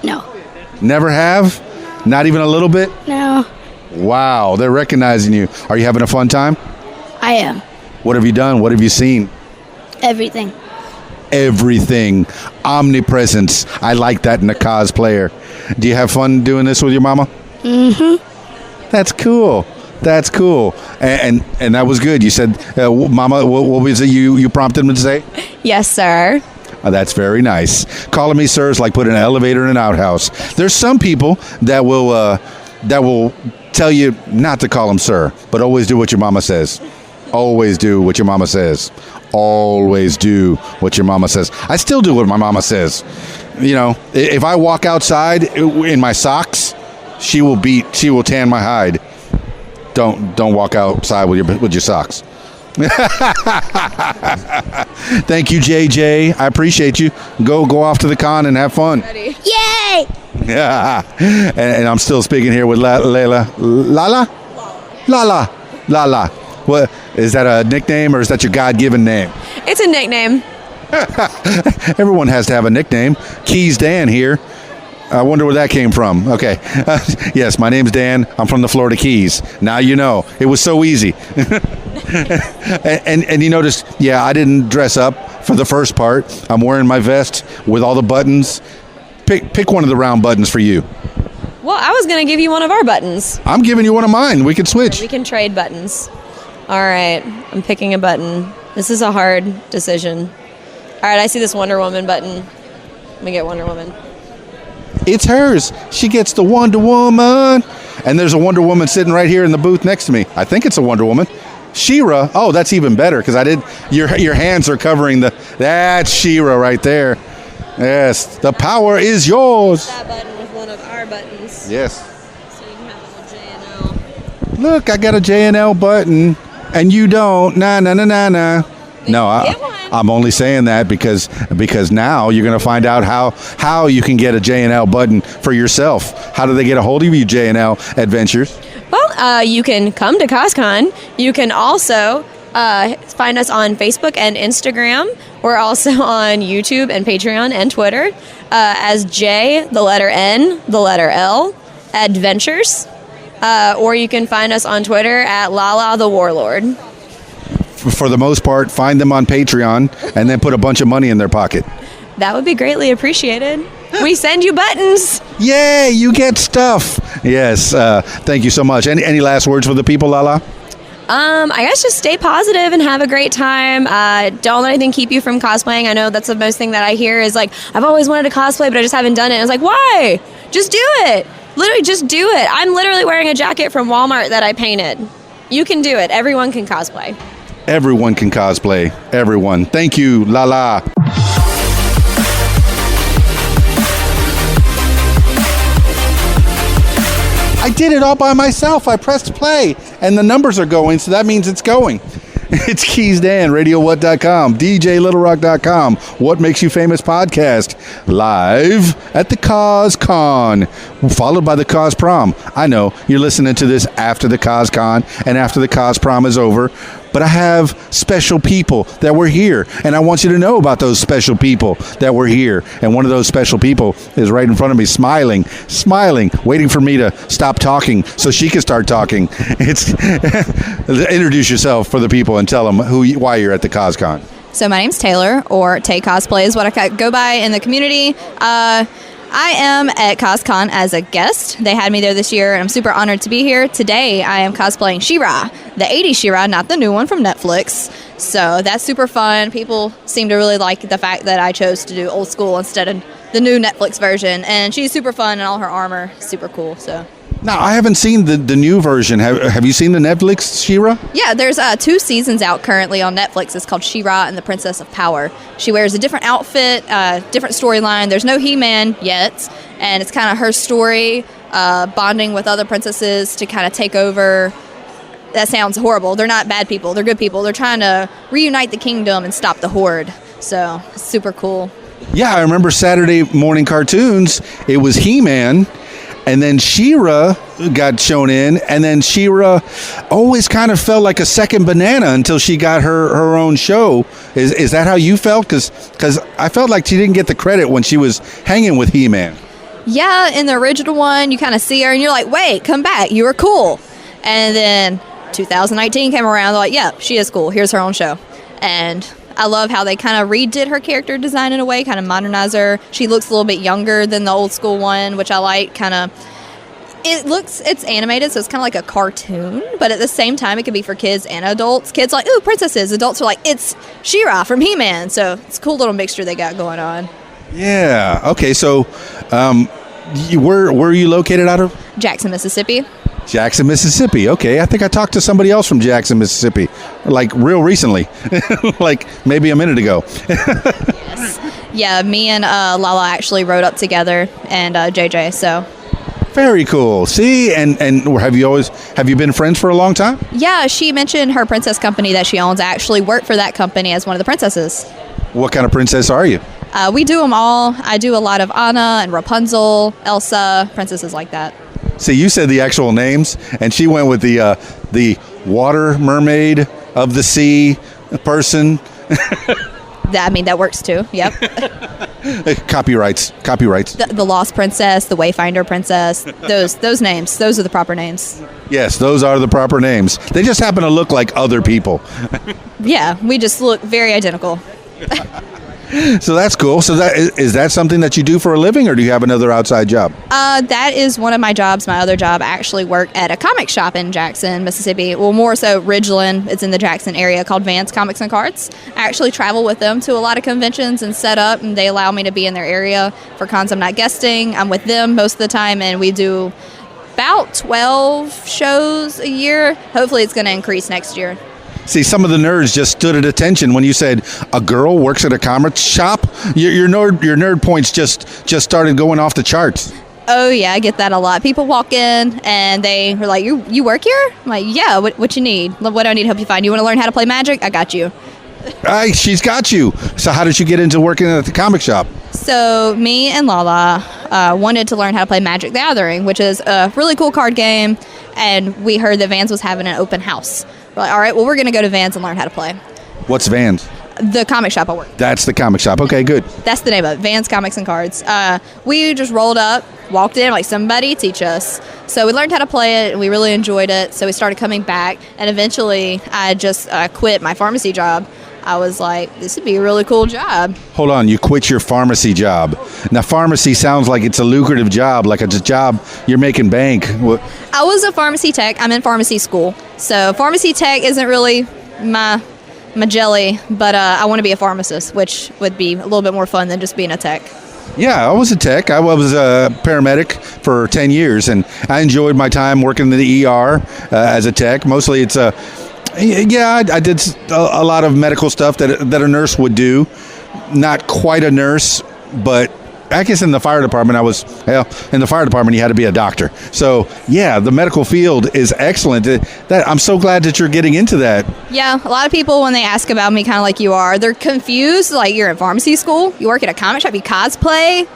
No. Never have? Not even a little bit? No. Wow, they're recognizing you. Are you having a fun time? I am. What have you done? What have you seen? Everything. Everything. Omnipresence. I like that in a cosplayer. Do you have fun doing this with your mama? Mm-hmm. That's cool. That's cool. And that was good. You said, Mama, what was it you prompted him to say? Yes, sir. That's very nice. Calling me sir is like putting an elevator in an outhouse. There's some people that will tell you not to call him sir, but always do what your mama says. Always do what your mama says. Always do what your mama says. I still do what my mama says. You know, if I walk outside in my socks, she will tan my hide. Don't walk outside with your socks. Thank you, JJ. I appreciate you. Go off to the con and have fun. Yay! Yeah. And I'm still speaking here with Lala. What is that, a nickname or is that your God-given name? It's a nickname. Everyone has to have a nickname. Keys Dan here. I wonder where that came from. Okay. Yes, my name's Dan. I'm from the Florida Keys. Now you know. It was so easy. and you notice, yeah, I didn't dress up for the first part. I'm wearing my vest with all the buttons. Pick one of the round buttons for you. Well, I was going to give you one of our buttons. I'm giving you one of mine. We can switch. We can trade buttons. All right. I'm picking a button. This is a hard decision. All right, I see this Wonder Woman button. Let me get Wonder Woman. It's hers. She gets the Wonder Woman. And there's a Wonder Woman sitting right here in the booth next to me. I think it's a Wonder Woman. She-Ra. Oh, that's even better because your hands are covering that's She-Ra right there. Yes, the power is yours. That button with one of our buttons. Yes. So you can have a little J&L. Look, I got a J&L button and you don't. Nah. No, I'm only saying that because now you're going to find out how you can get a J&L button for yourself. How do they get a hold of you, J&L Adventures? Well, you can come to CosCon. You can also find us on Facebook and Instagram. We're also on YouTube and Patreon and Twitter as J, the letter N, the letter L, Adventures. Or you can find us on Twitter at Lala the Warlord. For the most part, find them on Patreon and then put a bunch of money in their pocket. That would be greatly appreciated. We send you buttons. Yay, you get stuff. Yes, thank you so much. Any last words for the people, Lala? I guess just stay positive and have a great time. Don't let anything keep you from cosplaying. I know that's the most thing that I hear is like, I've always wanted to cosplay, but I just haven't done it. And it's like, why? Just do it. Literally, just do it. I'm literally wearing a jacket from Walmart that I painted. You can do it. Everyone can cosplay. Everyone can cosplay. Everyone. Thank you, Lala. I did it all by myself. I pressed play, and the numbers are going, so that means it's going. It's Keys Dan, RadioWhat.com, DJLittleRock.com, What Makes You Famous podcast, live at the CosCon, followed by the Cos Prom. I know you're listening to this after the CosCon and after the Cos Prom is over, but I have special people that were here, and I want you to know about those special people that were here. And one of those special people is right in front of me, smiling, waiting for me to stop talking so she can start talking. It's introduce yourself for the people and tell them why you're at the CosCon. So my name's Taylor, or Tay Cosplay is what I go by in the community. I am at CosCon as a guest. They had me there this year, and I'm super honored to be here. Today, I am cosplaying She-Ra, the 80s She-Ra, not the new one from Netflix. So that's super fun. People seem to really like the fact that I chose to do old school instead of the new Netflix version. And she's super fun, and all her armor, super cool. So. Now, I haven't seen the new version. Have you seen the Netflix She-Ra? Yeah, there's 2 seasons out currently on Netflix. It's called She-Ra and the Princess of Power. She wears a different outfit, different storyline. There's no He-Man yet, and it's kind of her story, bonding with other princesses to kind of take over. That sounds horrible. They're not bad people. They're good people. They're trying to reunite the kingdom and stop the Horde. So, super cool. Yeah, I remember Saturday morning cartoons. It was He-Man. And then She-Ra got shown in, and then She-Ra always kind of felt like a second banana until she got her own show. Is that how you felt? Because I felt like she didn't get the credit when she was hanging with He-Man. Yeah, in the original one, you kind of see her, and you're like, wait, come back. You were cool. And then 2019 came around, they're like, yeah, she is cool. Here's her own show. And I love how they kind of redid her character design in a way, kind of modernize her. She looks a little bit younger than the old school one, which I like. It's animated, so it's kind of like a cartoon, but at the same time, it can be for kids and adults. Kids are like, ooh, princesses. Adults are like, it's She-Ra from He-Man. So it's a cool little mixture they got going on. Yeah. Okay. So, where are you located out of? Jackson, Mississippi. Jackson, Mississippi. Okay, I think I talked to somebody else from Jackson, Mississippi, like real recently, like maybe a minute ago. Yeah, me and Lala actually rode up together, and JJ. So Very cool. See, and have you been friends for a long time? yeah, she mentioned her princess company that she owns. I actually work for that company as one of the princesses. What kind of princess are you? We do them all. I do a lot of Anna and Rapunzel, Elsa, princesses like that. See, you said the actual names, and she went with the water mermaid of the sea person. That works too. Yep. Copyrights. The Lost Princess, the Wayfinder Princess. Those names. Those are the proper names. Yes, those are the proper names. They just happen to look like other people. Yeah, we just look very identical. So that's cool. So is that something that you do for a living, or do you have another outside job? That is one of my jobs. My other job, I actually work at a comic shop in Jackson, Mississippi. Well, more so Ridgeland. It's in the Jackson area called Vance Comics and Cards. I actually travel with them to a lot of conventions and set up, and they allow me to be in their area for cons I'm not guesting. I'm with them most of the time, and we do about 12 shows a year. Hopefully it's going to increase next year. See, some of the nerds just stood at attention when you said a girl works at a comic shop. Your nerd points just started going off the charts. Oh, yeah, I get that a lot. People walk in and they are like, you work here? I'm like, yeah, what you need? What do I need to help you find? You want to learn how to play Magic? I got you. She's got you. So how did you get into working at the comic shop? So me and Lala wanted to learn how to play Magic the Gathering, which is a really cool card game, and we heard that Vans was having an open house. We're like, all right, well, we're going to go to Vans and learn how to play. What's Vans? The comic shop I work. That's the comic shop. Okay, good. That's the name of it, Vans Comics and Cards. We just rolled up, walked in, like, somebody teach us. So we learned how to play it, and we really enjoyed it. So we started coming back, and eventually I just quit my pharmacy job. I was like, this would be a really cool job. Hold on, you quit your pharmacy job. Now, pharmacy sounds like it's a lucrative job, like it's a job you're making bank. I was a pharmacy tech. I'm in pharmacy school. So pharmacy tech isn't really my jelly, but I want to be a pharmacist, which would be a little bit more fun than just being a tech. Yeah, I was a tech. I was a paramedic for 10 years, and I enjoyed my time working in the ER as a tech. Mostly it's I did a lot of medical stuff that a nurse would do. Not quite a nurse, but I guess in the fire department in the fire department you had to be a doctor. So yeah, the medical field is excellent. I'm so glad that you're getting into that. Yeah, a lot of people when they ask about me, kind of like you are, they're confused. Like, you're in pharmacy school, you work at a comic shop, you cosplay.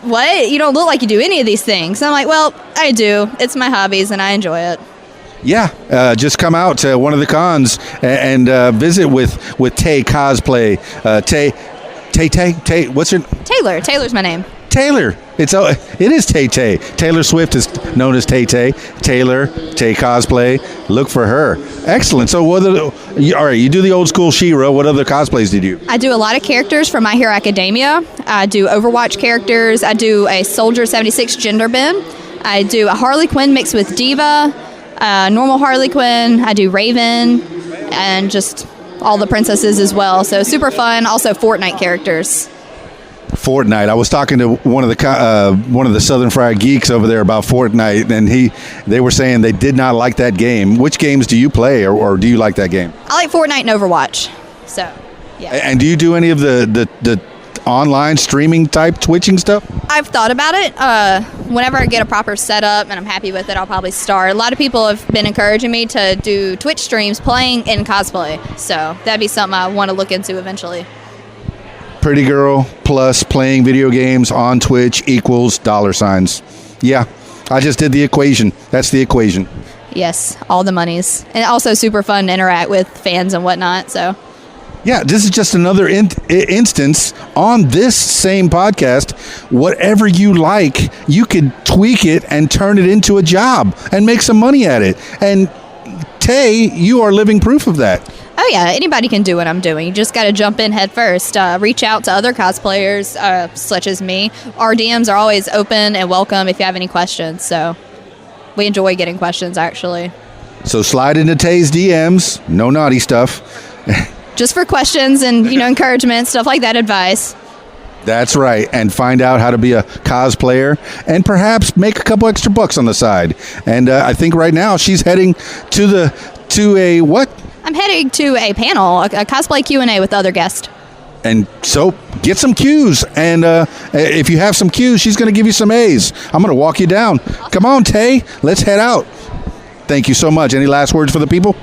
What? You don't look like you do any of these things. And I'm like, well, I do. It's my hobbies and I enjoy it. Yeah, just come out to one of the cons and visit with Tay Cosplay. Tay, what's your... Taylor. Taylor's my name. Taylor. It is Tay. Taylor Swift is known as Tay. Taylor, Tay Cosplay. Look for her. Excellent. So all right, you do the old school She-Ra. What other cosplays do you do? I do a lot of characters from My Hero Academia. I do Overwatch characters. I do a Soldier 76 gender bend. I do a Harley Quinn mixed with Diva. Normal Harley Quinn, I do Raven, and just all the princesses as well. So super fun. Also Fortnite characters. Fortnite. I was talking to one of the Southern Fried Geeks over there about Fortnite, and they were saying they did not like that game. Which games do you play, or do you like that game? I like Fortnite and Overwatch. So, yeah. And do you do any of the online streaming type Twitching stuff? I've thought about it. Whenever I get a proper setup and I'm happy with it, I'll probably start. A lot of people have been encouraging me to do Twitch streams playing in cosplay. So that'd be something I want to look into eventually. Pretty girl plus playing video games on Twitch equals $. Yeah, I just did the equation. That's the equation. Yes, all the monies. And also super fun to interact with fans and whatnot, so... Yeah, this is just another instance on this same podcast. Whatever you like, you could tweak it and turn it into a job and make some money at it. And Tay, you are living proof of that. Oh yeah, anybody can do what I'm doing. You just got to jump in head first. Reach out to other cosplayers such as me. Our DMs are always open and welcome if you have any questions. So we enjoy getting questions, actually. So slide into Tay's DMs. No naughty stuff. Just for questions and, encouragement, stuff like that, advice. That's right. And find out how to be a cosplayer and perhaps make a couple extra bucks on the side. And I think right now she's heading to a what? I'm heading to a panel, a cosplay Q&A with other guests. And so get some Q's. And if you have some Q's, she's going to give you some A's. I'm going to walk you down. Come on, Tay. Let's head out. Thank you so much. Any last words for the people?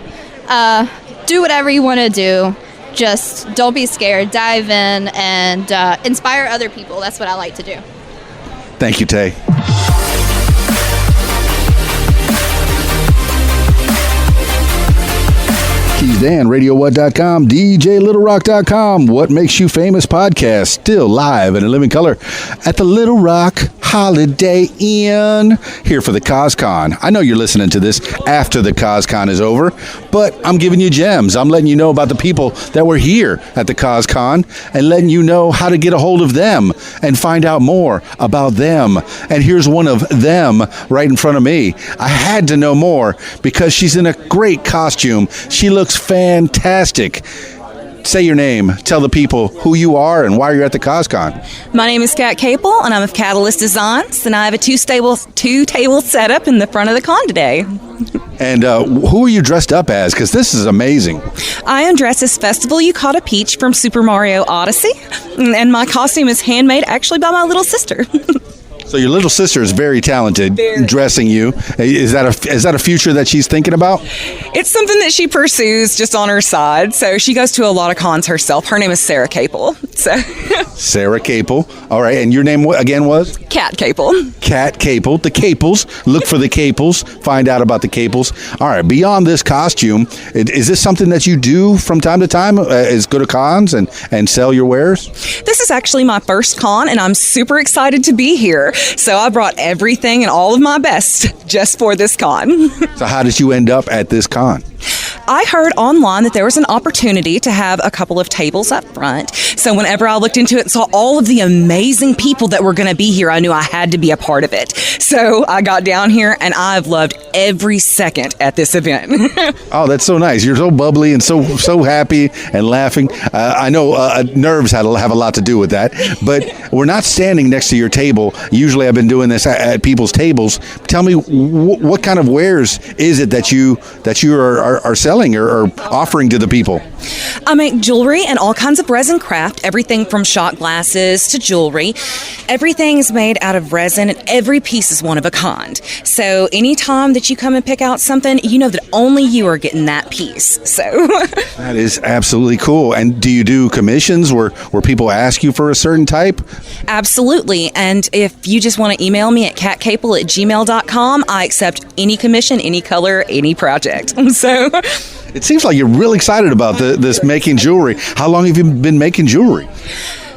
Do whatever you want to do. Just don't be scared. Dive in and inspire other people. That's what I like to do. Thank you, Tay. Keys Dan, RadioWhat.com, DJLittleRock.com. What Makes You Famous podcast, still live and in living color at the Little Rock Holiday Inn here for the CosCon. I know you're listening to this after the CosCon is over, but I'm giving you gems. I'm letting you know about the people that were here at the CosCon and letting you know how to get a hold of them and find out more about them. And here's one of them right in front of me. I had to know more because she's in a great costume. She looks fantastic. Say your name. Tell the people who you are and why you're at the CosCon. My name is Kat Capel, and I'm of Catalyst Designs, and I have a two-table setup in the front of the con today. And who are you dressed up as? Because this is amazing. I am dressed as Festival Yukata Peach from Super Mario Odyssey, and my costume is handmade actually by my little sister. So your little sister is very talented dressing you. Is that a future that she's thinking about? It's something that she pursues just on her side. So she goes to a lot of cons herself. Her name is Sarah Capel. So Sarah Capel. All right. And your name again was? Kat Capel. Kat Capel. The Capels. Look for the Capels. Find out about the Capels. All right. Beyond this costume, is this something that you do from time to time? Is go to cons and sell your wares? This is actually my first con, and I'm super excited to be here. So I brought everything and all of my best just for this con. So how did you end up at this con? I heard online that there was an opportunity to have a couple of tables up front. So whenever I looked into it and saw all of the amazing people that were going to be here, I knew I had to be a part of it. So I got down here, and I've loved every second at this event. Oh, that's so nice. You're so bubbly and so happy and laughing. I know nerves have a lot to do with that, but we're not standing next to your table. Usually I've been doing this at people's tables. Tell me, what kind of wares is it that you are selling or offering to the people? I make jewelry and all kinds of resin craft, everything from shot glasses to jewelry. Everything is made out of resin, and every piece is one of a kind. So anytime that you come and pick out something, you know that only you are getting that piece. So that is absolutely cool. And do you do commissions where people ask you for a certain type? Absolutely. And if you just want to email me at katcapel@gmail.com, I accept any commission, any color, any project. So it seems like you're really excited about this making jewelry. How long have you been making jewelry?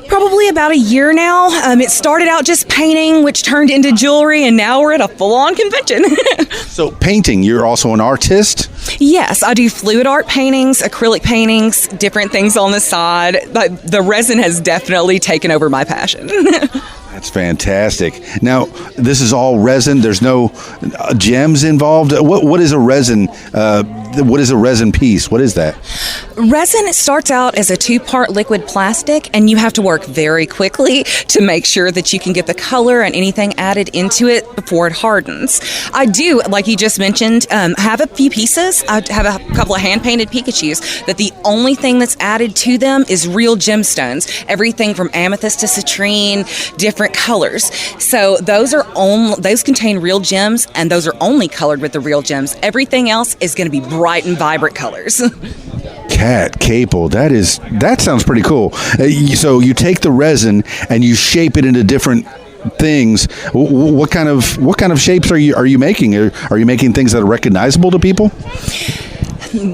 Probably about a year now. It started out just painting, which turned into jewelry, and now we're at a full-on convention. So painting, you're also an artist? Yes, I do fluid art paintings, acrylic paintings, different things on the side. But the resin has definitely taken over my passion. That's fantastic. Now, this is all resin. There's no gems involved. What is a resin? What is a resin piece? What is that? Resin starts out as a 2-part liquid plastic, and you have to work very quickly to make sure that you can get the color and anything added into it before it hardens. I do, like you just mentioned, have a few pieces. I have a couple of hand-painted Pikachus that the only thing that's added to them is real gemstones. Everything from amethyst to citrine, different colors. So those contain real gems, and those are only colored with the real gems. Everything else is going to be bright and vibrant colors. Kat Capel, that sounds pretty cool. So you take the resin and you shape it into different things. What kind of shapes are you making? Are you making things that are recognizable to people?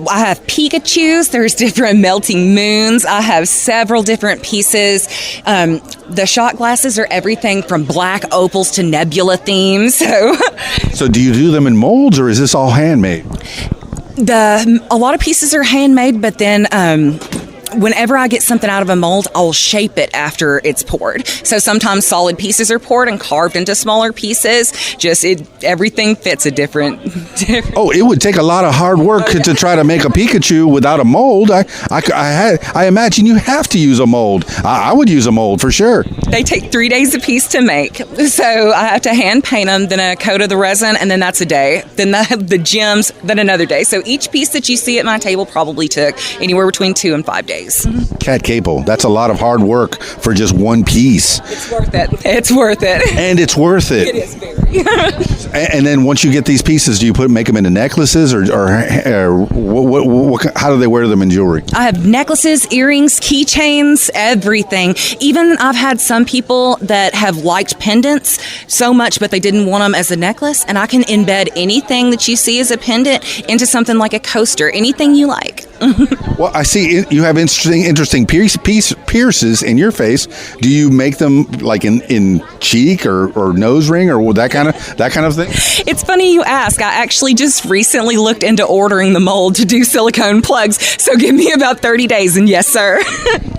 I have Pikachus. There's different melting moons. I have several different pieces. The shot glasses are everything from black opals to nebula themes. So do you do them in molds, or is this all handmade? A lot of pieces are handmade, but then whenever I get something out of a mold, I'll shape it after it's poured. So sometimes solid pieces are poured and carved into smaller pieces. Everything fits a different. Oh, it would take a lot of hard work to try to make a Pikachu without a mold. I imagine you have to use a mold. I would use a mold for sure. They take 3 days a piece to make. So I have to hand paint them, then a coat of the resin, and then that's a day. Then the gems, then another day. So each piece that you see at my table probably took anywhere between 2 and 5 days. Kat Capel, that's a lot of hard work for just one piece. It's worth it. It's worth it. And it's worth it. It is very. And then once you get these pieces, do you make them into necklaces or how do they wear them in jewelry? I have necklaces, earrings, keychains, everything. Even I've had some people that have liked pendants so much, but they didn't want them as a necklace. And I can embed anything that you see as a pendant into something like a coaster, anything you like. Well, I see you have interesting pierces in your face. Do you make them like in cheek or nose ring or that kind of thing? It's funny you ask. I actually just recently looked into ordering the mold to do silicone plugs. So give me about 30 days, and yes, sir.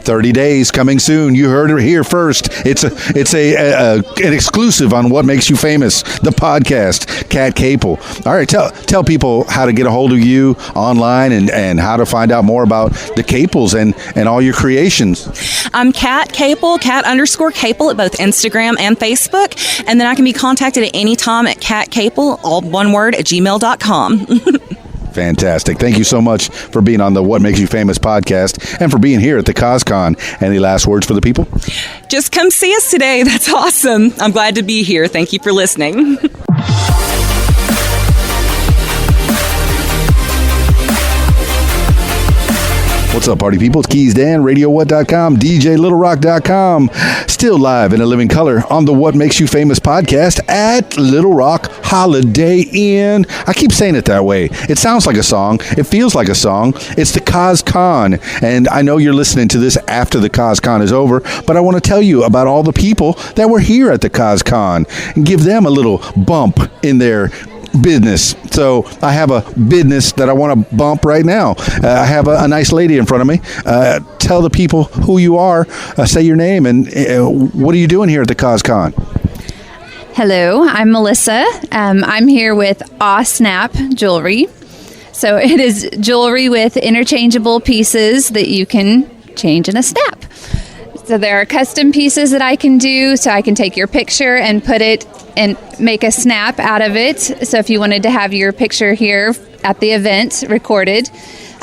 30 days coming soon. You heard it here first. It's an exclusive on What Makes You Famous, the podcast. Kat Capel. All right, tell people how to get a hold of you online and how to find out more about the Capels and all your creations. I'm Kat Capel, Kat_Capel at both Instagram and Facebook. And then I can be contacted at any time at Kat Capel, all one word, at gmail.com. Fantastic. Thank you so much for being on the What Makes You Famous podcast and for being here at the CosCon. Any last words for the people? Just come see us today. That's awesome. I'm glad to be here. Thank you for listening. What's up, party people? It's Keys Dan, RadioWhat.com, DJLittleRock.com. Still live in a living color on the What Makes You Famous podcast at Little Rock Holiday Inn. I keep saying it that way. It sounds like a song. It feels like a song. It's the CosCon. And I know you're listening to this after the CosCon is over, but I want to tell you about all the people that were here at the CosCon and give them a little bump in their business. So I have a business that I want to bump right now. I have a nice lady in front of me. Tell the people who you are, say your name, and what are you doing here at the CosCon? Hello, I'm Melissa. I'm here with Aw Snap Jewelry. So it is jewelry with interchangeable pieces that you can change in a snap. So there are custom pieces that I can do. So I can take your picture and put it and make a snap out of it. So if you wanted to have your picture here at the event recorded.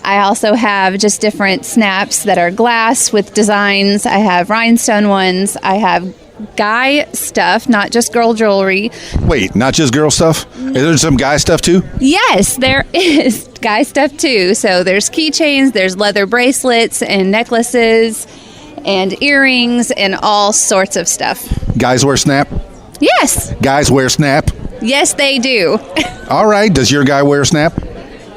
I also have just different snaps that are glass with designs. I have rhinestone ones. I have guy stuff, not just girl jewelry. Wait, not just girl stuff? Is there some guy stuff too? Yes, there is guy stuff too. So there's keychains, there's leather bracelets and necklaces and earrings and all sorts of stuff. Guys wear snap? Yes. Guys wear snap? Yes, they do. All right. Does your guy wear snap?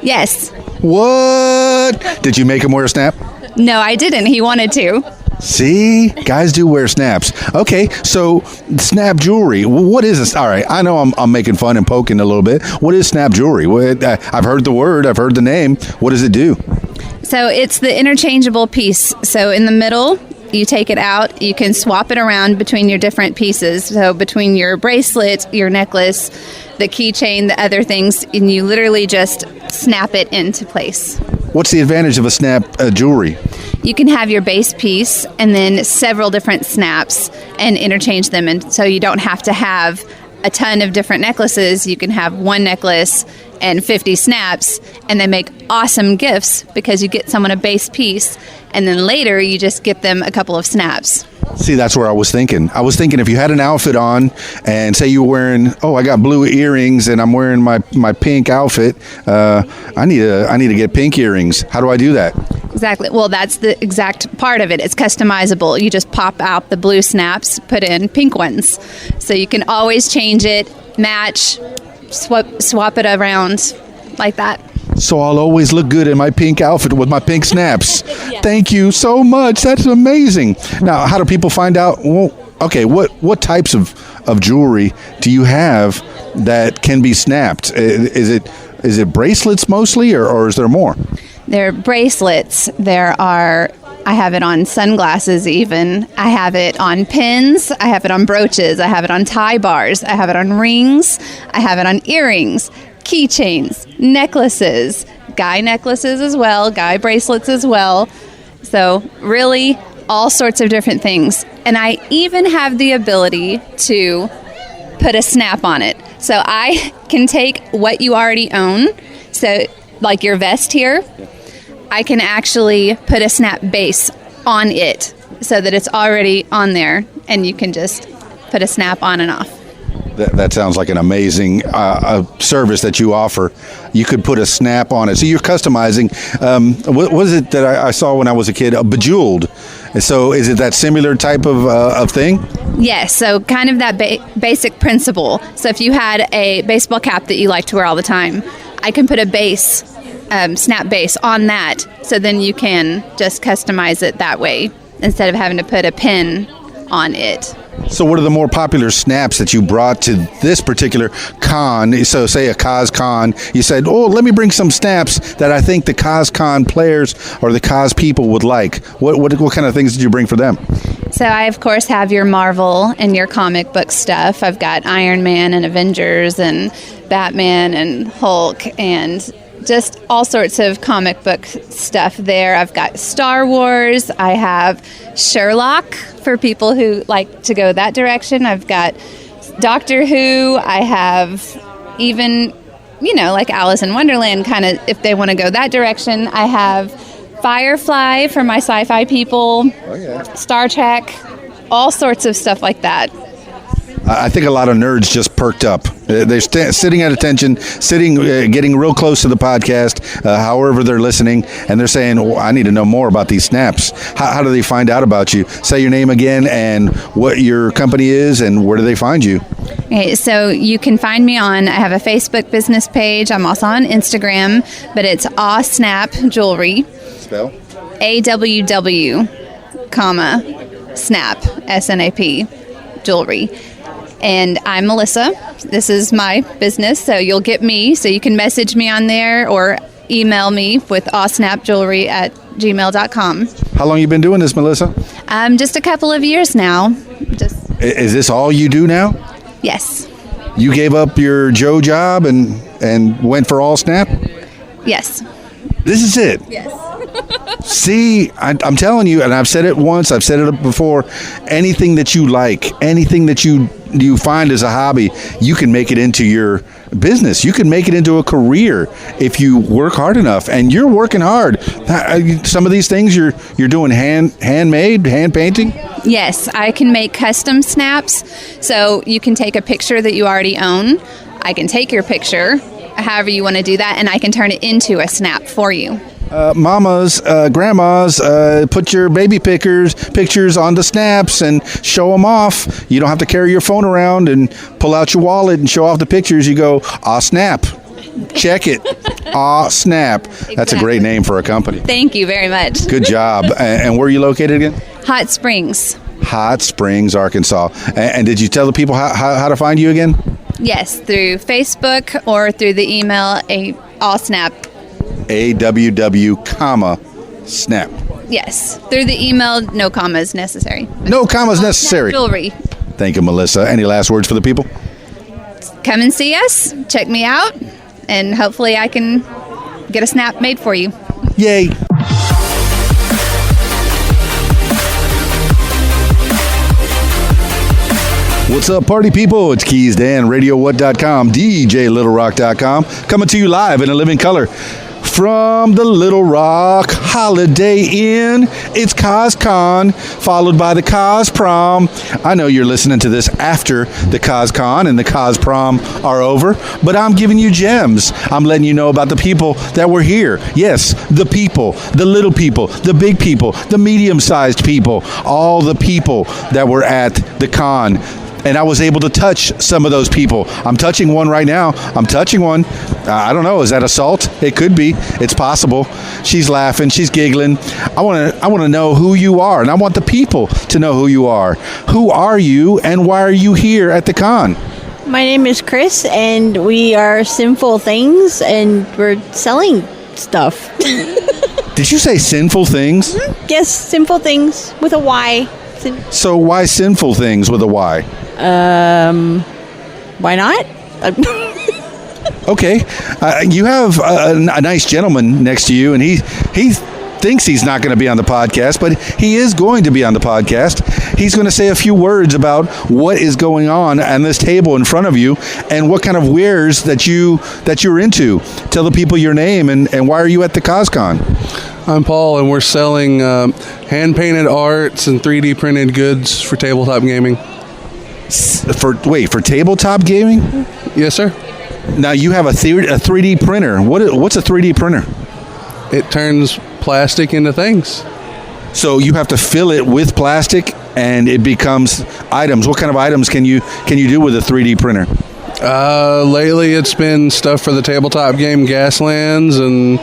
Yes. What? Did you make him wear snap? No, I didn't. He wanted to. See? Guys do wear snaps. Okay, so snap jewelry. What is this? All right, I know I'm making fun and poking a little bit. What is snap jewelry? I've heard the word. I've heard the name. What does it do? So it's the interchangeable piece. So in the middle, you take it out. You can swap it around between your different pieces. So between your bracelet, your necklace, the keychain, the other things, and you literally just snap it into place. What's the advantage of a snap jewelry? You can have your base piece and then several different snaps and interchange them. And so you don't have to have a ton of different necklaces. You can have one necklace and 50 snaps and they make awesome gifts because you get someone a base piece and then later you just get them a couple of snaps. See, that's where I was thinking. I was thinking if you had an outfit on and say you were wearing, I got blue earrings and I'm wearing my pink outfit, I need to get pink earrings. How do I do that? Exactly. Well, that's the exact part of it. It's customizable. You just pop out the blue snaps, put in pink ones. So you can always change it, match, swap it around like that. So I'll always look good in my pink outfit with my pink snaps. Yes. Thank you so much. That's amazing. Now, how do people find out? Well, okay, what types of jewelry do you have that can be snapped? Is it bracelets mostly, or is there more? There are bracelets. There are I have it on sunglasses even. I have it on pins. I have it on brooches. I have it on tie bars. I have it on rings. I have it on earrings, keychains, necklaces, guy necklaces as well, guy bracelets as well. So really all sorts of different things. And I even have the ability to put a snap on it. So I can take what you already own, so like your vest here, I can actually put a snap base on it so that it's already on there and you can just put a snap on and off. That sounds like an amazing service that you offer. You could put a snap on it. So you're customizing. What was it that I saw when I was a kid? Bejeweled. So is it that similar type of thing? Yes, so kind of that basic principle. So if you had a baseball cap that you like to wear all the time, I can put a base, snap base on that. So then you can just customize it that way instead of having to put a pin on it. So what are the more popular snaps that you brought to this particular con? So say a CosCon, you said, oh, let me bring some snaps that I think the CosCon players or the Cos people would like. What kind of things did you bring for them? So I, of course, have your Marvel and your comic book stuff. I've got Iron Man and Avengers and Batman and Hulk and just all sorts of comic book stuff there. I've got Star Wars. I have Sherlock for people who like to go that direction. I've got Doctor Who. I have even, like Alice in Wonderland, kind of if they want to go that direction. I have Firefly for my sci-fi people. Oh, yeah. Star Trek, all sorts of stuff like that. I think a lot of nerds just perked up. They're sitting at attention, getting real close to the podcast, however they're listening, and they're saying, I need to know more about these snaps. How do they find out about you? Say your name again and what your company is and where do they find you? Okay, so you can find me I have a Facebook business page. I'm also on Instagram, but it's AWSnap Jewelry. Spell? AWW, snap, SNAP, jewelry. And I'm Melissa. This is my business, so you'll get me. So you can message me on there or email me with awsnapjewelry@gmail.com. How long you been doing this, Melissa? Just a couple of years now. Is this all you do now? Yes. You gave up your Joe job and went for AWSnap? Yes. This is it? Yes. See, I'm telling you, and I've said it once, I've said it before, anything that you like, anything that you find as a hobby, you can make it into your business. You can make it into a career if you work hard enough, and you're working hard. Some of these things you're doing handmade, hand painting? Yes, I can make custom snaps. So you can take a picture that you already own. I can take your picture, however you want to do that, and I can turn it into a snap for you. Mamas, grandmas, put your baby pictures on the snaps and show them off. You don't have to carry your phone around and pull out your wallet and show off the pictures. You go, AWSnap. Check it. AWSnap. Exactly. That's a great name for a company. Thank you very much. Good job. And where are you located again? Hot Springs. Hot Springs, Arkansas. And did you tell the people how to find you again? Yes, through Facebook or through the email, AWSnap. AWW, snap. Yes, through the email, no commas necessary. No commas necessary. Jewelry. Thank you, Melissa. Any last words for the people? Come and see us, check me out, and hopefully I can get a snap made for you. Yay. What's up, party people? It's Keys Dan, RadioWhat.com, DJLittleRock.com, coming to you live in a living color from the Little Rock Holiday Inn. It's CosCon, followed by the Cos Prom. I know you're listening to this after the CosCon and the Cos Prom are over, but I'm giving you gems. I'm letting you know about the people that were here. Yes, the people, the little people, the big people, the medium-sized people, all the people that were at the con. And I was able to touch some of those people. I'm touching one right now. I'm touching one. I don't know. Is that assault? It could be. It's possible. She's laughing. She's giggling. I want to know who you are, and I want the people to know who you are. Who are you, and why are you here at the con? My name is Chris, and we are Sinful Things, and we're selling stuff. Did you say sinful things? Yes, simple things with a Y. So why sinful things with a Y? Why not? Okay, you have a nice gentleman next to you, and he thinks he's not going to be on the podcast, but he is going to be on the podcast. He's going to say a few words about what is going on this table in front of you and what kind of wares that you're into. Tell the people your name and why are you at the CosCon? I'm Paul, and we're selling hand-painted arts and 3D printed goods for tabletop gaming. For tabletop gaming? Yes, sir. Now you have a 3D printer. What's a 3D printer? It turns plastic into things. So you have to fill it with plastic, and it becomes items. What kind of items can you do with a 3D printer? Lately, it's been stuff for the tabletop game Gaslands and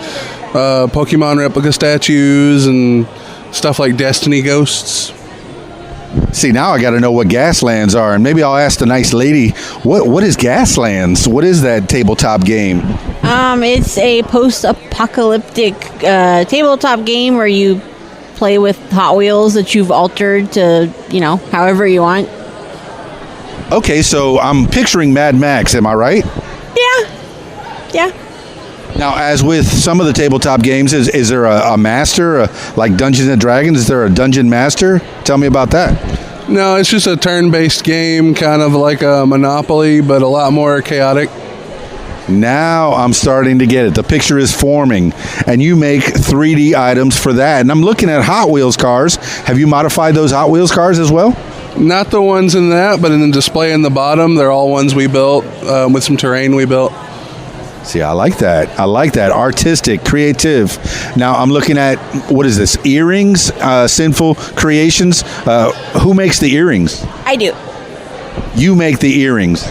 Pokemon replica statues and stuff like Destiny Ghosts. See, now I got to know what Gaslands are, and maybe I'll ask the nice lady, what is Gaslands? What is that tabletop game? It's a post-apocalyptic tabletop game where you play with Hot Wheels that you've altered to, however you want. Okay, so I'm picturing Mad Max, am I right? Yeah. Now, as with some of the tabletop games, is there a master, like Dungeons & Dragons? Is there a dungeon master? Tell me about that. No, it's just a turn-based game, kind of like a Monopoly, but a lot more chaotic. Now I'm starting to get it. The picture is forming, and you make 3D items for that. And I'm looking at Hot Wheels cars. Have you modified those Hot Wheels cars as well? Not the ones in that, but in the display in the bottom, they're all ones we built with some terrain we built. See, I like that. Artistic, creative. Now I'm looking at, what is this, earrings, Sinful Creations. Who makes the earrings? I do. You make the earrings.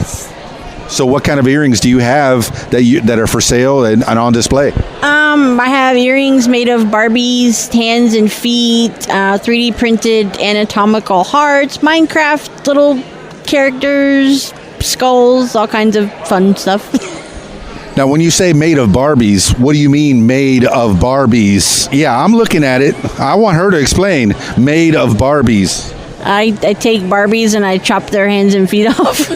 So what kind of earrings do you have that are for sale and on display? I have earrings made of Barbies, hands and feet, 3D printed anatomical hearts, Minecraft little characters, skulls, all kinds of fun stuff. Now, when you say made of Barbies, what do you mean made of Barbies? Yeah, I'm looking at it. I want her to explain. Made of Barbies. I take Barbies and I chop their hands and feet off.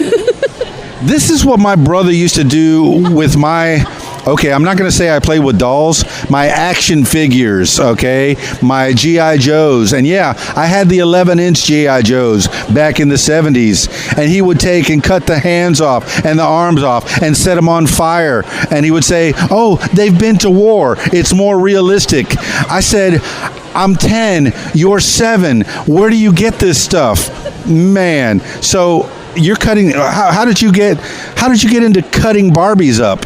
This is what my brother used to do with my, okay, I'm not going to say I played with dolls, my action figures, okay, my G.I. Joes. And yeah, I had the 11-inch G.I. Joes back in the 70s. And he would take and cut the hands off and the arms off and set them on fire. And he would say, oh, they've been to war. It's more realistic. I said, I'm 10, you're 7. Where do you get this stuff? Man, so you're cutting. How did you get into cutting Barbies up?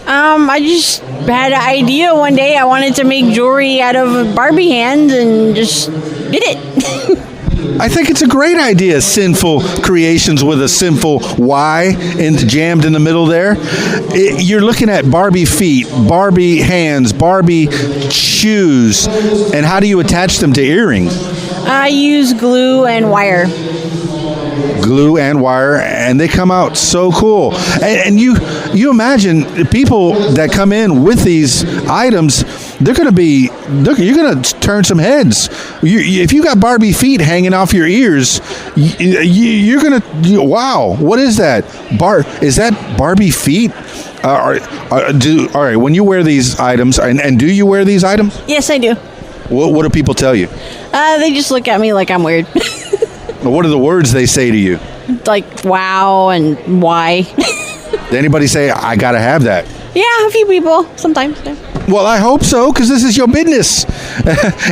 I just had an idea one day. I wanted to make jewelry out of Barbie hands and just did it. I think it's a great idea. Sinful Creations with a simple Y jammed in the middle there. You're looking at Barbie feet, Barbie hands, Barbie shoes, and how do you attach them to earrings? I use glue and wire. Glue and wire, and they come out so cool. And you imagine people that come in with these items, you're going to turn some heads. If you got Barbie feet hanging off your ears, you're going to, wow, what is that? Is that Barbie feet? All right, when you wear these items, and do you wear these items? Yes, I do. What do people tell you? They just look at me like I'm weird. What are the words they say to you? Like, wow and why. Did anybody say, I got to have that? Yeah, a few people, sometimes. Yeah. Well, I hope so, because this is your business.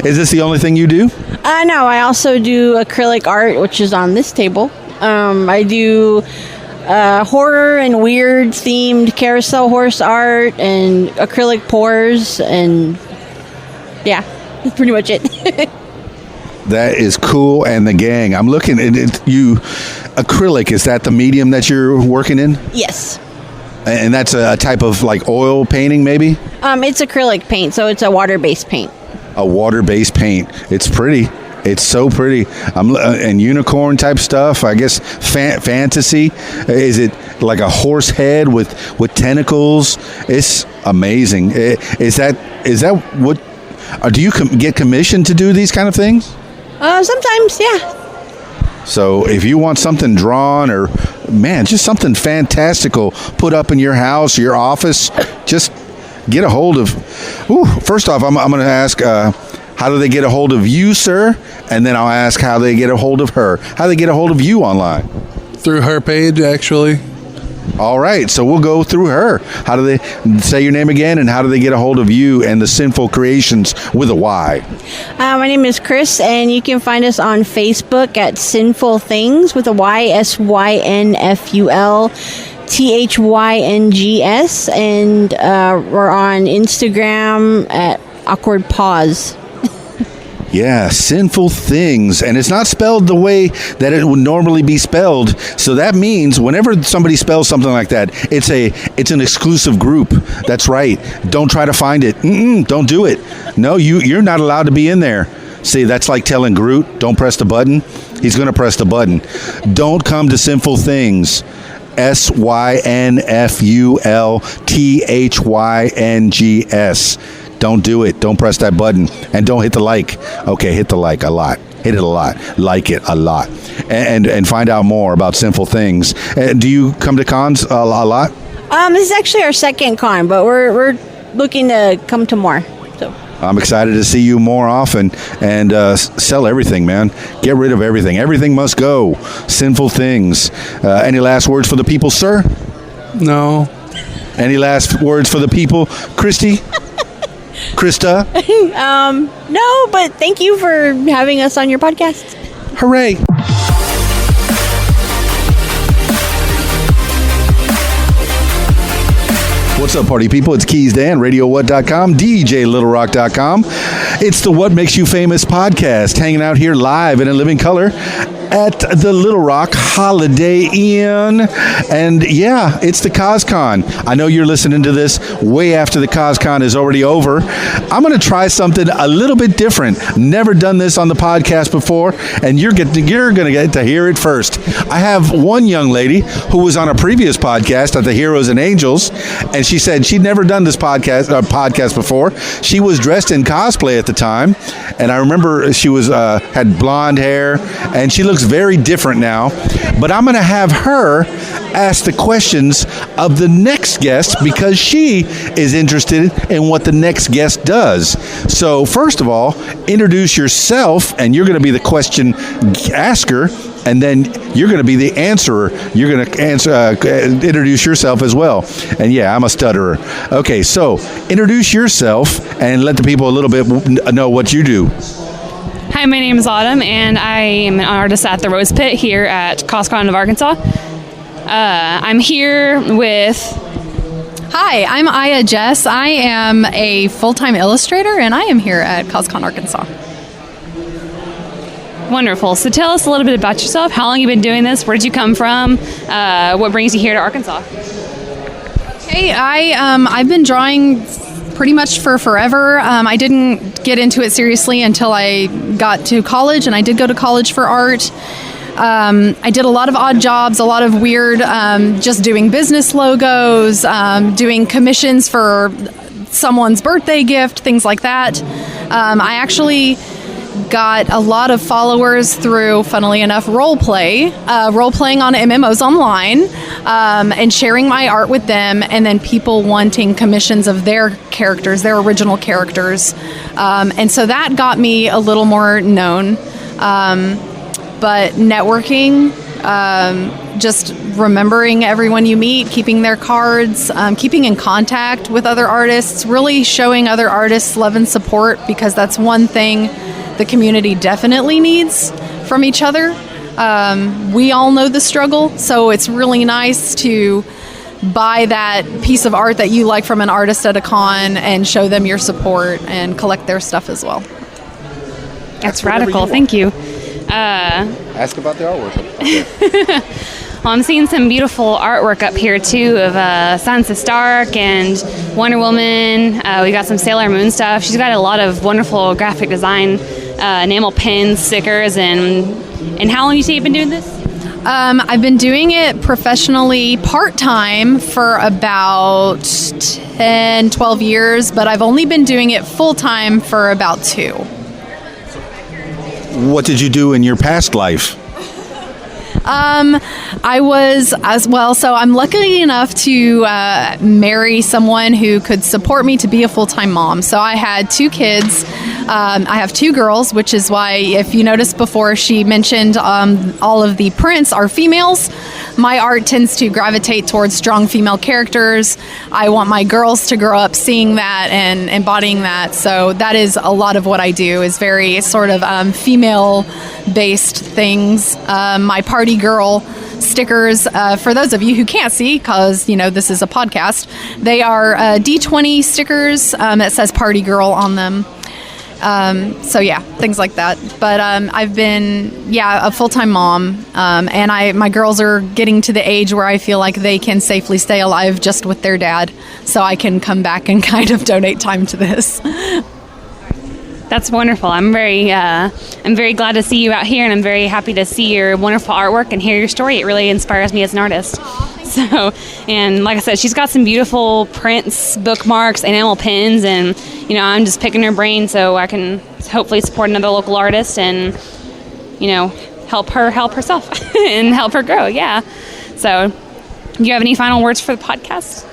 Is this the only thing you do? No, I also do acrylic art, which is on this table. I do horror and weird themed carousel horse art and acrylic pours, and yeah, that's pretty much it. That is cool, and the gang. I'm looking at you. Acrylic, is that the medium that you're working in? Yes. And that's a type of like oil painting, maybe? It's acrylic paint, so it's a water-based paint. A water-based paint. It's pretty. It's so pretty. And unicorn type stuff. I guess fantasy. Is it like a horse head with tentacles? It's amazing. Is that what Do you get commissioned to do these kind of things? Sometimes, yeah. So if you want something drawn or, man, just something fantastical put up in your house or your office, just get a hold of. First off, I'm going to ask, how do they get a hold of you, sir? And then I'll ask how they get a hold of her. How do they get a hold of you online? Through her page, actually. All right, so we'll go through her. How do they say your name again, and how do they get a hold of you and the Sinful Creations with a Y? My name is Chris, and you can find us on Facebook at Sinful Things with a Y, SYNFUL THYNGS, and we're on Instagram at Awkward Pause. Yeah, Sinful Things. And it's not spelled the way that it would normally be spelled. So that means whenever somebody spells something like that, it's an exclusive group. That's right. Don't try to find it. Don't do it. No, you're not allowed to be in there. See, that's like telling Groot, don't press the button. He's going to press the button. Don't come to Sinful Things. SYNFULTHYNGS. Don't do it. Don't press that button. And don't hit the like. Okay, hit the like a lot. Hit it a lot. Like it a lot. And find out more about Sinful Things. Do you come to cons a lot? This is actually our second con, but we're looking to come to more. So I'm excited to see you more often and sell everything, man. Get rid of everything. Everything must go. Sinful Things. Any last words for the people, sir? No. Any last words for the people? Christy? Krista? No, but thank you for having us on your podcast. Hooray. What's up, party people? It's Keys Dan, RadioWhat.com, DJLittleRock.com. It's the What Makes You Famous podcast, hanging out here live and in living color at the Little Rock Holiday Inn. And yeah, it's the CosCon. I know you're listening to this way after the CosCon is already over. I'm going to try something a little bit different. Never done this on the podcast before, and you're going to get to hear it first. I have one young lady who was on a previous podcast at the Heroes and Angels, and she said she'd never done this podcast before. She was dressed in cosplay at the time, and I remember she was had blonde hair, and she looks very different now. But I'm going to have her ask the questions of the next guest because she is interested in what the next guest does. So first of all, introduce yourself, and you're going to be the question asker, and then you're going to be the answerer. You're going to introduce yourself as well. And yeah, I'm a stutterer. Okay, so introduce yourself and let the people a little bit know what you do. Hi, my name is Autumn, and I am an artist at the Rose Pit here at CosCon of Arkansas. I'm here with... Hi, I'm Aya Jess. I am a full-time illustrator, and I am here at CosCon Arkansas. Wonderful. So tell us a little bit about yourself. How long have you been doing this? Where did you come from? What brings you here to Arkansas? Hey, I've been drawing pretty much for forever. I didn't get into it seriously until I got to college, and I did go to college for art. I did a lot of odd jobs, a lot of weird, just doing business logos, doing commissions for someone's birthday gift, things like that. I actually got a lot of followers through, funnily enough, role-playing on MMOs online, and sharing my art with them, and then people wanting commissions of their characters, their original characters. And so that got me a little more known. But networking, just remembering everyone you meet, keeping their cards, keeping in contact with other artists, really showing other artists love and support, because that's one thing the community definitely needs from each other. We all know the struggle, so it's really nice to buy that piece of art that you like from an artist at a con and show them your support and collect their stuff as well. That's radical. Thank you. Ask about the artwork. Well, I'm seeing some beautiful artwork up here too of Sansa Stark and Wonder Woman. We got some Sailor Moon stuff. She's got a lot of wonderful graphic design, enamel pins, stickers, and how long you say you've been doing this? I've been doing it professionally part-time for about 10, 12 years, but I've only been doing it full-time for about 2. What did you do in your past life? I was as well, so I'm lucky enough to marry someone who could support me to be a full-time mom. So I had 2 kids. I have 2 girls, which is why, if you noticed before, she mentioned all of the prints are females. My art tends to gravitate towards strong female characters. I want my girls to grow up seeing that and embodying that. So that is a lot of what I do, is very sort of female-based things. My party girl stickers, for those of you who can't see, because this is a podcast, they are D20 stickers that says party girl on them. So yeah, things like that. But I've been a full-time mom, and my girls are getting to the age where I feel like they can safely stay alive just with their dad, so I can come back and kind of donate time to this. That's wonderful. I'm very glad to see you out here, and I'm very happy to see your wonderful artwork and hear your story. It really inspires me as an artist. So, and like I said, she's got some beautiful prints, bookmarks, enamel pins, and I'm just picking her brain so I can hopefully support another local artist and help her help herself and help her grow. Yeah. So, do you have any final words for the podcast?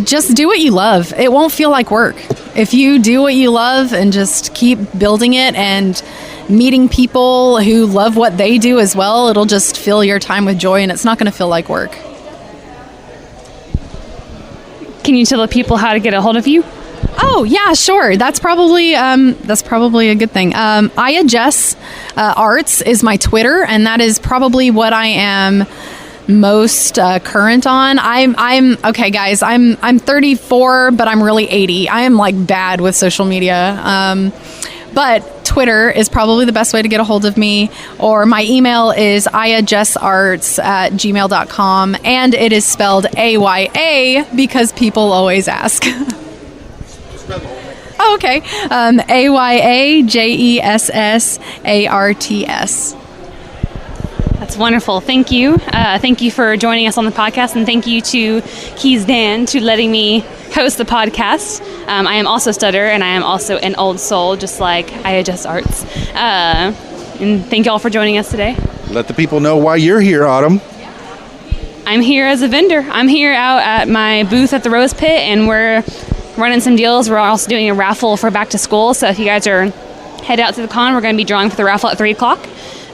Just do what you love. It won't feel like work. If you do what you love and just keep building it and meeting people who love what they do as well, it'll just fill your time with joy, and it's not going to feel like work. Can you tell the people how to get a hold of you? Oh, yeah, sure. That's probably a good thing. Aya Jess Arts is my Twitter, and that is probably what I am most current on. I'm okay, guys. I'm 34, but I'm really 80. I am like bad with social media. But Twitter is probably the best way to get a hold of me, or my email is ayajessarts@gmail.com, and it is spelled AYA because people always ask. Oh, okay. AYAJESSARTS. That's wonderful. Thank you. Thank you for joining us on the podcast, and thank you to Keys Dan to letting me host the podcast. I am also Stutter, and I am also an old soul, just like Aya Jess Arts. And thank you all for joining us today. Let the people know why you're here, Autumn. I'm here as a vendor. I'm here out at my booth at the Rose Pit, and we're running some deals. We're also doing a raffle for back to school, so if you guys are head out to the con, we're going to be drawing for the raffle at 3 o'clock.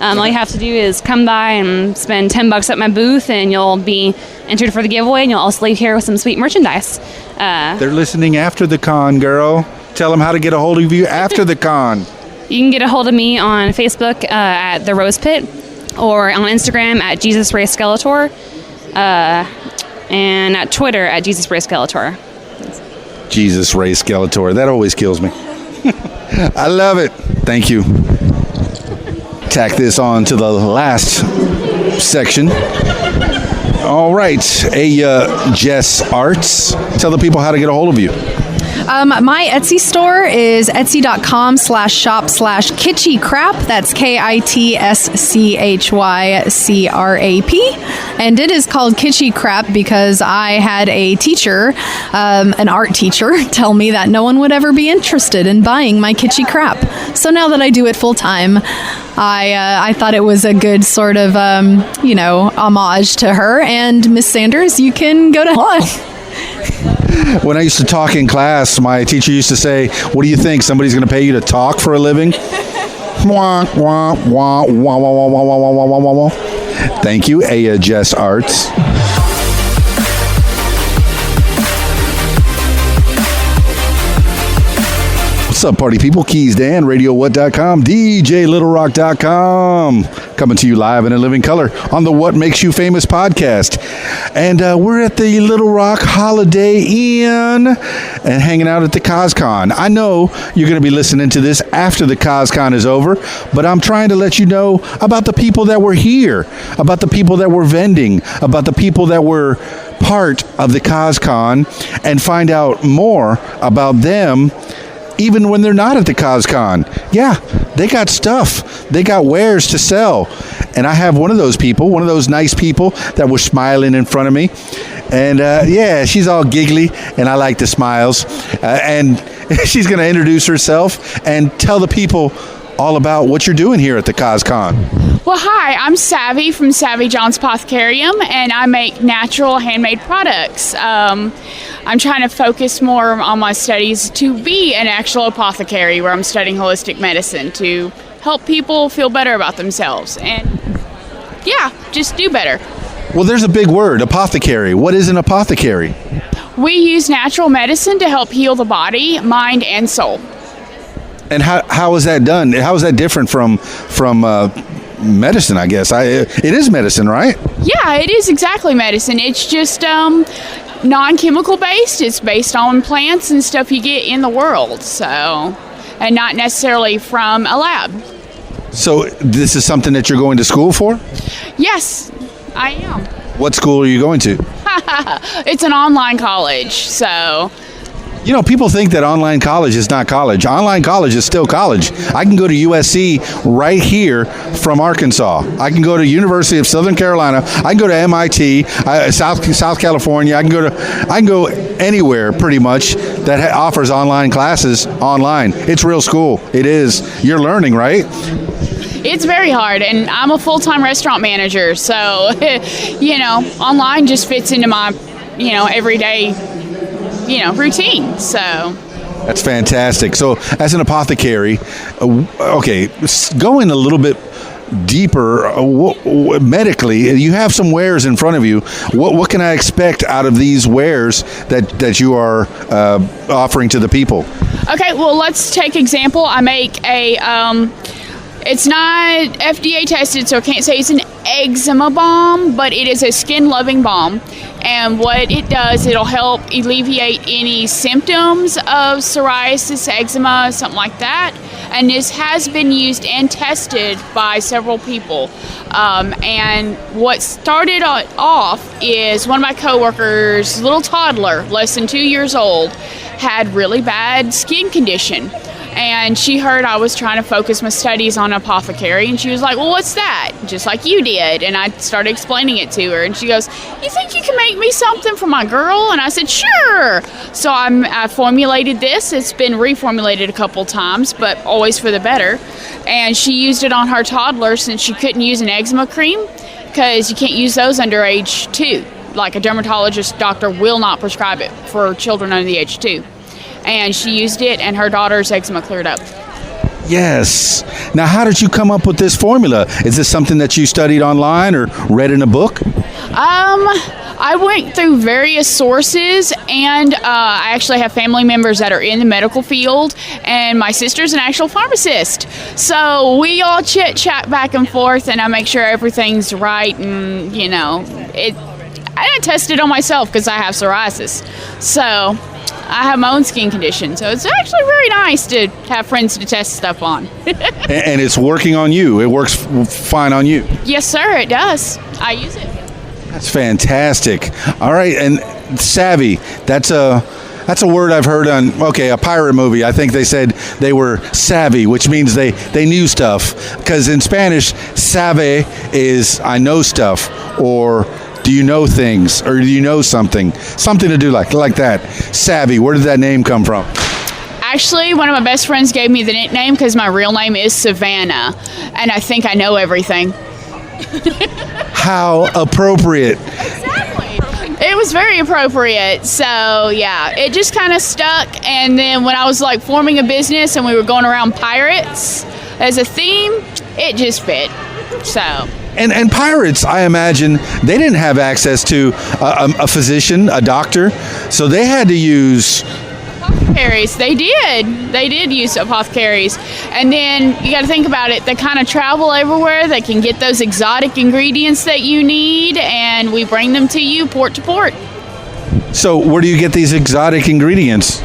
All you have to do is come by and spend $10 at my booth, and you'll be entered for the giveaway, and you'll also leave here with some sweet merchandise. They're listening after the con, girl. Tell them how to get a hold of you after the con. You can get a hold of me on Facebook at The Rose Pit, or on Instagram at Jesus Ray Skeletor, and at Twitter at Jesus Ray Skeletor. Jesus Ray Skeletor. That always kills me. I love it. Thank you. Tack this on to the last section. All right, Jess Arts. Tell the people how to get a hold of you. My Etsy store is etsy.com/shop/kitschycrap. That's KITSCHYCRAP. And it is called Kitschy Crap because I had a teacher, an art teacher, tell me that no one would ever be interested in buying my kitschy crap. So now that I do it full time, I thought it was a good sort of, homage to her. And Miss Sanders, you can go to hell. When I used to talk in class, my teacher used to say, "What do you think? Somebody's going to pay you to talk for a living?" Wah, wah, wah, wah, wah, wah, wah, wah, wah, wah, wah. Thank you, Aya Jess Arts. What's up, party people? Keys Dan, RadioWhat.com, DJLittleRock.com. Coming to you live in a living color on the What Makes You Famous podcast. And we're at the Little Rock Holiday Inn and hanging out at the CosCon. I know you're going to be listening to this after the CosCon is over, but I'm trying to let you know about the people that were here, about the people that were vending, about the people that were part of the CosCon, and find out more about them even when they're not at the CosCon. Yeah, they got stuff. they got wares to sell. And I have one of those people, one of those nice people that was smiling in front of me. And yeah, she's all giggly, and I like the smiles. And she's going to introduce herself and tell the people all about what you're doing here at the CosCon. Well, hi, I'm Savvy from Savvy John's Apothecarium, and I make natural handmade products. I'm trying to focus more on my studies to be an actual apothecary, where I'm studying holistic medicine to help people feel better about themselves and, yeah, just do better. Well, there's a big word, apothecary. What is an apothecary? We use natural medicine to help heal the body, mind, and soul. And how is that done? How is that different from medicine, I guess? It is medicine, right? Yeah, it is exactly medicine. It's just non-chemical based. It's based on plants and stuff you get in the world, so, and not necessarily from a lab. So this is something that you're going to school for? Yes, I am. What school are you going to? It's an online college, so... You know, people think that online college is not college. Online college is still college. I can go to USC right here from Arkansas. I can go to University of Southern Carolina. I can go to MIT, South California. I can go anywhere pretty much that offers online classes online. It's real school. It is. You're learning, right? It's very hard, and I'm a full-time restaurant manager, so, you know, online just fits into my, you know, everyday, you know, routine, so. That's fantastic. So, as an apothecary, okay, going a little bit deeper medically, you have some wares in front of you. What can I expect out of these wares that you are offering to the people? Okay, well, let's take example. I make a... it's not FDA tested, so I can't say it's an eczema balm, but it is a skin-loving balm. And what it does, it'll help alleviate any symptoms of psoriasis, eczema, something like that. And this has been used and tested by several people. And what started off is one of my coworkers, little toddler, less than 2 years old, had really bad skin condition. And she heard I was trying to focus my studies on apothecary, and she was like, well, what's that? Just like you did. And I started explaining it to her, and she goes, you think you can make me something for my girl? And I said, sure. So I formulated this. It's been reformulated a couple times, but always for the better. And she used it on her toddler since she couldn't use an eczema cream, because you can't use those under age 2. Like a dermatologist doctor will not prescribe it for children under the age of 2. And she used it, and her daughter's eczema cleared up. Yes. Now, how did you come up with this formula? Is this something that you studied online or read in a book? I went through various sources, and I actually have family members that are in the medical field, and my sister's an actual pharmacist. So we all chit-chat back and forth, and I make sure everything's right, and, you know, I tested on myself because I have psoriasis. So... I have my own skin condition, so it's actually very nice to have friends to test stuff on. And it's working on you. It works fine on you. Yes, sir, it does. I use it. That's fantastic. All right, and savvy, that's a word I've heard on, a pirate movie. I think they said they were savvy, which means they knew stuff. Because in Spanish, sabe is I know stuff, or do you know things, or do you know something? Something to do like that. Savvy, where did that name come from? Actually, one of my best friends gave me the nickname because my real name is Savannah, and I think I know everything. How appropriate. Exactly. It was very appropriate. So, yeah, it just kind of stuck. And then when I was like forming a business and we were going around pirates as a theme, it just fit. So... And pirates, I imagine, they didn't have access to a physician, a doctor, so they had to use... Apothecaries. They did use apothecaries. And then you got to think about it, they kind of travel everywhere. They can get those exotic ingredients that you need, and we bring them to you port to port. So where do you get these exotic ingredients?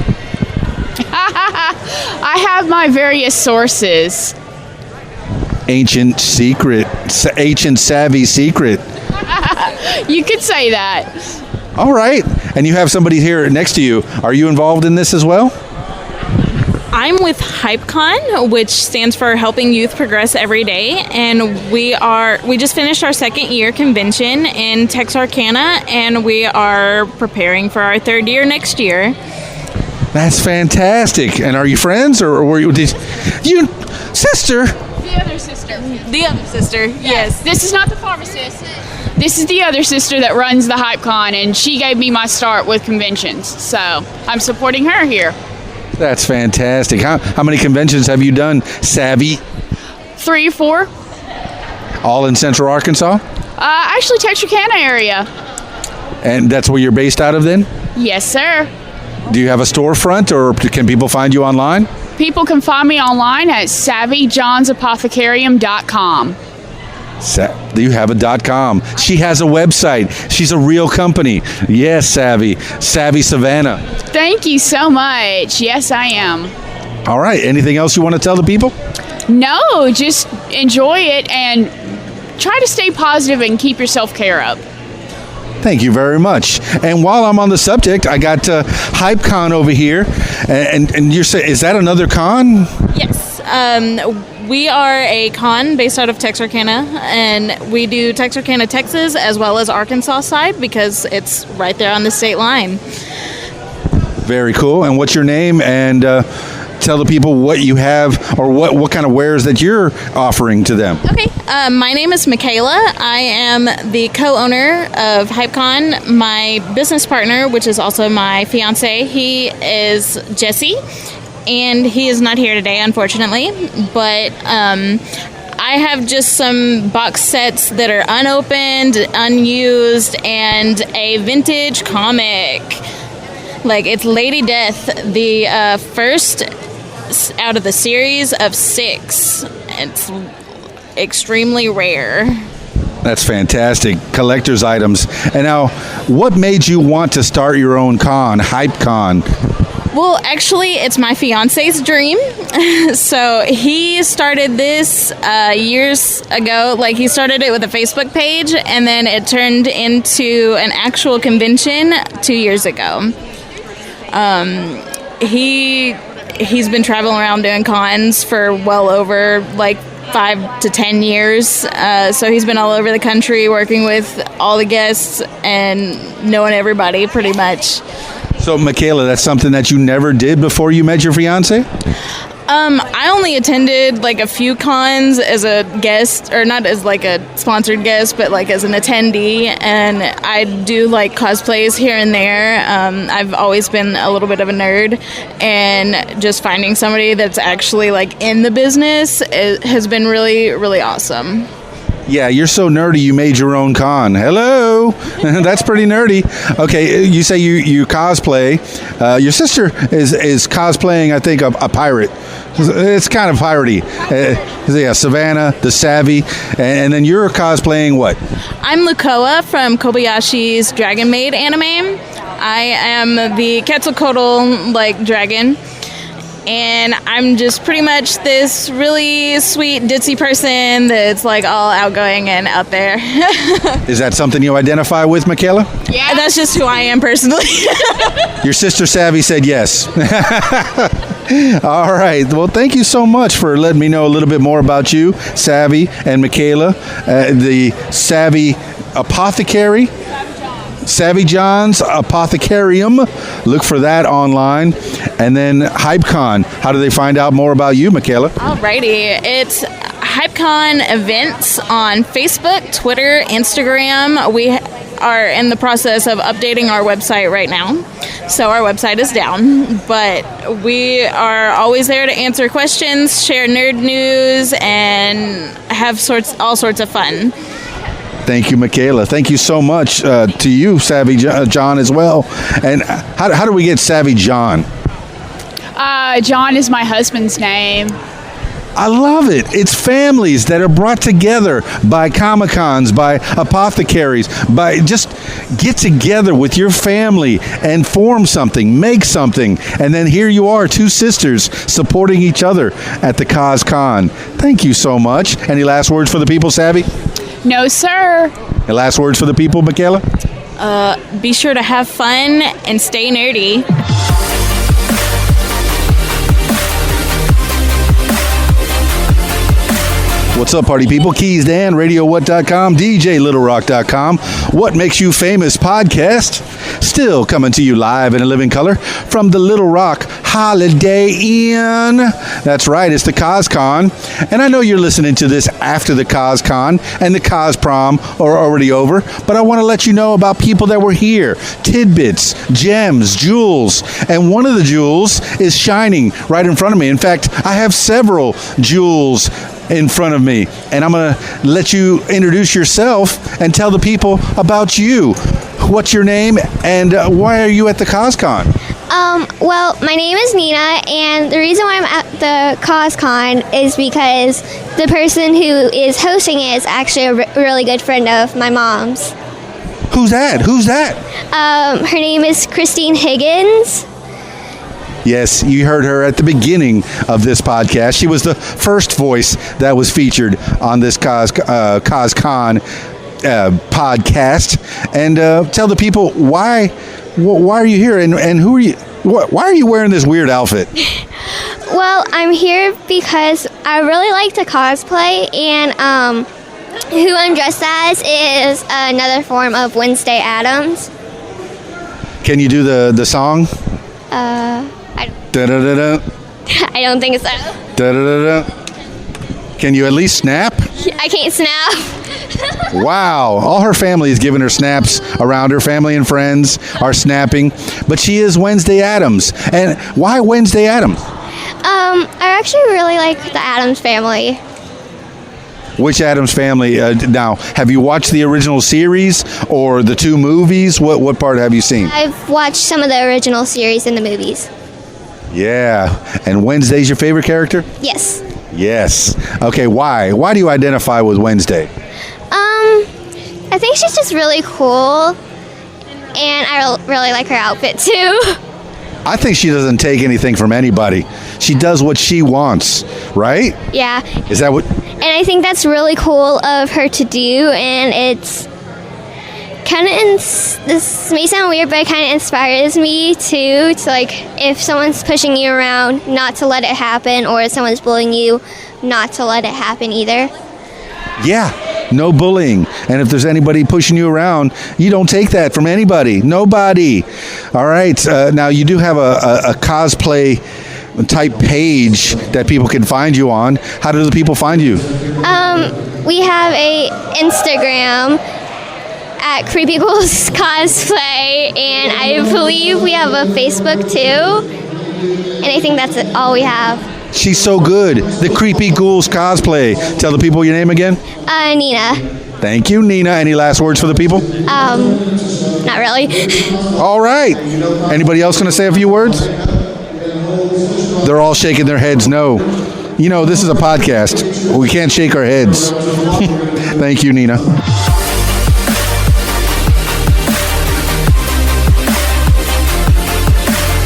I have my various sources. Ancient savvy secret. You could say that. All right. And you have somebody here next to you. Are you involved in this as well? I'm with HypeCon, which stands for Helping Youth Progress Every Day, and we just finished our second year convention in Texarkana, and we are preparing for our third year next year. That's fantastic. And are you friends, or were you sister? The other sister. The other sister, yes. This is not the pharmacist. This is the other sister that runs the HypeCon, and she gave me my start with conventions, so I'm supporting her here. That's fantastic. How many conventions have you done, Savvy? 3 or 4. All in Central Arkansas? Actually, Texarkana area. And that's where you're based out of then? Yes, sir. Do you have a storefront, or can people find you online? People can find me online at SavvyJohnsApothecarium.com. You have a .com. She has a website. She's a real company. Yes, Savvy Savannah. Thank you so much. Yes, I am. All right. Anything else you want to tell the people? No, just enjoy it and try to stay positive and keep your self-care up. Thank you very much. And while I'm on the subject, I got HypeCon over here, and you're saying, is that another con? Yes. We are a con based out of Texarkana, and we do Texarkana, Texas, as well as Arkansas side because it's right there on the state line. Very cool. And what's your name? And tell the people what you have, or what kind of wares that you're offering to them. Okay. My name is Michaela. I am the co-owner of HypeCon. My business partner, which is also my fiance, he is Jesse. And he is not here today, unfortunately, but I have just some box sets that are unopened, unused, and a vintage comic. Like, it's Lady Death, the first out of the series of 6. It's extremely rare. That's fantastic. Collector's items. And now, what made you want to start your own con, HypeCon? Well, actually, it's my fiance's dream. So he started this years ago. Like, he started it with a Facebook page, and then it turned into an actual convention 2 years ago. He's been traveling around doing cons for well over, like, 5 to 10 years. So he's been all over the country working with all the guests and knowing everybody pretty much. So, Michaela, that's something that you never did before you met your fiance? I only attended like a few cons as a guest, or not as like a sponsored guest, but like as an attendee, and I do like cosplays here and there. I've always been a little bit of a nerd, and just finding somebody that's actually like in the business has been really, really awesome. Yeah, you're so nerdy you made your own con. Hello. That's pretty nerdy. Okay, you say you cosplay. Your sister is cosplaying, I think, a pirate. It's kind of piratey. Yeah, Savannah, the Savvy. And then you're cosplaying what? I'm Lukoa from Kobayashi's Dragon Maid anime. I am the Quetzalcoatl, like, dragon. And I'm just pretty much this really sweet, ditzy person that's like all outgoing and out there. Is that something you identify with, Michaela? Yeah, that's just who I am personally. Your sister Savvy said yes. All right. Well, thank you so much for letting me know a little bit more about you, Savvy and Michaela, the Savvy Apothecary. Savvy John's Apothecarium. Look for that online. And then HypeCon. How do they find out more about you, Michaela? Alrighty. It's HypeCon events on Facebook, Twitter, Instagram. We are in the process of updating our website right now. So our website is down. But we are always there to answer questions, share nerd news, and have all sorts of fun. Thank you, Michaela. Thank you so much to you, Savvy John, as well. And how do we get Savvy John? John is my husband's name. I love it. It's families that are brought together by Comic-Cons, by apothecaries, by just get together with your family and form something, make something. And then here you are, 2 sisters supporting each other at the CosCon. Thank you so much. Any last words for the people, Savvy? No, sir. And last words for the people, Michaela? Be sure to have fun and stay nerdy. What's up, party people? Keys Dan, RadioWhat.com, DJLittleRock.com. What Makes You Famous podcast. Still coming to you live and in living color from the Little Rock Holiday Inn. That's right, it's the CosCon. And I know you're listening to this after the CosCon and the CosProm are already over, but I want to let you know about people that were here. Tidbits, gems, jewels. And one of the jewels is shining right in front of me. In fact, I have several jewels in front of me, and I'm going to let you introduce yourself and tell the people about you. What's your name, and why are you at the CosCon? Well, my name is Nina, and the reason why I'm at the CosCon is because the person who is hosting it is actually a really good friend of my mom's. Who's that? Her name is Christine Higgins. Yes, you heard her at the beginning of this podcast. She was the first voice that was featured on this CosCon podcast. And tell the people why are you here, and who are you? Why are you wearing this weird outfit? Well, I'm here because I really like to cosplay, and who I'm dressed as is another form of Wednesday Addams. Can you do the song? Da-da-da-da. I don't think so. Da-da-da-da. Can you at least snap? I can't snap. Wow. All her family is giving her snaps around her. Family and friends are snapping. But she is Wednesday Addams. And why Wednesday Addams? I actually really like the Addams Family. Which Addams Family? Now, have you watched the original series or the two movies? What part have you seen? I've watched some of the original series in the movies. Yeah. And Wednesday's your favorite character? Yes. Yes. Okay, why? Why do you identify with Wednesday? I think she's just really cool, and I really like her outfit too. I think she doesn't take anything from anybody. She does what she wants, right? Yeah. Is that what? And I think that's really cool of her to do, and it's kind of, this may sound weird, but it kind of inspires me too, to like, if someone's pushing you around, not to let it happen, or if someone's bullying you, not to let it happen either. Yeah, no bullying. And if there's anybody pushing you around, you don't take that from anybody. Nobody. All right. Now, you do have a cosplay type page that people can find you on. How do the people find you? We have a Instagram at Creepy Ghouls Cosplay, and I believe we have a Facebook too. And I think that's all we have. She's so good. The Creepy Ghouls Cosplay. Tell the people your name again. Nina. Thank you, Nina. Any last words for the people? Not really. All right. Anybody else going to say a few words? They're all shaking their heads no. You know, this is a podcast. We can't shake our heads. Thank you, Nina.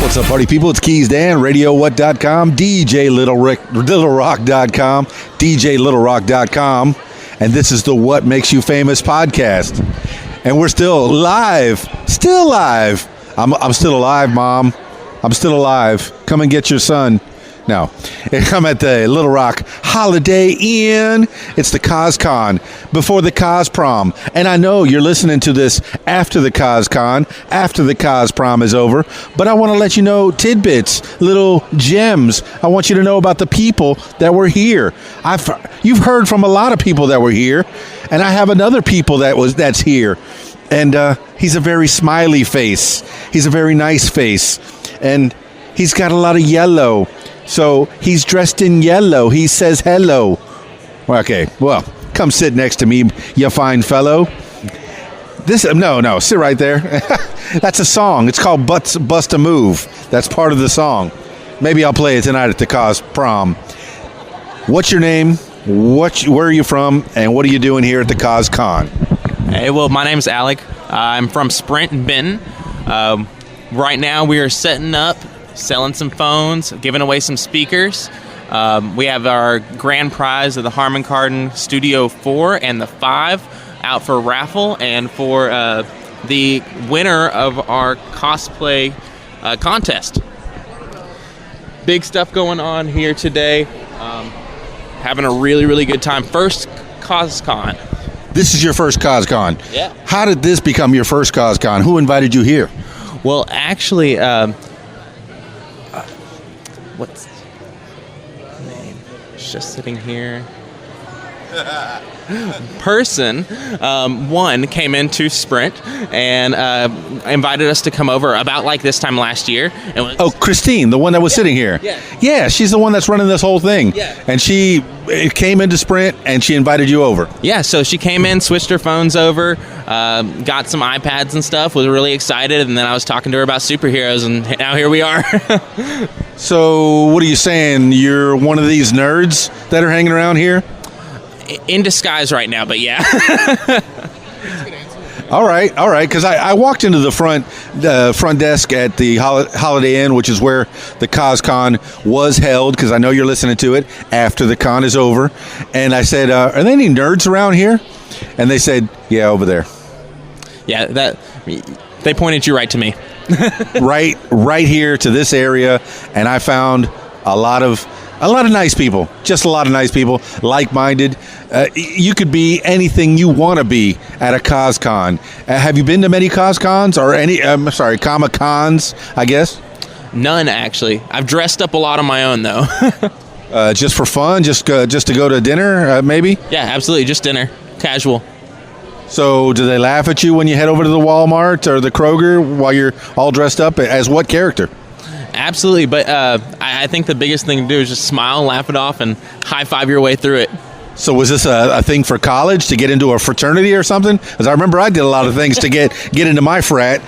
What's up, party people? It's Keys Dan, RadioWhat.com, DJLittleRock.com, DJLittleRock.com, and this is the What Makes You Famous podcast. And we're still live. Still live. I'm still alive, Mom. I'm still alive. Come and get your son. No, I'm at the Little Rock Holiday Inn. It's the CosCon before the CosProm. And I know you're listening to this after the CosCon, after the CosProm is over. But I want to let you know tidbits, little gems. I want you to know about the people that were here. You've heard from a lot of people that were here. And I have another people that's here. And he's a very smiley face. He's a very nice face. And he's got a lot of yellow. So he's dressed in yellow. He says hello. Okay, well, come sit next to me, you fine fellow. No, sit right there. That's a song. It's called Bust a Move. That's part of the song. Maybe I'll play it tonight at the CosProm. What's your name? Where are you from? And what are you doing here at the CosCon? Hey, well, my name's Alec. I'm from Sprint in Benton. Right now we are setting up, selling some phones, giving away some speakers. We have our grand prize of the Harman Kardon Studio 4 and the 5 out for raffle, and for the winner of our cosplay contest. Big stuff going on here today. having a really, really good time. First CosCon. This is your first CosCon. Yeah. How did this become your first CosCon? Who invited you here? Well, actually, what's his name? It's just sitting here. Person one came into Sprint and invited us to come over about like this time last year. Oh, Christine, the one that was sitting here. Yeah, she's the one that's running this whole thing. Yeah. And she came into Sprint and she invited you over. Yeah, so she came in, switched her phones over, got some iPads and stuff, was really excited, and then I was talking to her about superheroes, and now here we are. So what are you saying? You're one of these nerds that are hanging around here? In disguise right now, but yeah. All right, because I walked into the front desk at the Holiday Inn, which is where the CosCon was held, because I know you're listening to it after the con is over, and I said, are there any nerds around here? And they said, yeah, over there. Yeah, they pointed you right to me. right here to this area, and I found a lot of nice people, just a lot of nice people, like-minded. You could be anything you want to be at a CosCon. Have you been to many CosCons or Comic-Cons, I guess? None, actually. I've dressed up a lot on my own, though. Just for fun? Just to go to dinner, maybe? Yeah, absolutely. Just dinner. Casual. So do they laugh at you when you head over to the Walmart or the Kroger while you're all dressed up? As what character? Absolutely, but I think the biggest thing to do is just smile, laugh it off, and high-five your way through it. So was this a thing for college to get into a fraternity or something? Because I remember I did a lot of things to get into my frat.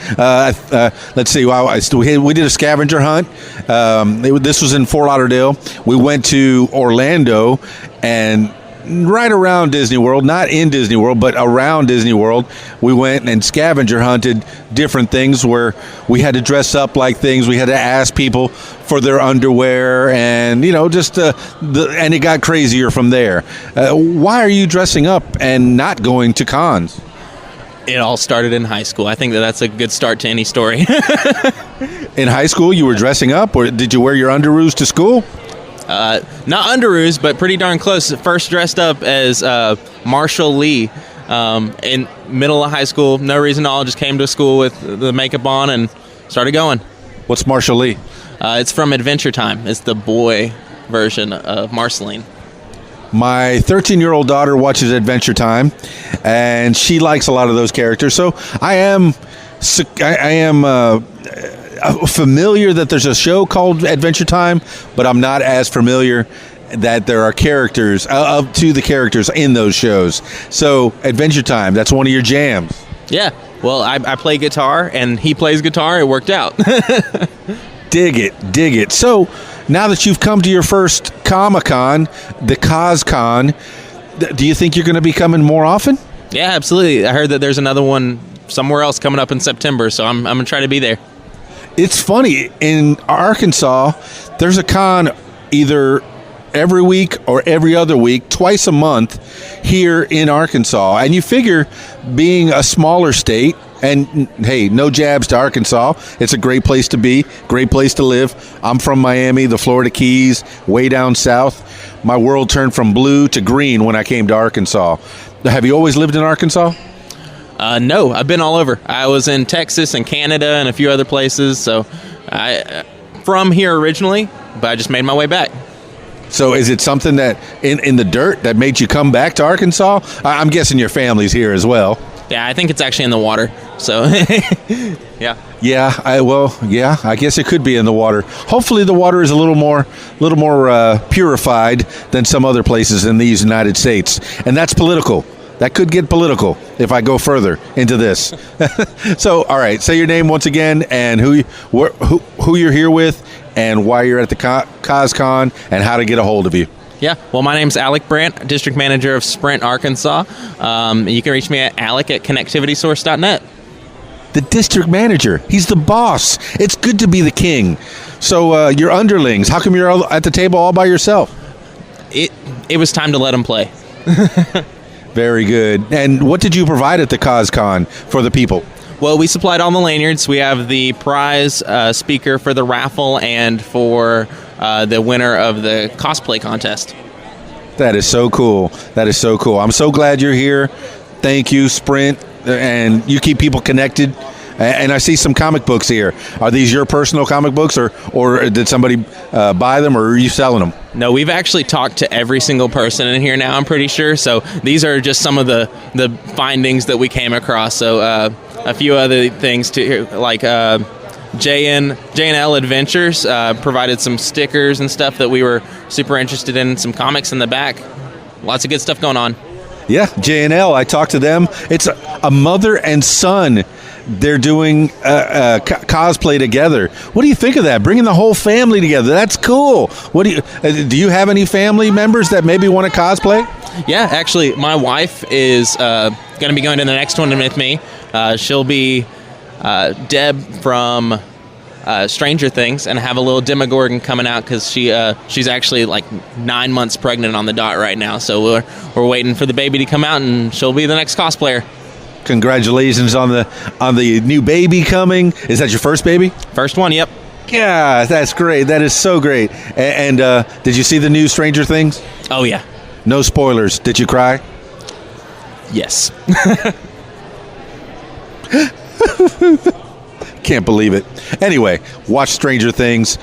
Let's see. We did a scavenger hunt. This was in Fort Lauderdale. We went to Orlando and right around Disney World, not in Disney World, but around Disney World, we went and scavenger hunted different things where we had to dress up like things. We had to ask people for their underwear, and and it got crazier from there. Why are you dressing up and not going to cons? It all started in high school. I think that's a good start to any story. In high school, you were dressing up, or did you wear your underoos to school? Not underoos, but pretty darn close. First dressed up as Marshall Lee in middle of high school. No reason at all. Just came to school with the makeup on and started going. What's Marshall Lee? It's from Adventure Time. It's the boy version of Marceline. My 13-year-old daughter watches Adventure Time, and she likes a lot of those characters. So I am familiar that there's a show called Adventure Time, but I'm not as familiar that there are characters to the characters in those shows. So Adventure Time, that's one of your jams. Yeah. Well, I play guitar and he plays guitar. It worked out. Dig it. So now that you've come to your first Comic-Con, the CosCon, do you think you're going to be coming more often? Yeah, absolutely. I heard that there's another one somewhere else coming up in September, so I'm going to try to be there. It's funny, in Arkansas, there's a con either every week or every other week, twice a month here in Arkansas. And you figure, being a smaller state, and hey, no jabs to Arkansas, it's a great place to be, great place to live. I'm from Miami, the Florida Keys, way down south. My world turned from blue to green when I came to Arkansas. Have you always lived in Arkansas? No, I've been all over. I was in Texas and Canada and a few other places. So I from here originally, but I just made my way back. So is it something that in the dirt that made you come back to Arkansas? I'm guessing your family's here as well. Yeah, I think it's actually in the water. So, yeah. Yeah, I guess it could be in the water. Hopefully the water is a little more purified than some other places in these United States. And that's political. That could get political if I go further into this. So, all right, say your name once again and who you're here with and why you're at the CosCon and how to get a hold of you. Yeah, well, my name's Alec Brandt, District Manager of Sprint, Arkansas. You can reach me at alec@connectivitysource.net. The district manager. He's the boss. It's good to be the king. So your underlings, how come you're all at the table all by yourself? It was time to let them play. Very good. And what did you provide at the CosCon for the people? Well, we supplied all the lanyards. We have the prize speaker for the raffle and for the winner of the cosplay contest. That is so cool. That is so cool. I'm so glad you're here. Thank you, Sprint, and you keep people connected. And I see some comic books here. Are these your personal comic books, or did somebody buy them, or are you selling them? No, we've actually talked to every single person in here now, I'm pretty sure. So these are just some of the findings that we came across. So a few other things too, like J&L Adventures provided some stickers and stuff that we were super interested in, some comics in the back. Lots of good stuff going on. Yeah, J&L, I talked to them. It's a mother and son. They're doing cosplay together. What do you think of that? Bringing the whole family together. That's cool. What do you have any family members that maybe want to cosplay? Yeah, actually, my wife is going to be going to the next one with me. She'll be Deb from Stranger Things, and have a little Demogorgon coming out because she's actually like 9 months pregnant on the dot right now. So we're waiting for the baby to come out, and she'll be the next cosplayer. Congratulations on the new baby coming. Is that your first baby? First one, yep. Yeah, that's great. That is so great. And did you see the new Stranger Things? Oh, yeah. No spoilers. Did you cry? Yes. Can't believe it. Anyway, watch Stranger Things.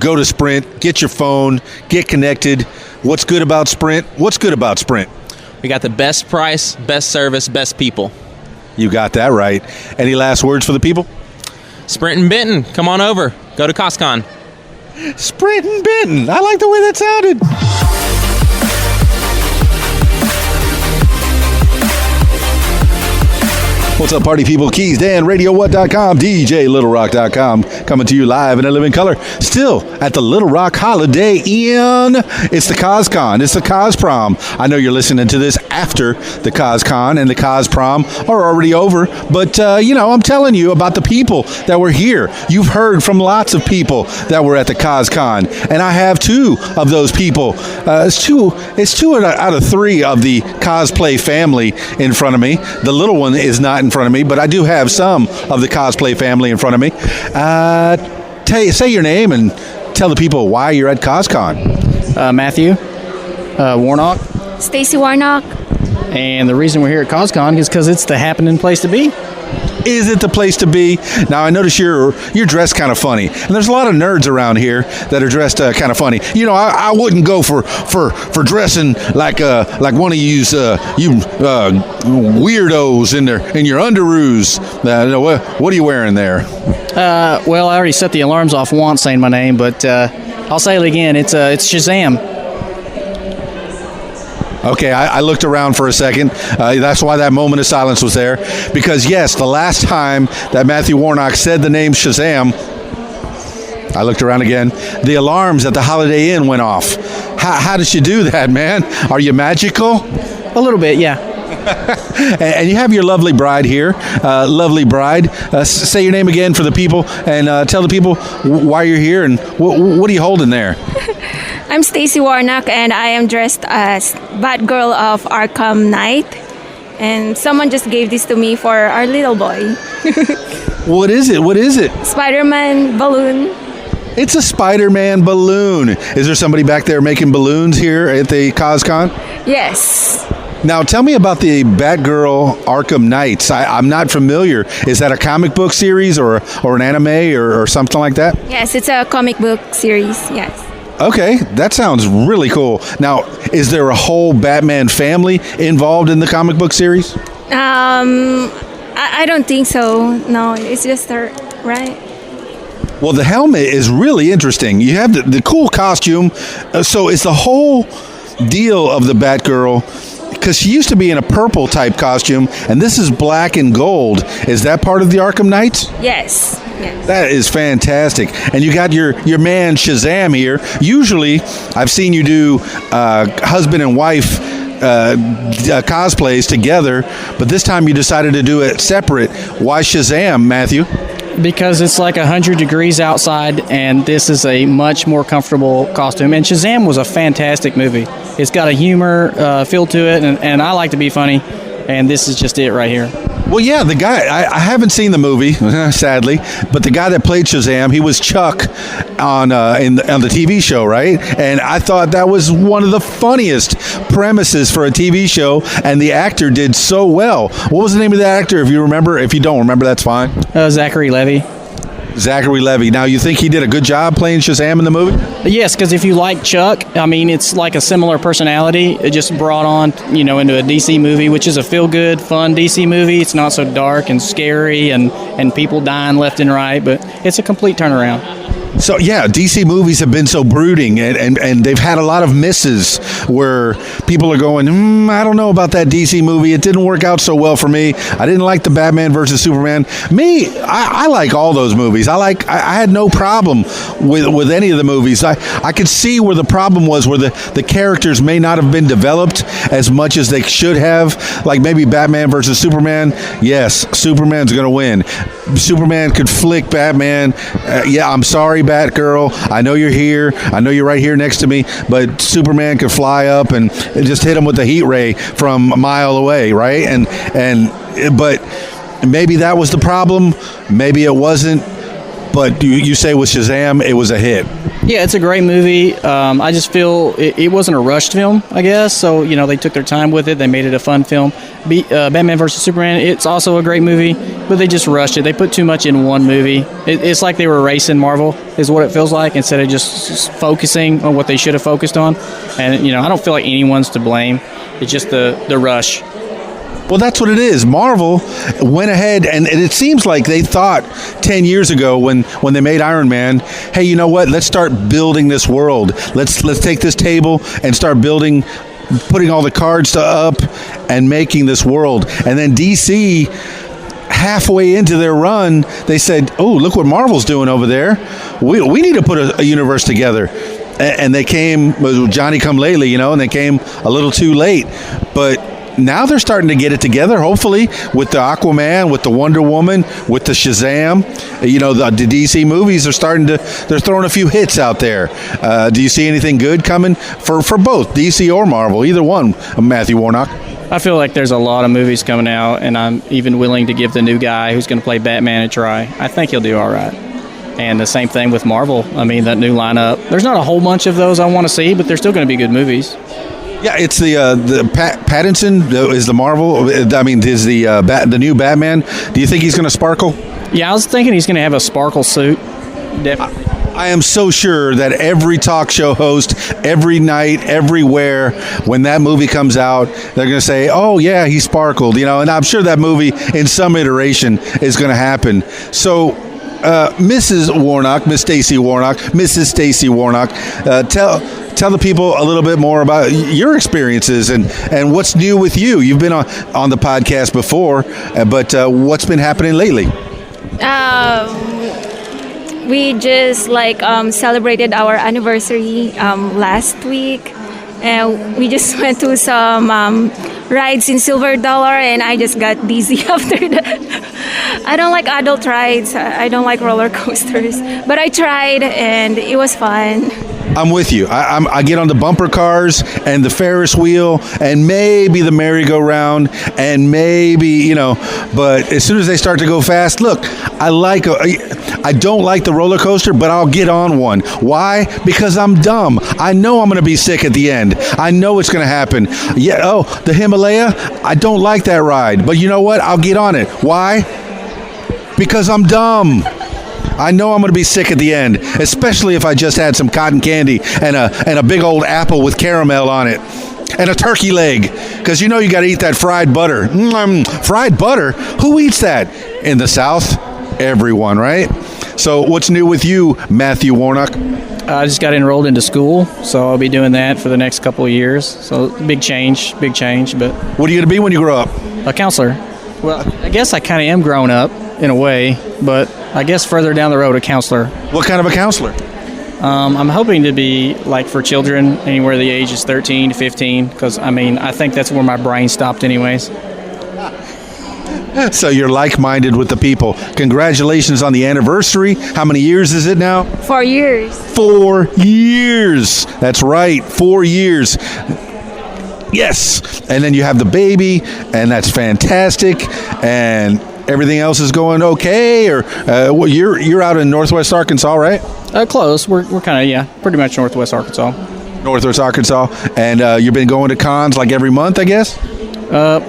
Go to Sprint. Get your phone. Get connected. What's good about Sprint? What's good about Sprint? We got the best price, best service, best people. You got that right. Any last words for the people? Sprint and Benton, come on over. Go to CosCon. Sprint and Benton. I like the way that sounded. What's up, party people? Keys, Dan, RadioWhat.com, DJLittleRock.com, coming to you live in a living color. Still at the Little Rock Holiday Inn. It's the CosCon. It's the CosProm. I know you're listening to this after the CosCon and the CosProm are already over, but, I'm telling you about the people that were here. You've heard from lots of people that were at the CosCon, and I have two of those people. It's two out of three of the cosplay family in front of me. The little one is not in front of me, but I do have some of the cosplay family in front of me. Say your name and tell the people why you're at CosCon. Matthew Warnock. Stacy Warnock. And the reason we're here at CosCon is because it's the happening place to be. Is it the place to be? Now, I notice you're dressed kind of funny, and there's a lot of nerds around here that are dressed kind of funny. I wouldn't go for dressing like one of you weirdos in your underoos. What are you wearing there? Well, I already set the alarms off once saying my name, but I'll say it again. It's Shazam. Okay, I looked around for a second. That's why that moment of silence was there. Because, yes, the last time that Matthew Warnock said the name Shazam, I looked around again, the alarms at the Holiday Inn went off. How did you do that, man? Are you magical? A little bit, yeah. And you have your lovely bride here. Lovely bride. Say your name again for the people and tell the people why you're here and what are you holding there? I'm Stacy Warnock, and I am dressed as Batgirl of Arkham Knight. And someone just gave this to me for our little boy. What is it? Spider-Man balloon. It's a Spider-Man balloon. Is there somebody back there making balloons here at the CosCon? Yes. Now, tell me about the Batgirl Arkham Knights. I'm not familiar. Is that a comic book series or an anime or something like that? Yes, it's a comic book series, yes. Okay, that sounds really cool. Now, is there a whole Batman family involved in the comic book series? I don't think so. No, it's just her, right? Well, the helmet is really interesting. You have the cool costume. So it's the whole deal of the Batgirl, because she used to be in a purple type costume, and this is black and gold. Is that part of the Arkham Knights? Yes. That is fantastic. And you got your man Shazam here. Usually, I've seen you do husband and wife cosplays together, but this time you decided to do it separate. Why Shazam, Matthew? Because it's like 100 degrees outside, and this is a much more comfortable costume. And Shazam was a fantastic movie. It's got a humor feel to it, and I like to be funny, and this is just it right here. Well, yeah, the guy, I haven't seen the movie, sadly, but the guy that played Shazam, he was Chuck on the TV show, right? And I thought that was one of the funniest premises for a TV show, and the actor did so well. What was the name of the actor, if you remember? If you don't remember, that's fine. Zachary Levi. Zachary Levi. Now, you think he did a good job playing Shazam in the movie? Yes, because if you like Chuck, I mean, it's like a similar personality. It just brought on, into a DC movie, which is a feel-good, fun DC movie. It's not so dark and scary and people dying left and right, but it's a complete turnaround. So, yeah, DC movies have been so brooding, and they've had a lot of misses where people are going, I don't know about that DC movie. It didn't work out so well for me. I didn't like the Batman versus Superman. I like all those movies. I had no problem with any of the movies. I could see where the problem was, where the characters may not have been developed as much as they should have. Like maybe Batman versus Superman. Yes, Superman's going to win. Superman could flick Batman. I'm sorry, Batgirl. I know you're here. I know you're right here next to me. But Superman could fly up and just hit him with a heat ray from a mile away, right? But maybe that was the problem. Maybe it wasn't. But you say with Shazam, it was a hit. Yeah, it's a great movie. I just feel it wasn't a rushed film, I guess. So, they took their time with it. They made it a fun film. Batman vs. Superman, it's also a great movie, but they just rushed it. They put too much in one movie. It's like they were racing Marvel, is what it feels like, instead of just focusing on what they should have focused on. And, I don't feel like anyone's to blame. It's just the rush. Well, that's what it is. Marvel went ahead, and it seems like they thought 10 years ago when they made Iron Man, hey, you know what? Let's start building this world. Let's take this table and start putting all the cards up and making this world. And then DC, halfway into their run, they said, oh, look what Marvel's doing over there. We need to put a universe together. And they came, Johnny come lately, and they came a little too late. But now they're starting to get it together, hopefully, with the Aquaman, with the Wonder Woman, with the Shazam. The DC movies are they're throwing a few hits out there. Do you see anything good coming for both DC or Marvel, either one, Matthew Warnock? I feel like there's a lot of movies coming out, and I'm even willing to give the new guy who's going to play Batman a try. I think he'll do all right. And the same thing with Marvel. I mean, that new lineup. There's not a whole bunch of those I want to see, but they're still going to be good movies. Yeah, it's the Pattinson is the Marvel. I mean, is the new Batman. Do you think he's going to sparkle? Yeah, I was thinking he's going to have a sparkle suit. Definitely. I am so sure that every talk show host, every night, everywhere, when that movie comes out, they're going to say, oh, yeah, he sparkled. And I'm sure that movie in some iteration is going to happen. So, Mrs. Warnock, Miss Stacy Warnock, Mrs. Stacy Warnock, tell the people a little bit more about your experiences and what's new with you. You've been on the podcast before, but what's been happening lately? We just celebrated our anniversary last week, and we just went to some rides in Silver Dollar, and I just got dizzy after that. I don't like adult rides. I don't like roller coasters, but I tried, and it was fun. I'm with you. I get on the bumper cars and the Ferris wheel and maybe the merry-go-round and maybe, but as soon as they start to go fast, look, I don't like the roller coaster, but I'll get on one. Why? Because I'm dumb. I know I'm going to be sick at the end. I know it's going to happen. Yeah. The Himalaya, I don't like that ride, but you know what? I'll get on it. Why? Because I'm dumb. I know I'm going to be sick at the end, especially if I just had some cotton candy and a big old apple with caramel on it and a turkey leg, because you got to eat that fried butter. Fried butter? Who eats that? In the South? Everyone, right? So what's new with you, Matthew Warnock? I just got enrolled into school, so I'll be doing that for the next couple of years. So big change. But what are you going to be when you grow up? A counselor. Well, I guess I kind of am grown up in a way, but I guess further down the road, a counselor. What kind of a counselor? I'm hoping to be for children anywhere the age is 13 to 15, because I think that's where my brain stopped anyways. So you're like-minded with the people. Congratulations on the anniversary. How many years is it now? 4 years. 4 years. That's right, 4 years. Yes. And then you have the baby, and that's fantastic. And everything else is going okay? Or you're out in Northwest Arkansas, right? Close. We're kind of, pretty much Northwest Arkansas. Northwest Arkansas. And you've been going to cons like every month, I guess?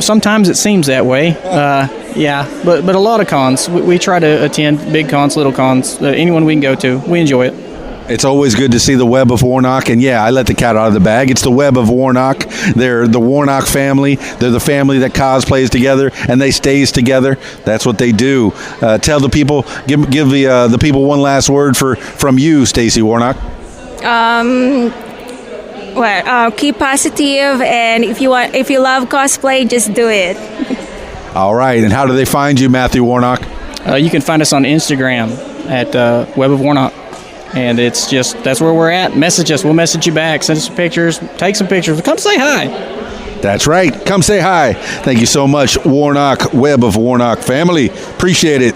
Sometimes it seems that way. But a lot of cons. We try to attend big cons, little cons, anyone we can go to. We enjoy it. It's always good to see the Web of Warnock, and yeah, I let the cat out of the bag. It's the Web of Warnock. They're the Warnock family. They're the family that cosplays together, and they stays together. That's what they do. Tell the people, give the people one last word from you, Stacy Warnock. Keep positive, and if you love cosplay, just do it. All right, and how do they find you, Matthew Warnock? You can find us on Instagram at Web of Warnock. And it's just, that's where we're at. Message us. We'll message you back. Send us some pictures. Take some pictures. Come say hi. That's right. Come say hi. Thank you so much, Warnock, Web of Warnock family. Appreciate it.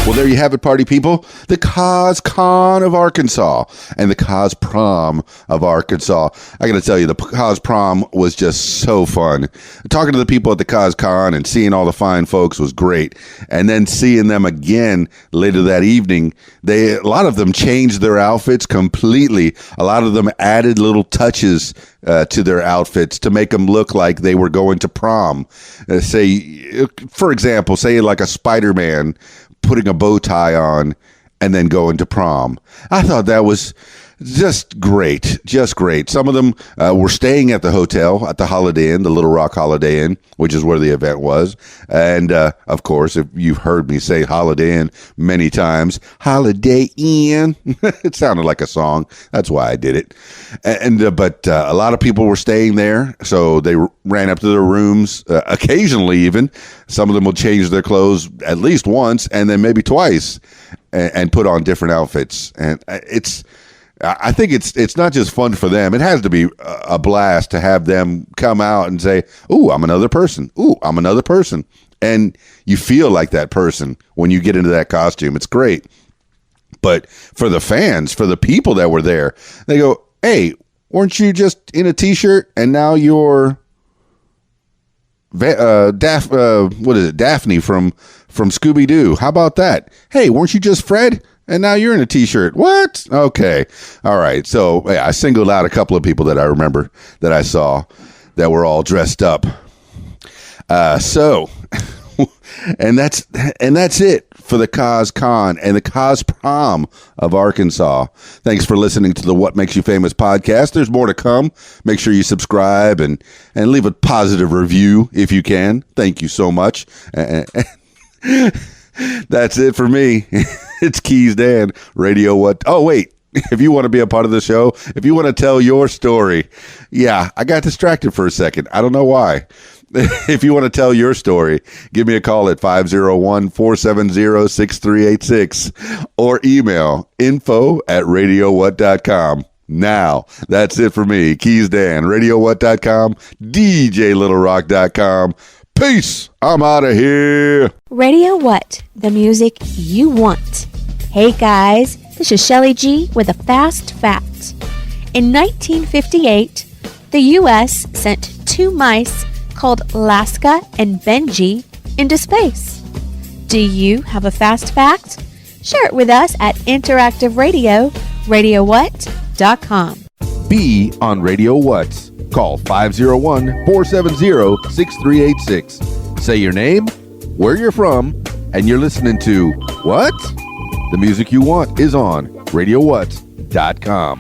Well, there you have it, party people. The CosCon of Arkansas and the Cos Prom of Arkansas. I got to tell you, the Cos Prom was just so fun. Talking to the people at the CosCon and seeing all the fine folks was great. And then seeing them again later that evening, a lot of them changed their outfits completely. A lot of them added little touches to their outfits to make them look like they were going to prom. For example, say like a Spider-Man putting a bow tie on and then going to prom. I thought that was just great. Some of them were staying at the hotel at the Holiday Inn, the Little Rock Holiday Inn, which is where the event was. And of course, if you've heard me say Holiday Inn many times, Holiday Inn, it sounded like a song. That's why I did it. But a lot of people were staying there, so they ran up to their rooms occasionally. Even some of them will change their clothes at least once and then maybe twice and put on different outfits. And I think it's not just fun for them. It has to be a blast to have them come out and say, "Ooh, I'm another person. Ooh, I'm another person." And you feel like that person when you get into that costume. It's great. But for the fans, for the people that were there, they go, "Hey, weren't you just in a t-shirt and now you're Daphne from Scooby-Doo? How about that? Hey, weren't you just Fred? And now you're in a t-shirt. What? Okay. All right. So I singled out a couple of people that I remember that I saw that were all dressed up. And that's it for the CosCon and the Cos Prom of Arkansas. Thanks for listening to the What Makes You Famous podcast. There's more to come. Make sure you subscribe and leave a positive review if you can. Thank you so much. That's it for me. It's Keys Dan, Radio What? Oh, wait. If you want to be a part of the show, if you want to tell your story. Yeah, I got distracted for a second. I don't know why. If you want to tell your story, give me a call at 501-470-6386 or email info@radiowhat.com. Now, that's it for me. Keys Dan, RadioWhat.com, DJLittleRock.com. Peace. I'm out of here. Radio What? The music you want. Hey guys, this is Shelly G with a fast fact. In 1958, the U.S. sent two mice called Laska and Benji into space. Do you have a fast fact? Share it with us at Interactive Radio, RadioWhat.com. Be on Radio What. Call 501-470-6386. Say your name, where you're from, and you're listening to What? The music you want is on RadioWhat.com.